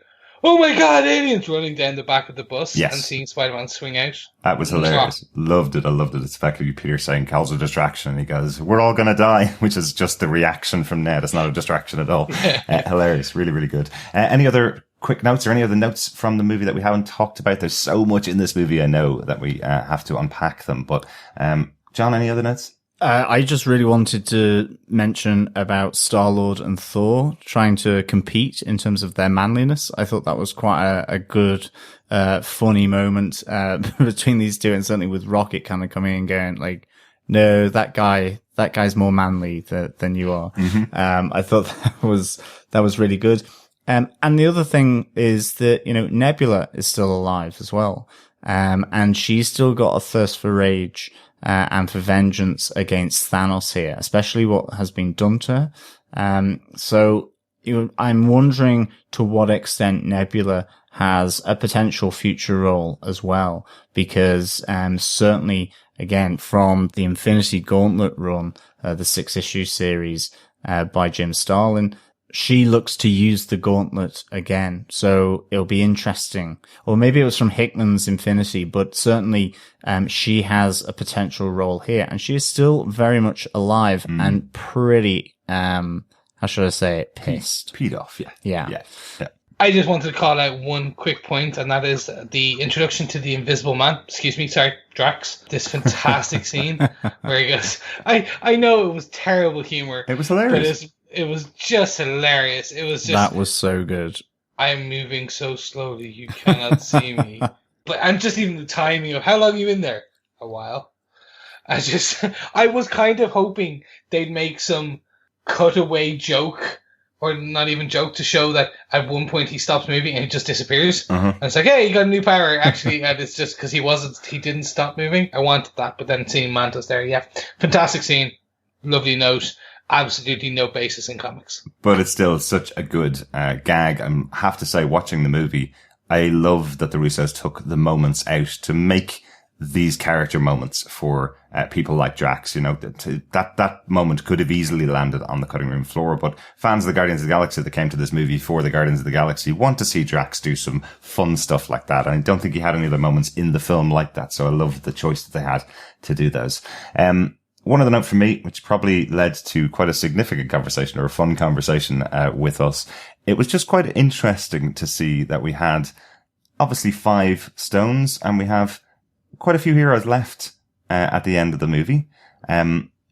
oh my God, aliens, running down the back of the bus and seeing Spider-Man swing out. That was hilarious. Loved it. I loved it. It's effectively Peter saying, calls a distraction. And he goes, we're all going to die, which is just the reaction from Ned. It's not a distraction at all. Hilarious. Really, really good. Any other quick notes or any other notes from the movie that we haven't talked about? There's so much in this movie, I know, that we have to unpack them. But John, any other notes? I just really wanted to mention about Star-Lord and Thor trying to compete in terms of their manliness. I thought that was quite a good, funny moment, between these two, and certainly with Rocket kind of coming and going like, no, that guy's more manly than you are. Mm-hmm. I thought that was really good. And the other thing is that, Nebula is still alive as well. And she's still got a thirst for rage, and for vengeance against Thanos here, especially what has been done to her. So I'm wondering to what extent Nebula has a potential future role as well, because, certainly, again, from the Infinity Gauntlet run, the 6-issue series, by Jim Starlin, she looks to use the gauntlet again. So it'll be interesting. Or maybe it was from Hickman's Infinity, but certainly, she has a potential role here, and she is still very much alive and pretty, how should I say it? Pissed. Peed off. Yeah. I just wanted to call out one quick point, and that is the introduction to the Invisible Man. Drax. This fantastic scene where he goes, I know it was terrible humor. It was hilarious. But it was just hilarious. It was just... That was so good. I'm moving so slowly, you cannot see me. And just even the timing of how long are you in there? A while. I was kind of hoping they'd make some cutaway joke, or not even joke, to show that at one point he stops moving and he just disappears. And it's like, hey, he got a new power. Actually, and it's just because he didn't stop moving. I wanted that, but then seeing Mantis there, yeah. Fantastic scene. Lovely note. Absolutely no basis in comics. But it's still such a good gag. I have to say, watching the movie, I love that the Russos took the moments out to make these character moments for people like Drax. That moment could have easily landed on the cutting room floor, but fans of the Guardians of the Galaxy that came to this movie for the Guardians of the Galaxy want to see Drax do some fun stuff like that. And I don't think he had any other moments in the film like that. So I love the choice that they had to do those. One other note for me, which probably led to quite a significant conversation, or a fun conversation with us. It was just quite interesting to see that we had obviously 5 stones, and we have quite a few heroes left at the end of the movie.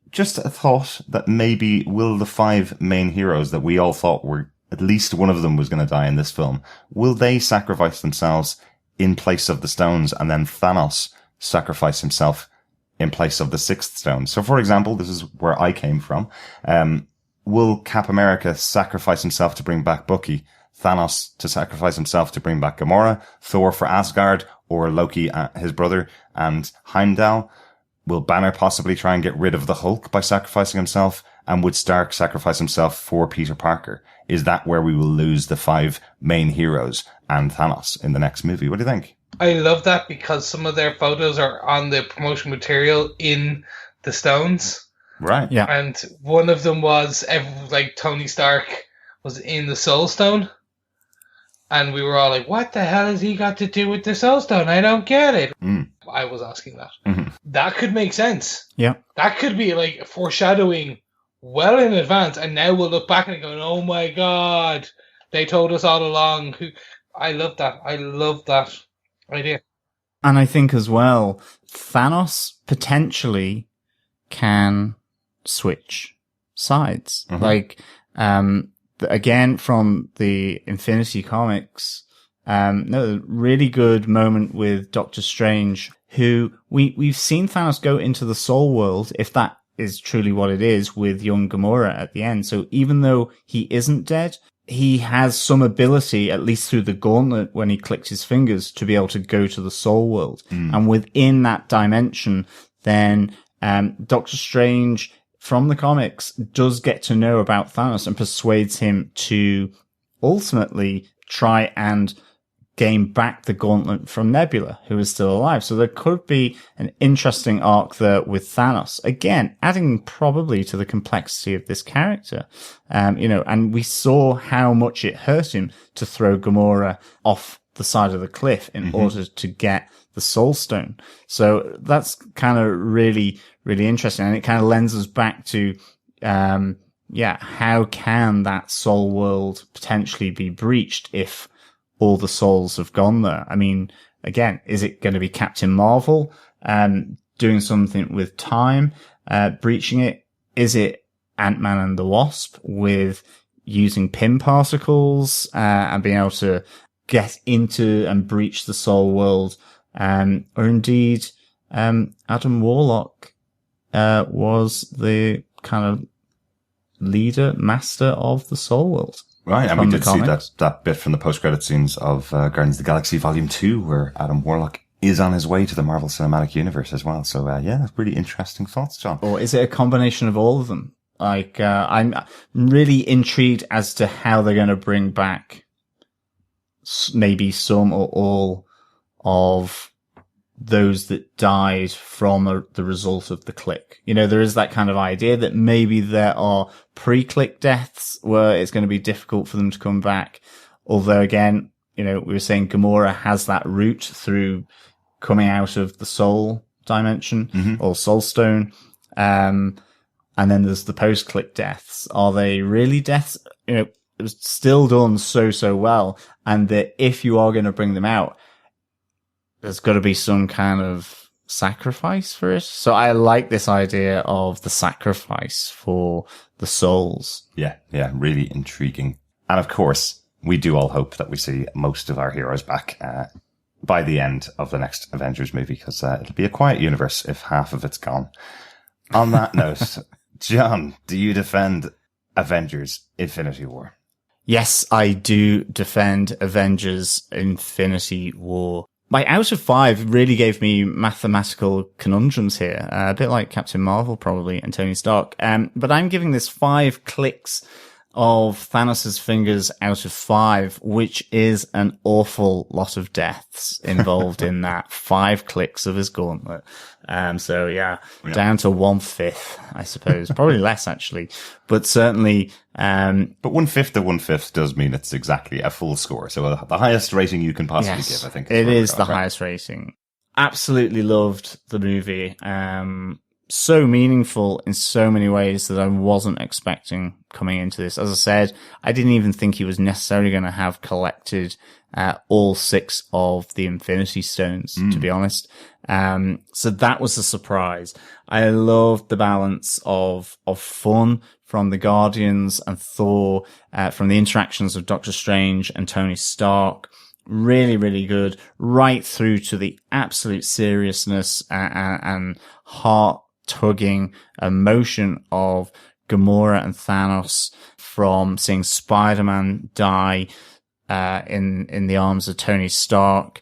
Just a thought that maybe will the 5 main heroes that we all thought were, at least one of them was going to die in this film, will they sacrifice themselves in place of the stones, and then Thanos sacrifice himself in place of the 6th stone? So, for example, this is where I came from. Will Cap America sacrifice himself to bring back Bucky? Thanos to sacrifice himself to bring back Gamora? Thor for Asgard? Or Loki, his brother, and Heimdall? Will Banner possibly try and get rid of the Hulk by sacrificing himself? And would Stark sacrifice himself for Peter Parker? Is that where we will lose the 5 main heroes and Thanos in the next movie? What do you think? I love that, because some of their photos are on the promotion material in the stones. Right. Yeah. And one of them was like Tony Stark was in the Soul Stone. And we were all like, what the hell has he got to do with the Soul Stone? I don't get it. I was asking that. Mm-hmm. That could make sense. Yeah. That could be like foreshadowing well in advance. And now we'll look back and go, oh my God, they told us all along. I love that. I love that idea. And I think as well, Thanos potentially can switch sides. Mm-hmm. Like, again, from the Infinity Comics, really good moment with Doctor Strange, who we've seen Thanos go into the Soul World, if that is truly what it is, with young Gamora at the end. So even though he isn't dead, he has some ability, at least through the gauntlet when he clicks his fingers, to be able to go to the Soul World. And within that dimension, then Doctor Strange from the comics does get to know about Thanos and persuades him to ultimately try and gain back the gauntlet from Nebula, who is still alive. So there could be an interesting arc there with Thanos. Again, adding probably to the complexity of this character. And we saw how much it hurt him to throw Gamora off the side of the cliff in order to get the Soul Stone. So that's kind of really, really interesting. And it kind of lends us back to, how can that soul world potentially be breached if all the souls have gone there? I mean, again, is it going to be Captain Marvel, doing something with time? breaching it? Is it Ant-Man and the Wasp with using pin particles, and being able to get into and breach the soul world? Or indeed, Adam Warlock, was the kind of leader, master of the soul world. Right, and we did see that bit from the post-credit scenes of Guardians of the Galaxy Volume 2, where Adam Warlock is on his way to the Marvel Cinematic Universe as well. So, yeah, really interesting thoughts, John. Or is it a combination of all of them? Like, I'm really intrigued as to how they're going to bring back maybe some or all of those that died from the result of the click. You know, there is that kind of idea that maybe there are pre-click deaths where it's going to be difficult for them to come back. Although again, you know, we were saying Gamora has that route through coming out of the soul dimension or soul stone. And then there's the post-click deaths. Are they really deaths? You know, it was still done so well. And that if you are going to bring them out, there's got to be some kind of sacrifice for it. So I like this idea of the sacrifice for the souls. Yeah, really intriguing. And of course, we do all hope that we see most of our heroes back by the end of the next Avengers movie, because it'll be a quiet universe if half of it's gone. On that note, John, do you defend Avengers Infinity War? Yes, I do defend Avengers Infinity War. My out of 5 really gave me mathematical conundrums here, a bit like Captain Marvel probably and Tony Stark. But I'm giving this 5 clicks of Thanos' fingers out of 5, which is an awful lot of deaths involved in that. 5 clicks of his gauntlet. So yeah, down to 1/5, I suppose. Probably less actually, but certainly, but 1/5 to 1/5 does mean it's exactly a full score. So the highest rating you can possibly give, I think. It is the highest rating. Absolutely loved the movie. So meaningful in so many ways that I wasn't expecting coming into this. As I said, I didn't even think he was necessarily going to have collected all 6 of the Infinity Stones, to be honest. So that was a surprise. I loved the balance of fun from the Guardians and Thor, from the interactions of Doctor Strange and Tony Stark. Really, really good. Right through to the absolute seriousness and heart-tugging emotion of Gamora and Thanos, from seeing Spider-Man die in the arms of Tony Stark,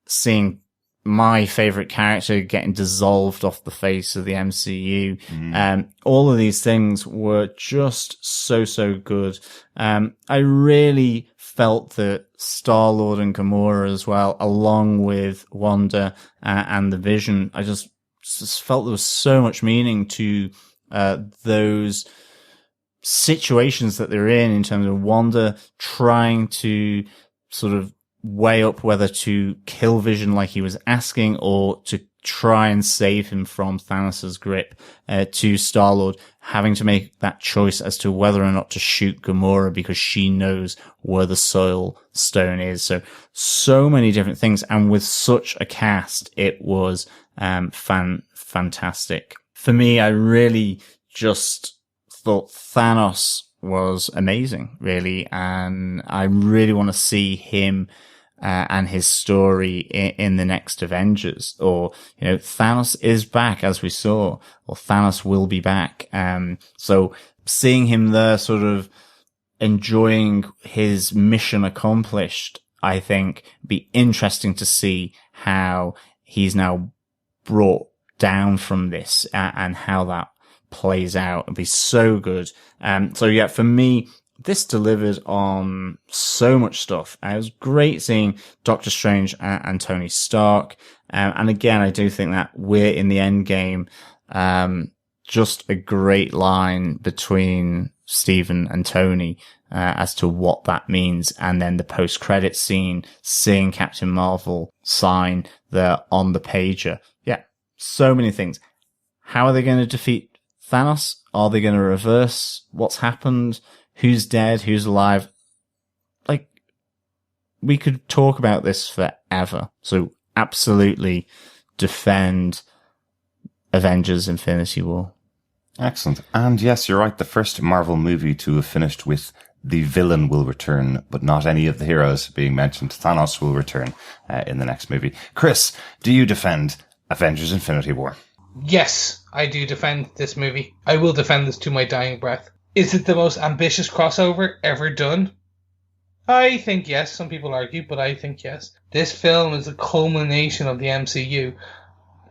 seeing my favorite character getting dissolved off the face of the MCU. All of these things were just so good. I really felt that Star-Lord and Gamora as well, along with Wanda and the Vision, I just felt there was so much meaning to those situations that they're in terms of Wanda trying to sort of weigh up whether to kill Vision like he was asking, or to try and save him from Thanos' grip, to Star-Lord having to make that choice as to whether or not to shoot Gamora because she knows where the Soul Stone is. So many different things, and with such a cast, it was fantastic. For me, I really just thought Thanos was amazing, really, and I really want to see him and his story in the next Avengers. Or, you know, Thanos is back, as we saw, or Thanos will be back. So seeing him there sort of enjoying his mission accomplished, I think be interesting to see how he's now brought down from this and how that plays out. It'd be so good. So yeah, for me, this delivered on so much stuff. It was great seeing Doctor Strange and Tony Stark. And again, I do think that we're in the end game. Just a great line between Stephen and Tony, as to what that means. And then the post-credit scene, seeing Captain Marvel sign there on the pager. Yeah, so many things. How are they going to defeat Thanos? Are they going to reverse what's happened? Who's dead? Who's alive? Like, we could talk about this forever. So absolutely defend Avengers Infinity War. Excellent. And yes, you're right. The first Marvel movie to have finished with the villain will return, but not any of the heroes being mentioned. Thanos will return in the next movie. Chris, do you defend Avengers Infinity War? Yes, I do defend this movie. I will defend this to my dying breath. Is it the most ambitious crossover ever done? I think yes. Some people argue, but I think yes. This film is a culmination of the MCU,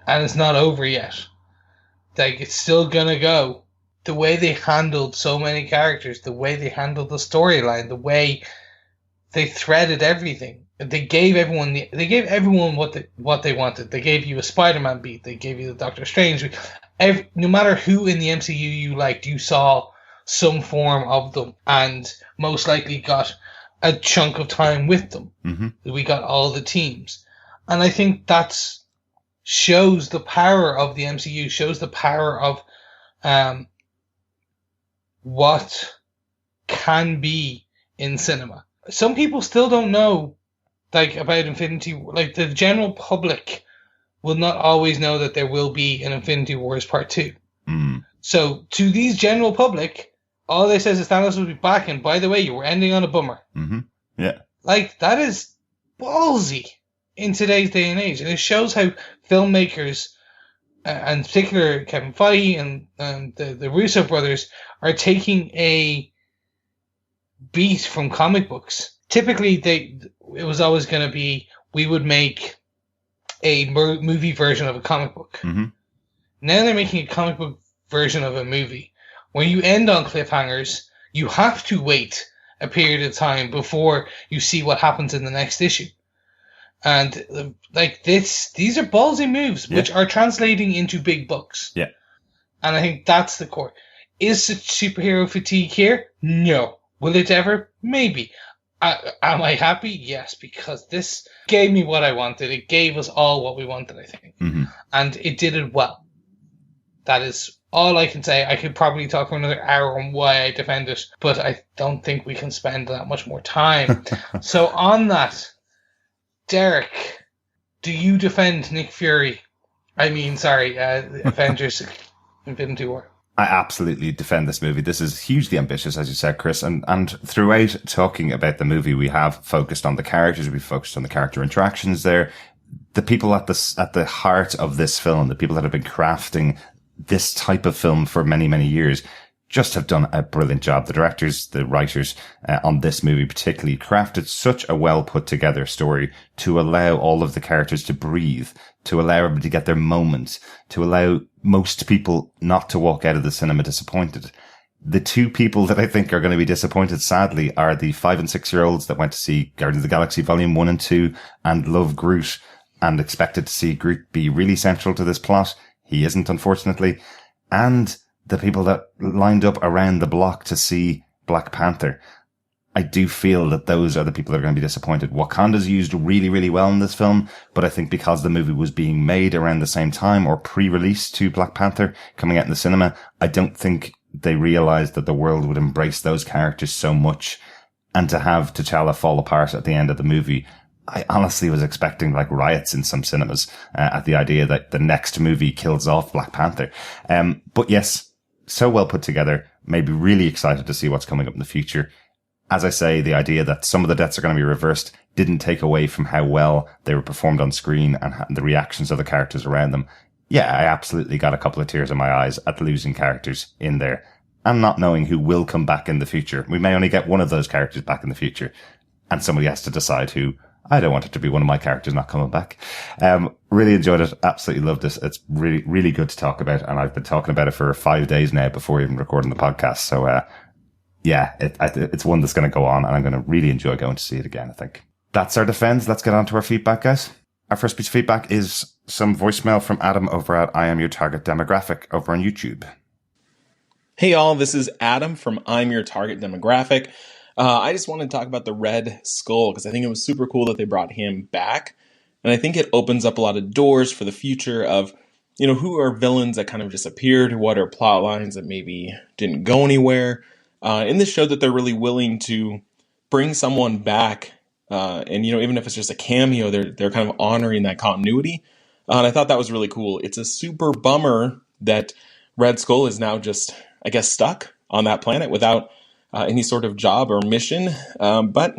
and it's not over yet. Like, it's still gonna go. The way they handled so many characters, the way they handled the storyline, the way they threaded everything. They gave everyone what they wanted. They gave you a Spider-Man beat. They gave you the Doctor Strange beat. No matter who in the MCU you liked, you saw some form of them, and most likely got a chunk of time with them. Mm-hmm. We got all the teams, and I think that's shows the power of the MCU, shows the power of what can be in cinema. Some people still don't know, like, about Infinity War. Like, the general public will not always know that there will be an Infinity Wars Part 2. Mm. So, to these general public, all they says is Thanos will be back, and by the way, you were ending on a bummer. Mm-hmm. Yeah. Like, that is ballsy in today's day and age. And it shows how filmmakers, and in particular Kevin Feige and the Russo brothers, are taking a beat from comic books. Typically, it was always going to be, we would make a movie version of a comic book. Mm-hmm. Now they're making a comic book version of a movie. When you end on cliffhangers, you have to wait a period of time before you see what happens in the next issue. And like these are ballsy moves, which are translating into big bucks. Yeah. And I think that's the core. Is it superhero fatigue here? No. Will it ever? Maybe. Am I happy? Yes, because this gave me what I wanted. It gave us all what we wanted, I think. Mm-hmm. And it did it well. That is all I can say. I could probably talk for another hour on why I defend it, but I don't think we can spend that much more time. So on that, Derek, do you defend Nick Fury? Avengers Infinity War. I absolutely defend this movie. This is hugely ambitious, as you said, Chris. And throughout talking about the movie, we have focused on the characters. We've focused on the character interactions there. The people at the heart of this film, the people that have been crafting this type of film for many, many years, just have done a brilliant job. The directors, the writers on this movie particularly crafted such a well put together story to allow all of the characters to breathe, to allow everybody to get their moment, to allow most people not to walk out of the cinema disappointed. The two people that I think are going to be disappointed, sadly, are the 5 and 6 year olds that went to see Guardians of the Galaxy Volume 1 and 2 and love Groot and expected to see Groot be really central to this plot. He isn't, unfortunately. And the people that lined up around the block to see Black Panther. I do feel that those are the people that are going to be disappointed. Wakanda's used really, really well in this film, but I think because the movie was being made around the same time or pre-release to Black Panther coming out in the cinema, I don't think they realized that the world would embrace those characters so much. And to have T'Challa fall apart at the end of the movie, I honestly was expecting like riots in some cinemas at the idea that the next movie kills off Black Panther. But yes, so well put together, made me really excited to see what's coming up in the future. As I say, the idea that some of the deaths are going to be reversed didn't take away from how well they were performed on screen and the reactions of the characters around them. Yeah, I absolutely got a couple of tears in my eyes at losing characters in there and not knowing who will come back in the future. We may only get one of those characters back in the future, and somebody has to decide who. I don't want it to be one of my characters not coming back. Really enjoyed it. Absolutely loved it. It's really, really good to talk about. And I've been talking about it for 5 days now before even recording the podcast. So, it's one that's going to go on and I'm going to really enjoy going to see it again, I think. That's our defense. Let's get on to our feedback, guys. Our first piece of feedback is some voicemail from Adam over at I Am Your Target Demographic over on YouTube. Hey all, this is Adam from I'm Your Target Demographic. I just wanted to talk about the Red Skull because I think it was super cool that they brought him back. And I think it opens up a lot of doors for the future of, who are villains that kind of disappeared, what are plot lines that maybe didn't go anywhere. And this showed that they're really willing to bring someone back. And, even if it's just a cameo, they're kind of honoring that continuity. And I thought that was really cool. It's a super bummer that Red Skull is now just, I guess, stuck on that planet without any sort of job or mission. But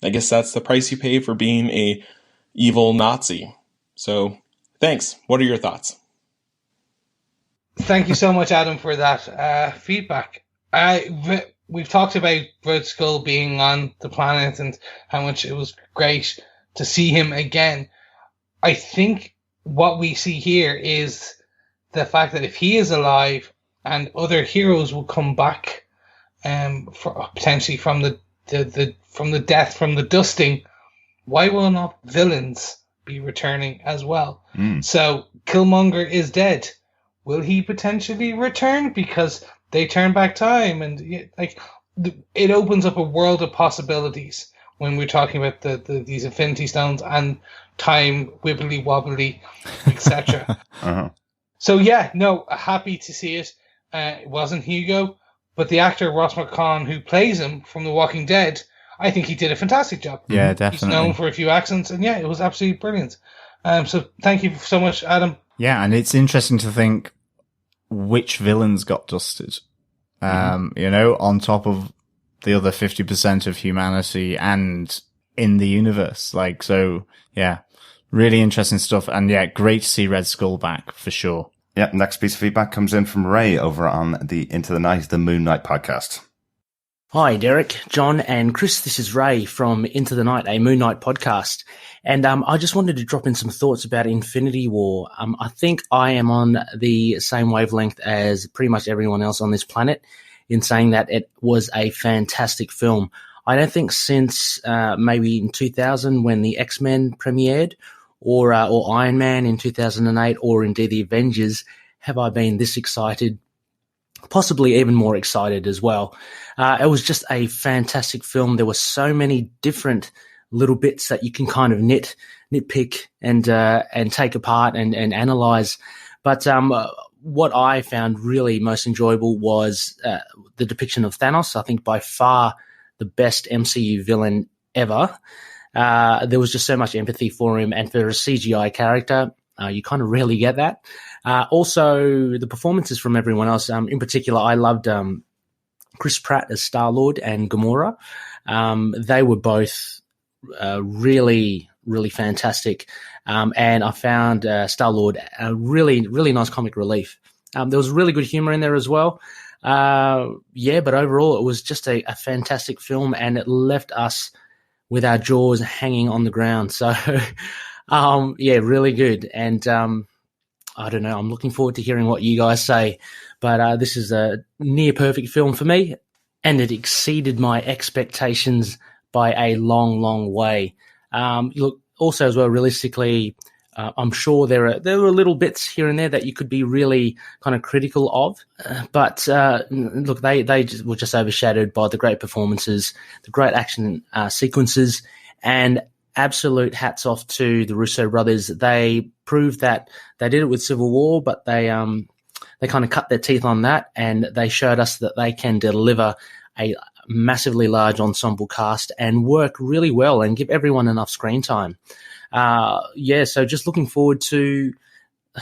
I guess that's the price you pay for being a evil Nazi. So thanks. What are your thoughts? Thank you so much, Adam, for that feedback. We've talked about Red Skull being on the planet and how much it was great to see him again. I think what we see here is the fact that if he is alive and other heroes will come back, potentially from the death, from the dusting, why will not villains be returning as well? So Killmonger is dead. Will he potentially return because they turn back time? And it opens up a world of possibilities when we're talking about these Infinity Stones and time wibbly wobbly, etc. So happy to see it. It wasn't Hugo, but the actor Ross McCann, who plays him from The Walking Dead, I think he did a fantastic job. Yeah, definitely. He's known for a few accents, and it was absolutely brilliant. So thank you so much, Adam. Yeah, and it's interesting to think which villains got dusted. On top of the other 50% of humanity and in the universe. Really interesting stuff. And great to see Red Skull back for sure. Yeah, next piece of feedback comes in from Ray over on the Into the Night, the Moon Knight podcast. Hi, Derek, John, and Chris. This is Ray from Into the Night, a Moon Knight podcast. And I just wanted to drop in some thoughts about Infinity War. I think I am on the same wavelength as pretty much everyone else on this planet in saying that it was a fantastic film. I don't think since maybe in 2000 when the X-Men premiered, or Iron Man in 2008, or indeed the Avengers, have I been this excited, possibly even more excited as well. It was just a fantastic film. There were so many different little bits that you can kind of nitpick and take apart and analyze. But what I found really most enjoyable was the depiction of Thanos. I think by far the best MCU villain ever. There was just so much empathy for him, and for a CGI character, you kind of rarely get that. Also, the performances from everyone else. In particular, I loved Chris Pratt as Star-Lord and Gamora. They were both really, really fantastic. And I found Star-Lord a really, really nice comic relief. There was really good humor in there as well. But overall, it was just a fantastic film, and it left us with our jaws hanging on the ground. So, really good. And I don't know, I'm looking forward to hearing what you guys say. But this is a near perfect film for me, and it exceeded my expectations by a long, long way. Look, also as well, realistically, I'm sure there were little bits here and there that you could be really kind of critical of, but look, they were just overshadowed by the great performances, the great action sequences, and absolute hats off to the Russo brothers. They proved that they did it with Civil War, but they kind of cut their teeth on that, and they showed us that they can deliver a massively large ensemble cast and work really well and give everyone enough screen time. So just looking forward to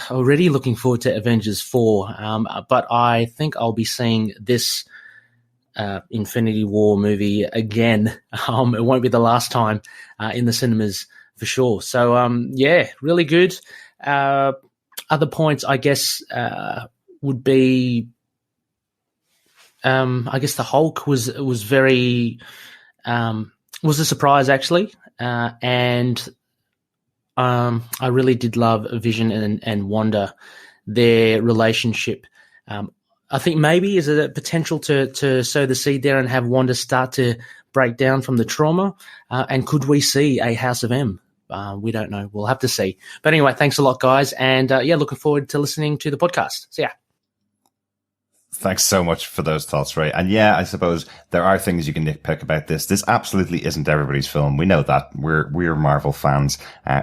Avengers 4. But I think I'll be seeing this Infinity War movie again. It won't be the last time in the cinemas for sure. So, really good. Other points, I guess, would be, I guess the Hulk was very, was a surprise actually. And I really did love Vision and Wanda, their relationship. I think maybe is a potential to sow the seed there and have Wanda start to break down from the trauma. And could we see a House of M? We don't know. We'll have to see. But anyway, thanks a lot, guys. And looking forward to listening to the podcast. See ya. Thanks so much for those thoughts, Ray. And I suppose there are things you can nitpick about this. This absolutely isn't everybody's film. We know that. We're Marvel fans.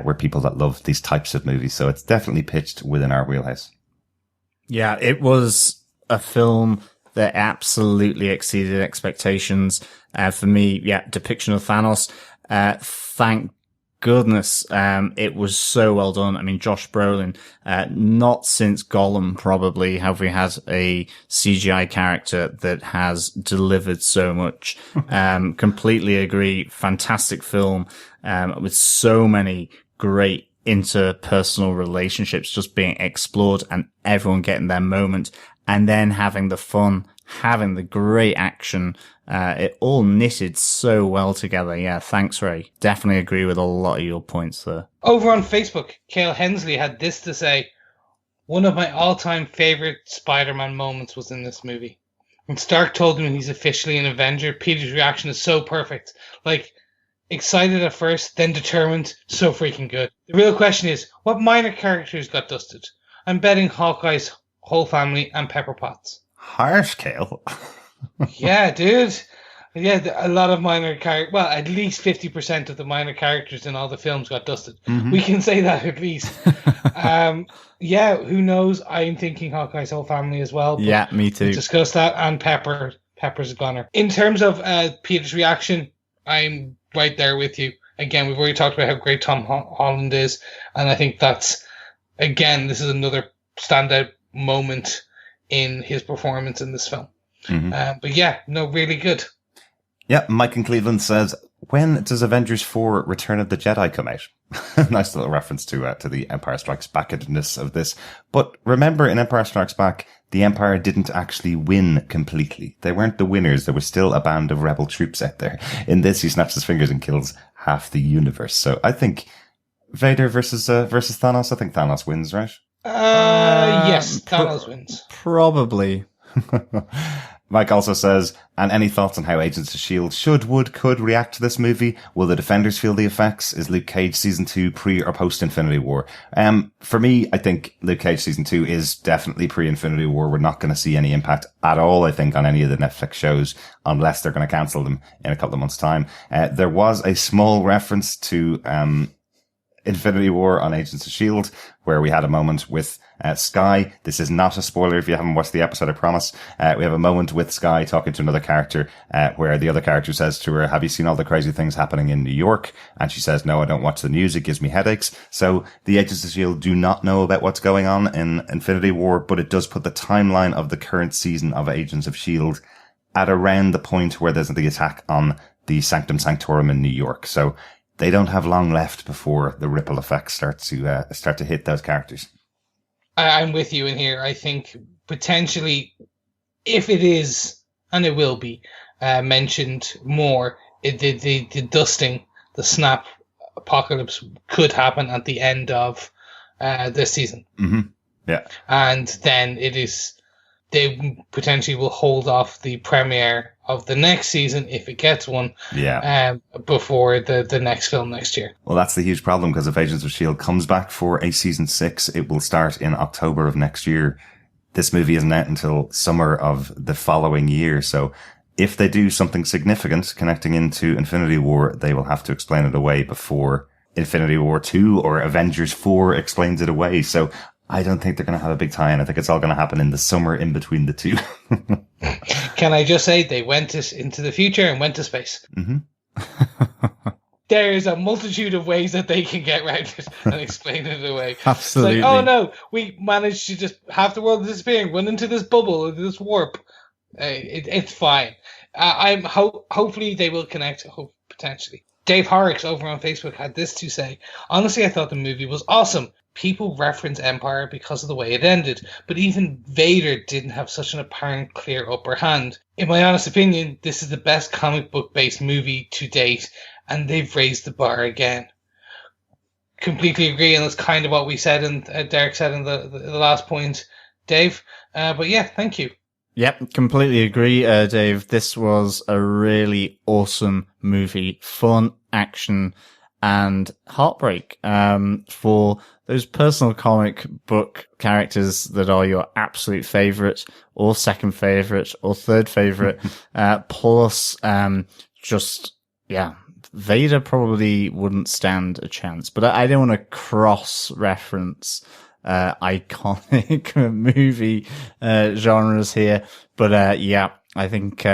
We're people that love these types of movies. So it's definitely pitched within our wheelhouse. Yeah, it was a film that absolutely exceeded expectations. For me, depiction of Thanos. Thank goodness, it was so well done. I mean, Josh Brolin, not since Gollum probably have we had a CGI character that has delivered so much. Completely agree. Fantastic film, with so many great interpersonal relationships just being explored and everyone getting their moment, and then having the fun, having the great action. It all knitted so well together. Yeah, thanks, Ray. Definitely agree with a lot of your points there. Over on Facebook, Cale Hensley had this to say: one of my all-time favorite Spider-Man moments was in this movie. When Stark told him he's officially an Avenger, Peter's reaction is so perfect. Like, excited at first, then determined, so freaking good. The real question is, what minor characters got dusted? I'm betting Hawkeye's whole family and Pepper Potts. Harsh, Kale. Yeah, dude. Yeah, a lot of minor characters. Well, at least 50% of the minor characters in all the films got dusted. Mm-hmm. We can say that at least. Yeah, who knows? I'm thinking Hawkeye's whole family as well. Yeah, me too. We'll discuss that, and Pepper's a goner. In terms of Peter's reaction, I'm right there with you. Again, we've already talked about how great Tom Holland is, and I think that's, again, this is another standout moment in his performance in this film. Mm-hmm. But yeah, no, really good. Yeah, Mike in Cleveland says, when does Avengers 4 Return of the Jedi come out? Nice little reference to the Empire Strikes Back-ness of this. But remember, in Empire Strikes Back, the Empire didn't actually win completely. They weren't the winners. There was still a band of rebel troops out there. In this, he snaps his fingers and kills half the universe. So I think Vader versus Thanos. I think Thanos wins, right? Yes, Thanos wins. Probably. Mike also says, and any thoughts on how Agents of S.H.I.E.L.D. could react to this movie? Will the Defenders feel the effects? Is Luke Cage Season 2 pre or post Infinity War? For me, I think Luke Cage Season 2 is definitely pre-Infinity War. We're not going to see any impact at all, I think, on any of the Netflix shows, unless they're going to cancel them in a couple of months' time. There was a small reference to Infinity War on Agents of S.H.I.E.L.D., where we had a moment with Skye. This is not a spoiler if you haven't watched the episode, I promise. We have a moment with Skye talking to another character, where the other character says to her, have you seen all the crazy things happening in New York? And she says, no, I don't watch the news. It gives me headaches. So the Agents of S.H.I.E.L.D. do not know about what's going on in Infinity War, but it does put the timeline of the current season of Agents of S.H.I.E.L.D. at around the point where there's the attack on the Sanctum Sanctorum in New York. So they don't have long left before the ripple effects start to hit those characters. I'm with you in here. I think potentially, if it is, and it will be, mentioned more, the dusting, the snap apocalypse could happen at the end of this season. Mm-hmm. Yeah. And then they potentially will hold off the premiere of the next season, if it gets one, before the next film next year. Well, that's the huge problem, because if Agents of S.H.I.E.L.D. comes back for a season 6, it will start in October of next year. This movie isn't out until summer of the following year. So if they do something significant connecting into Infinity War, they will have to explain it away before Infinity War 2 or Avengers 4 explains it away. So I don't think they're going to have a big tie-in. I think it's all going to happen in the summer in between the two. Can I just say they went into the future and went to space? Mm-hmm. There's a multitude of ways that they can get around it and explain it away. Absolutely. It's like, oh no, we managed to just have the world disappearing, run into this bubble, this warp. It's fine. Hopefully they will connect, potentially. Dave Horrocks over on Facebook had this to say: honestly, I thought the movie was awesome. People reference Empire because of the way it ended, but even Vader didn't have such an apparent clear upper hand. In my honest opinion, this is the best comic book based movie to date, and they've raised the bar again. Completely agree, and that's kind of what we said, and Derek said in the last point, Dave. But yeah, thank you. Yep, completely agree, Dave. This was a really awesome movie. Fun, action, and heartbreak. For those personal comic book characters that are your absolute favorite, or second favorite, or third favorite, plus, Vader probably wouldn't stand a chance, but I don't want to cross-reference iconic movie genres here. But I think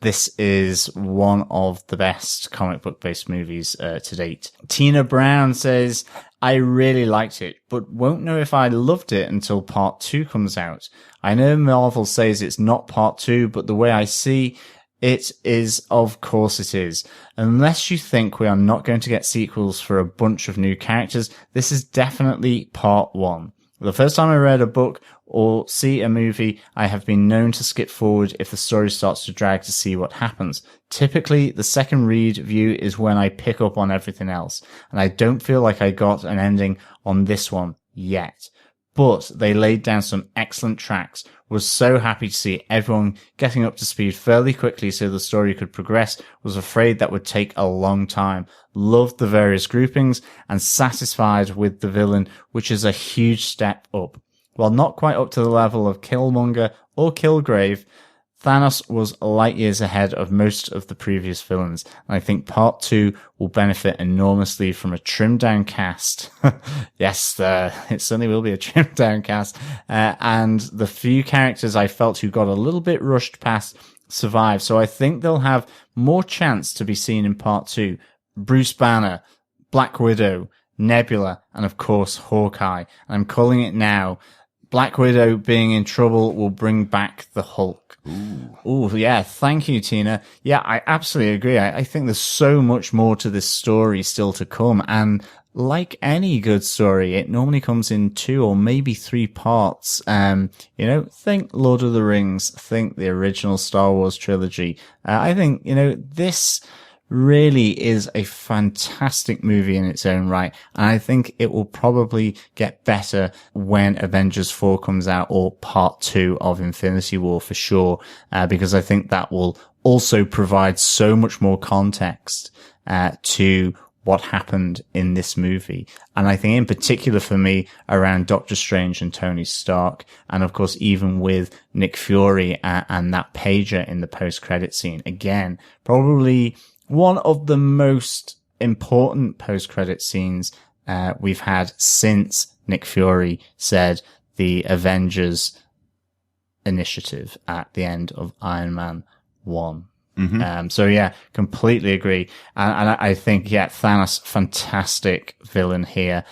this is one of the best comic book based movies to date. Tina Brown says, I really liked it, but won't know if I loved it until part 2 comes out. I know Marvel says it's not part 2, but the way I see it is, of course it is. Unless you think we are not going to get sequels for a bunch of new characters, this is definitely part 1. The first time I read a book or see a movie, I have been known to skip forward if the story starts to drag to see what happens. Typically, the second read view is when I pick up on everything else, and I don't feel like I got an ending on this one yet. But they laid down some excellent tracks. Was so happy to see everyone getting up to speed fairly quickly so the story could progress. Was afraid that would take a long time. Loved the various groupings and satisfied with the villain, which is a huge step up. While not quite up to the level of Killmonger or Kilgrave, Thanos was light years ahead of most of the previous villains, and I think part 2 will benefit enormously from a trimmed down cast. Yes, it certainly will be a trimmed down cast, and the few characters I felt who got a little bit rushed past survived, so I think they'll have more chance to be seen in part 2. Bruce Banner, Black Widow, Nebula, and of course Hawkeye. And I'm calling it now. Black Widow being in trouble will bring back the Hulk. Ooh, yeah. Thank you, Tina. Yeah, I absolutely agree. I think there's so much more to this story still to come. And like any good story, it normally comes in 2 or maybe 3 parts. Think Lord of the Rings, think the original Star Wars trilogy. I think, this really is a fantastic movie in its own right. And I think it will probably get better when Avengers 4 comes out, or part 2 of Infinity War for sure, because I think that will also provide so much more context to what happened in this movie. And I think in particular for me around Doctor Strange and Tony Stark, and of course even with Nick Fury and that pager in the post-credit scene. Again, probably one of the most important post-credit scenes we've had since Nick Fury said the Avengers initiative at the end of Iron Man 1. Mm-hmm. So yeah, completely agree. And I think, Thanos, fantastic villain here.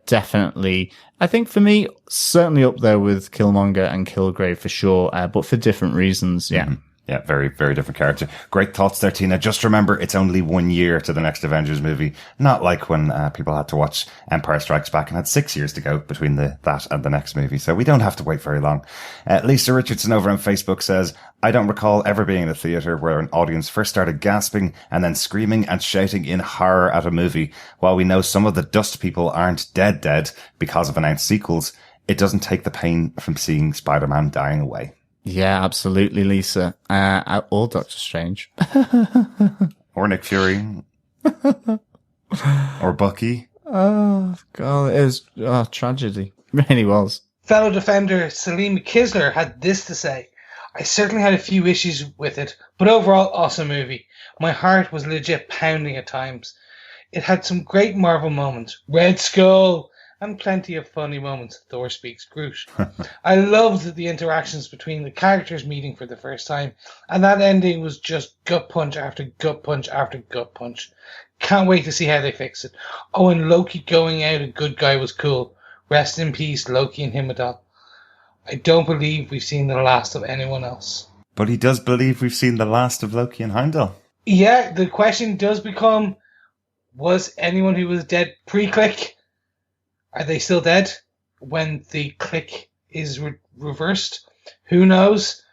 Definitely, I think for me, certainly up there with Killmonger and Kilgrave for sure, but for different reasons. Yeah. Mm-hmm. Yeah, very, very different character. Great thoughts there, Tina. Just remember, it's only 1 year to the next Avengers movie. Not like when people had to watch Empire Strikes Back and had 6 years to go between that and the next movie. So we don't have to wait very long. Lisa Richardson over on Facebook says, I don't recall ever being in a theatre where an audience first started gasping and then screaming and shouting in horror at a movie. While we know some of the dust people aren't dead because of announced sequels, it doesn't take the pain from seeing Spider-Man dying away. Yeah, absolutely, Lisa. Or Doctor Strange. Or Nick Fury. Or Bucky. Oh, God, it was tragedy. It really was. Fellow defender Salim Kisler had this to say. I certainly had a few issues with it, but overall, awesome movie. My heart was legit pounding at times. It had some great Marvel moments. Red Skull! And plenty of funny moments. Thor speaks Groot. I loved the interactions between the characters meeting for the first time, and that ending was just gut punch after gut punch after gut punch. Can't wait to see how they fix it. Oh, and Loki going out a good guy was cool. Rest in peace, Loki and Himdall. I don't believe we've seen the last of anyone else. But he does believe we've seen the last of Loki and Heimdall. Yeah, the question does become, was anyone who was dead pre-click? Are they still dead when the click is reversed? Who knows?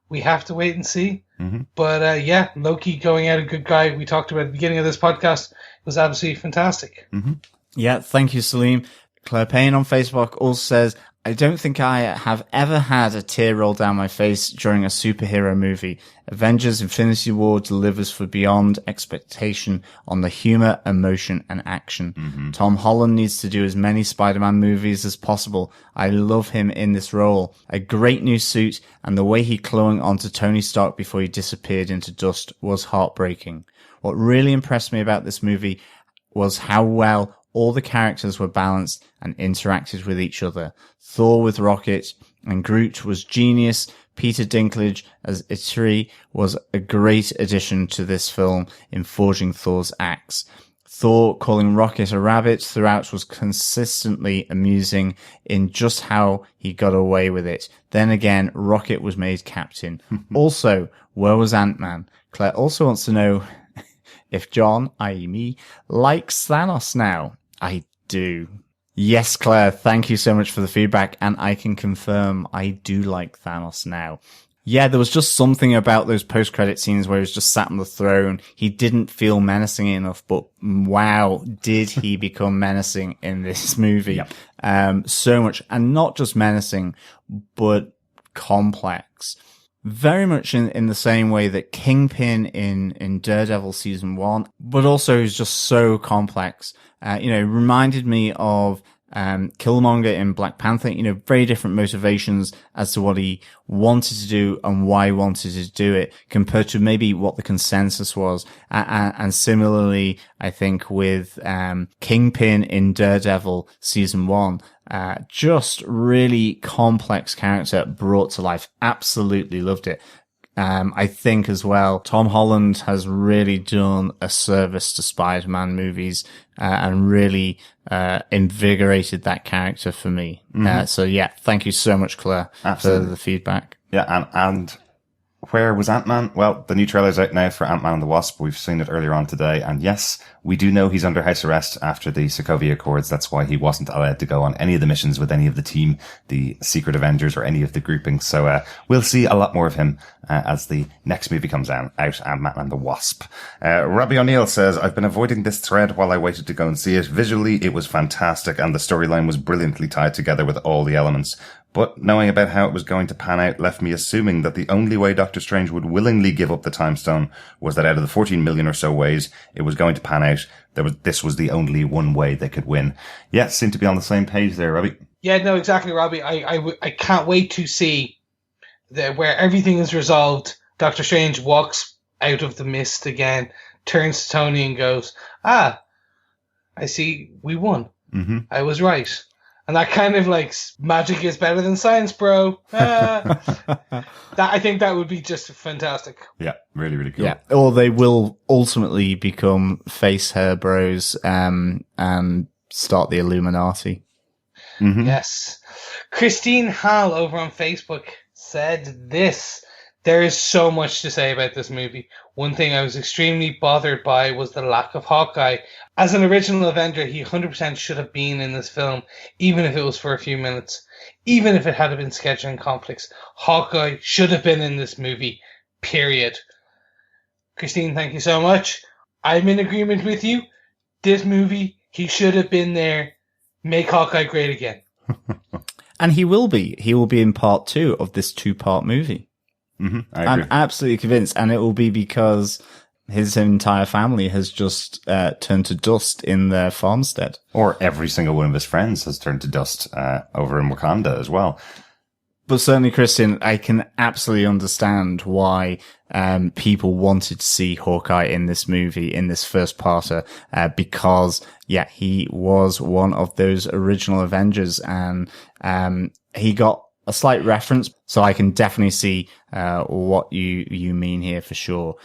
We have to wait and see. Mm-hmm. But Loki going out a good guy, we talked about at the beginning of this podcast, was absolutely fantastic. Mm-hmm. Yeah, thank you, Salim. Claire Payne on Facebook also says, I don't think I have ever had a tear roll down my face during a superhero movie. Avengers Infinity War delivers for beyond expectation on the humor, emotion, and action. Mm-hmm. Tom Holland needs to do as many Spider-Man movies as possible. I love him in this role. A great new suit, and the way he clung onto Tony Stark before he disappeared into dust was heartbreaking. What really impressed me about this movie was how well all the characters were balanced and interacted with each other. Thor with Rocket, and Groot was genius. Peter Dinklage as Itri was a great addition to this film in forging Thor's axe. Thor calling Rocket a rabbit throughout was consistently amusing in just how he got away with it. Then again, Rocket was made captain. Also, where was Ant-Man? Claire also wants to know if John, i.e. me, likes Thanos now. I do. Yes, Claire, thank you so much for the feedback, and I can confirm I do like Thanos now. Yeah, there was just something about those post-credit scenes where he was just sat on the throne. He didn't feel menacing enough, but wow, did he become menacing in this movie. Yep. So much, and not just menacing, but complex. Very much in the same way that Kingpin in Daredevil season 1, but also is just so complex. Reminded me of Killmonger in Black Panther, very different motivations as to what he wanted to do and why he wanted to do it compared to maybe what the consensus was. And similarly, I think with Kingpin in Daredevil season 1, just really complex character brought to life. Absolutely loved it. I think as well, Tom Holland has really done a service to Spider-Man movies, and really, invigorated that character for me. So yeah, thank you so much, Claire, for the feedback. Yeah. And where was Ant-Man? Well, the new trailer's out now for Ant-Man and the Wasp. We've seen it earlier on today. And yes, we do know he's under house arrest after the Sokovia Accords. That's why he wasn't allowed to go on any of the missions with any of the team, the Secret Avengers, or any of the groupings. So, we'll see a lot more of him, as the next movie comes out, Ant-Man and the Wasp. Robbie O'Neill says, I've been avoiding this thread while I waited to go and see it. Visually, it was fantastic and the storyline was brilliantly tied together with all the elements. But knowing about how it was going to pan out left me assuming that the only way Doctor Strange would willingly give up the Time Stone was that out of the 14 million or so ways it was going to pan out, this was the only one way they could win. Yeah, seem to be on the same page there, Robbie. Yeah, no, exactly, Robbie. I can't wait to see where everything is resolved. Doctor Strange walks out of the mist again, turns to Tony and goes, I see we won. Mm-hmm. I was right. And that kind of magic is better than science, bro. I think that would be just fantastic. Yeah, really, really cool. Yeah, or they will ultimately become face hair bros, and start the Illuminati. Mm-hmm. Yes. Christine Hall over on Facebook said this. There is so much to say about this movie. One thing I was extremely bothered by was the lack of Hawkeye. As an original Avenger, he 100% should have been in this film, even if it was for a few minutes. Even if it had been scheduling conflicts, Hawkeye should have been in this movie, period. Christine, thank you so much. I'm in agreement with you. This movie, he should have been there. Make Hawkeye great again. And he will be. He will be in part 2 of this 2-part movie. Mm-hmm, I'm absolutely convinced, and it will be because his entire family has just turned to dust in their farmstead. Or every single one of his friends has turned to dust over in Wakanda as well. But certainly, Christian, I can absolutely understand why people wanted to see Hawkeye in this movie, in this first parter, because, yeah, he was one of those original Avengers, and he got a slight reference, so I can definitely see what you mean here for sure.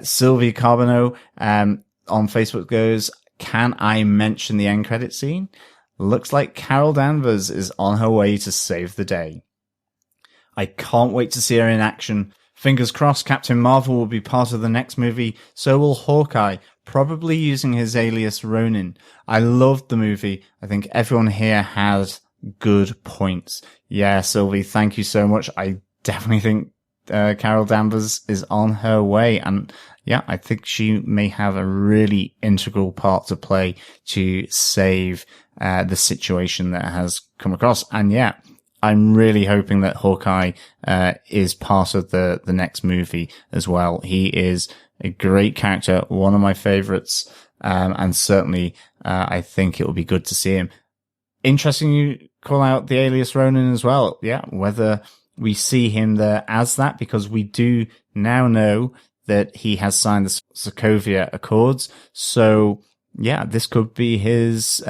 Sylvie Carbonneau on Facebook goes, can I mention the end credit scene? Looks like Carol Danvers is on her way to save the day. I can't wait to see her in action. Fingers crossed Captain Marvel will be part of the next movie, so will Hawkeye, probably using his alias Ronin. I loved the movie. I think everyone here has good points. Yeah, Sylvie, thank you so much. I definitely think Carol Danvers is on her way, and yeah, I think she may have a really integral part to play to save the situation that has come across. And yeah, I'm really hoping that Hawkeye is part of the next movie as well. He is a great character, one of my favorites, and certainly I think it will be good to see him. Interesting you call out the alias Ronin as well. Yeah, whether we see him there as that, because we do now know that he has signed the Sokovia Accords. So yeah, this could be his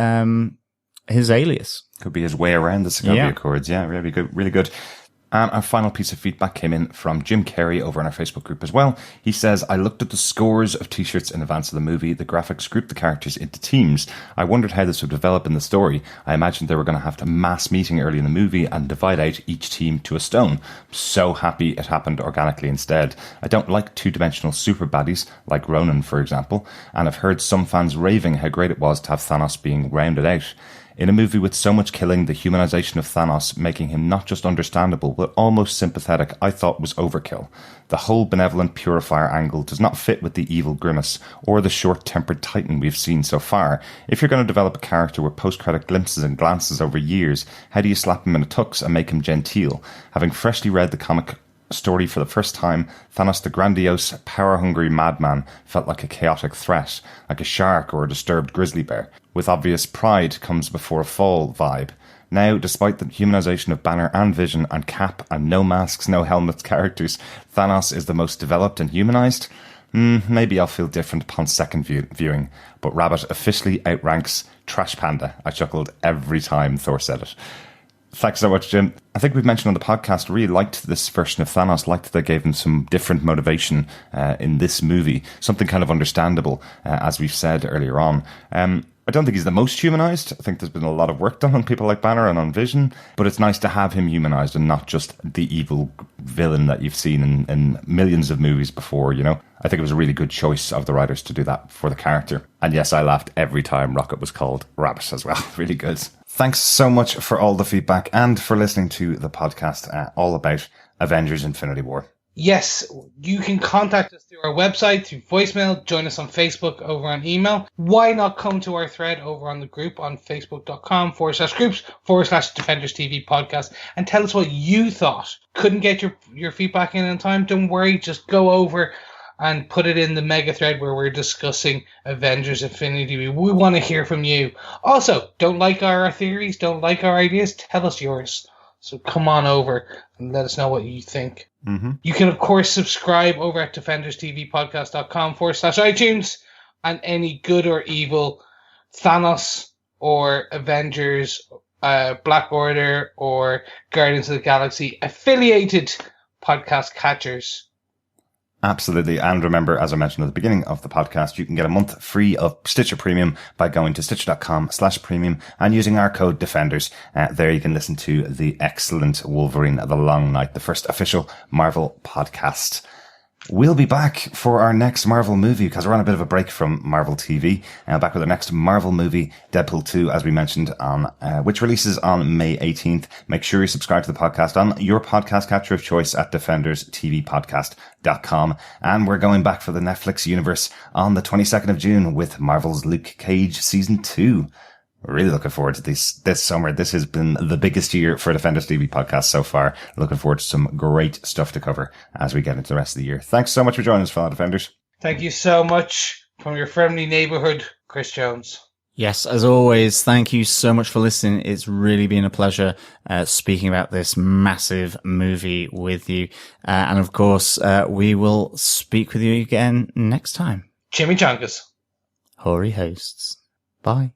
his alias. Could be his way around the Sokovia Accords. Yeah, really good, really good. And our final piece of feedback came in from Jim Carey over in our Facebook group as well. He says, I looked at the scores of t-shirts in advance of the movie. The graphics grouped the characters into teams. I wondered how this would develop in the story. I imagined they were going to have to mass meeting early in the movie and divide out each team to a stone. I'm so happy it happened organically instead. I don't like two-dimensional super baddies, like Ronan, for example, and I've heard some fans raving how great it was to have Thanos being rounded out. In a movie with so much killing, the humanization of Thanos, making him not just understandable, but almost sympathetic, I thought was overkill. The whole benevolent purifier angle does not fit with the evil grimace, or the short-tempered titan we've seen so far. If you're going to develop a character with post-credit glimpses and glances over years, how do you slap him in a tux and make him genteel? Having freshly read the comic story for the first time, Thanos the grandiose, power-hungry madman felt like a chaotic threat, like a shark or a disturbed grizzly bear. With obvious pride comes before a fall vibe. Now, despite the humanization of Banner and Vision and Cap and no masks, no helmets characters, Thanos is the most developed and humanized? Maybe I'll feel different upon second viewing, but Rabbit officially outranks Trash Panda. I chuckled every time Thor said it. Thanks so much, Jim. I think we've mentioned on the podcast, really liked this version of Thanos, liked that they gave him some different motivation in this movie, something kind of understandable, as we've said earlier on. I don't think he's the most humanized. I think there's been a lot of work done on people like Banner and on Vision, but it's nice to have him humanized and not just the evil villain that you've seen in millions of movies before, you know? I think it was a really good choice of the writers to do that for the character. And yes, I laughed every time Rocket was called Rabbit as well. Really good. Thanks so much for all the feedback and for listening to the podcast all about Avengers Infinity War. Yes, you can contact us through our website, through voicemail, join us on Facebook, over on email. Why not come to our thread over on the group on facebook.com/groups/Defenders TV podcast and tell us what you thought. Couldn't get your feedback in time? Don't worry, just go over and put it in the mega thread where we're discussing Avengers Infinity War. We want to hear from you. Also, don't like our theories, don't like our ideas, tell us yours. So come on over and let us know what you think. Mm-hmm. You can, of course, subscribe over at defenderstvpodcast.com/iTunes, and any good or evil Thanos or Avengers, Black Order or Guardians of the Galaxy affiliated podcast catchers. Absolutely. And remember, as I mentioned at the beginning of the podcast, you can get a month free of Stitcher Premium by going to stitcher.com/premium and using our code Defenders. There you can listen to the excellent Wolverine The Long Night, the first official Marvel podcast. We'll be back for our next Marvel movie because we're on a bit of a break from Marvel TV. Back with our next Marvel movie, Deadpool 2, as we mentioned, on which releases on May 18th. Make sure you subscribe to the podcast on your podcast catcher of choice at defenderstvpodcast.com. And we're going back for the Netflix universe on the 22nd of June with Marvel's Luke Cage Season 2. Really looking forward to this summer. This has been the biggest year for Defenders TV podcast so far. Looking forward to some great stuff to cover as we get into the rest of the year. Thanks so much for joining us, fellow Defenders. Thank you so much from your friendly neighborhood, Chris Jones. Yes, as always, thank you so much for listening. It's really been a pleasure speaking about this massive movie with you. And of course, we will speak with you again next time. Chimichangas. Hoary hosts. Bye.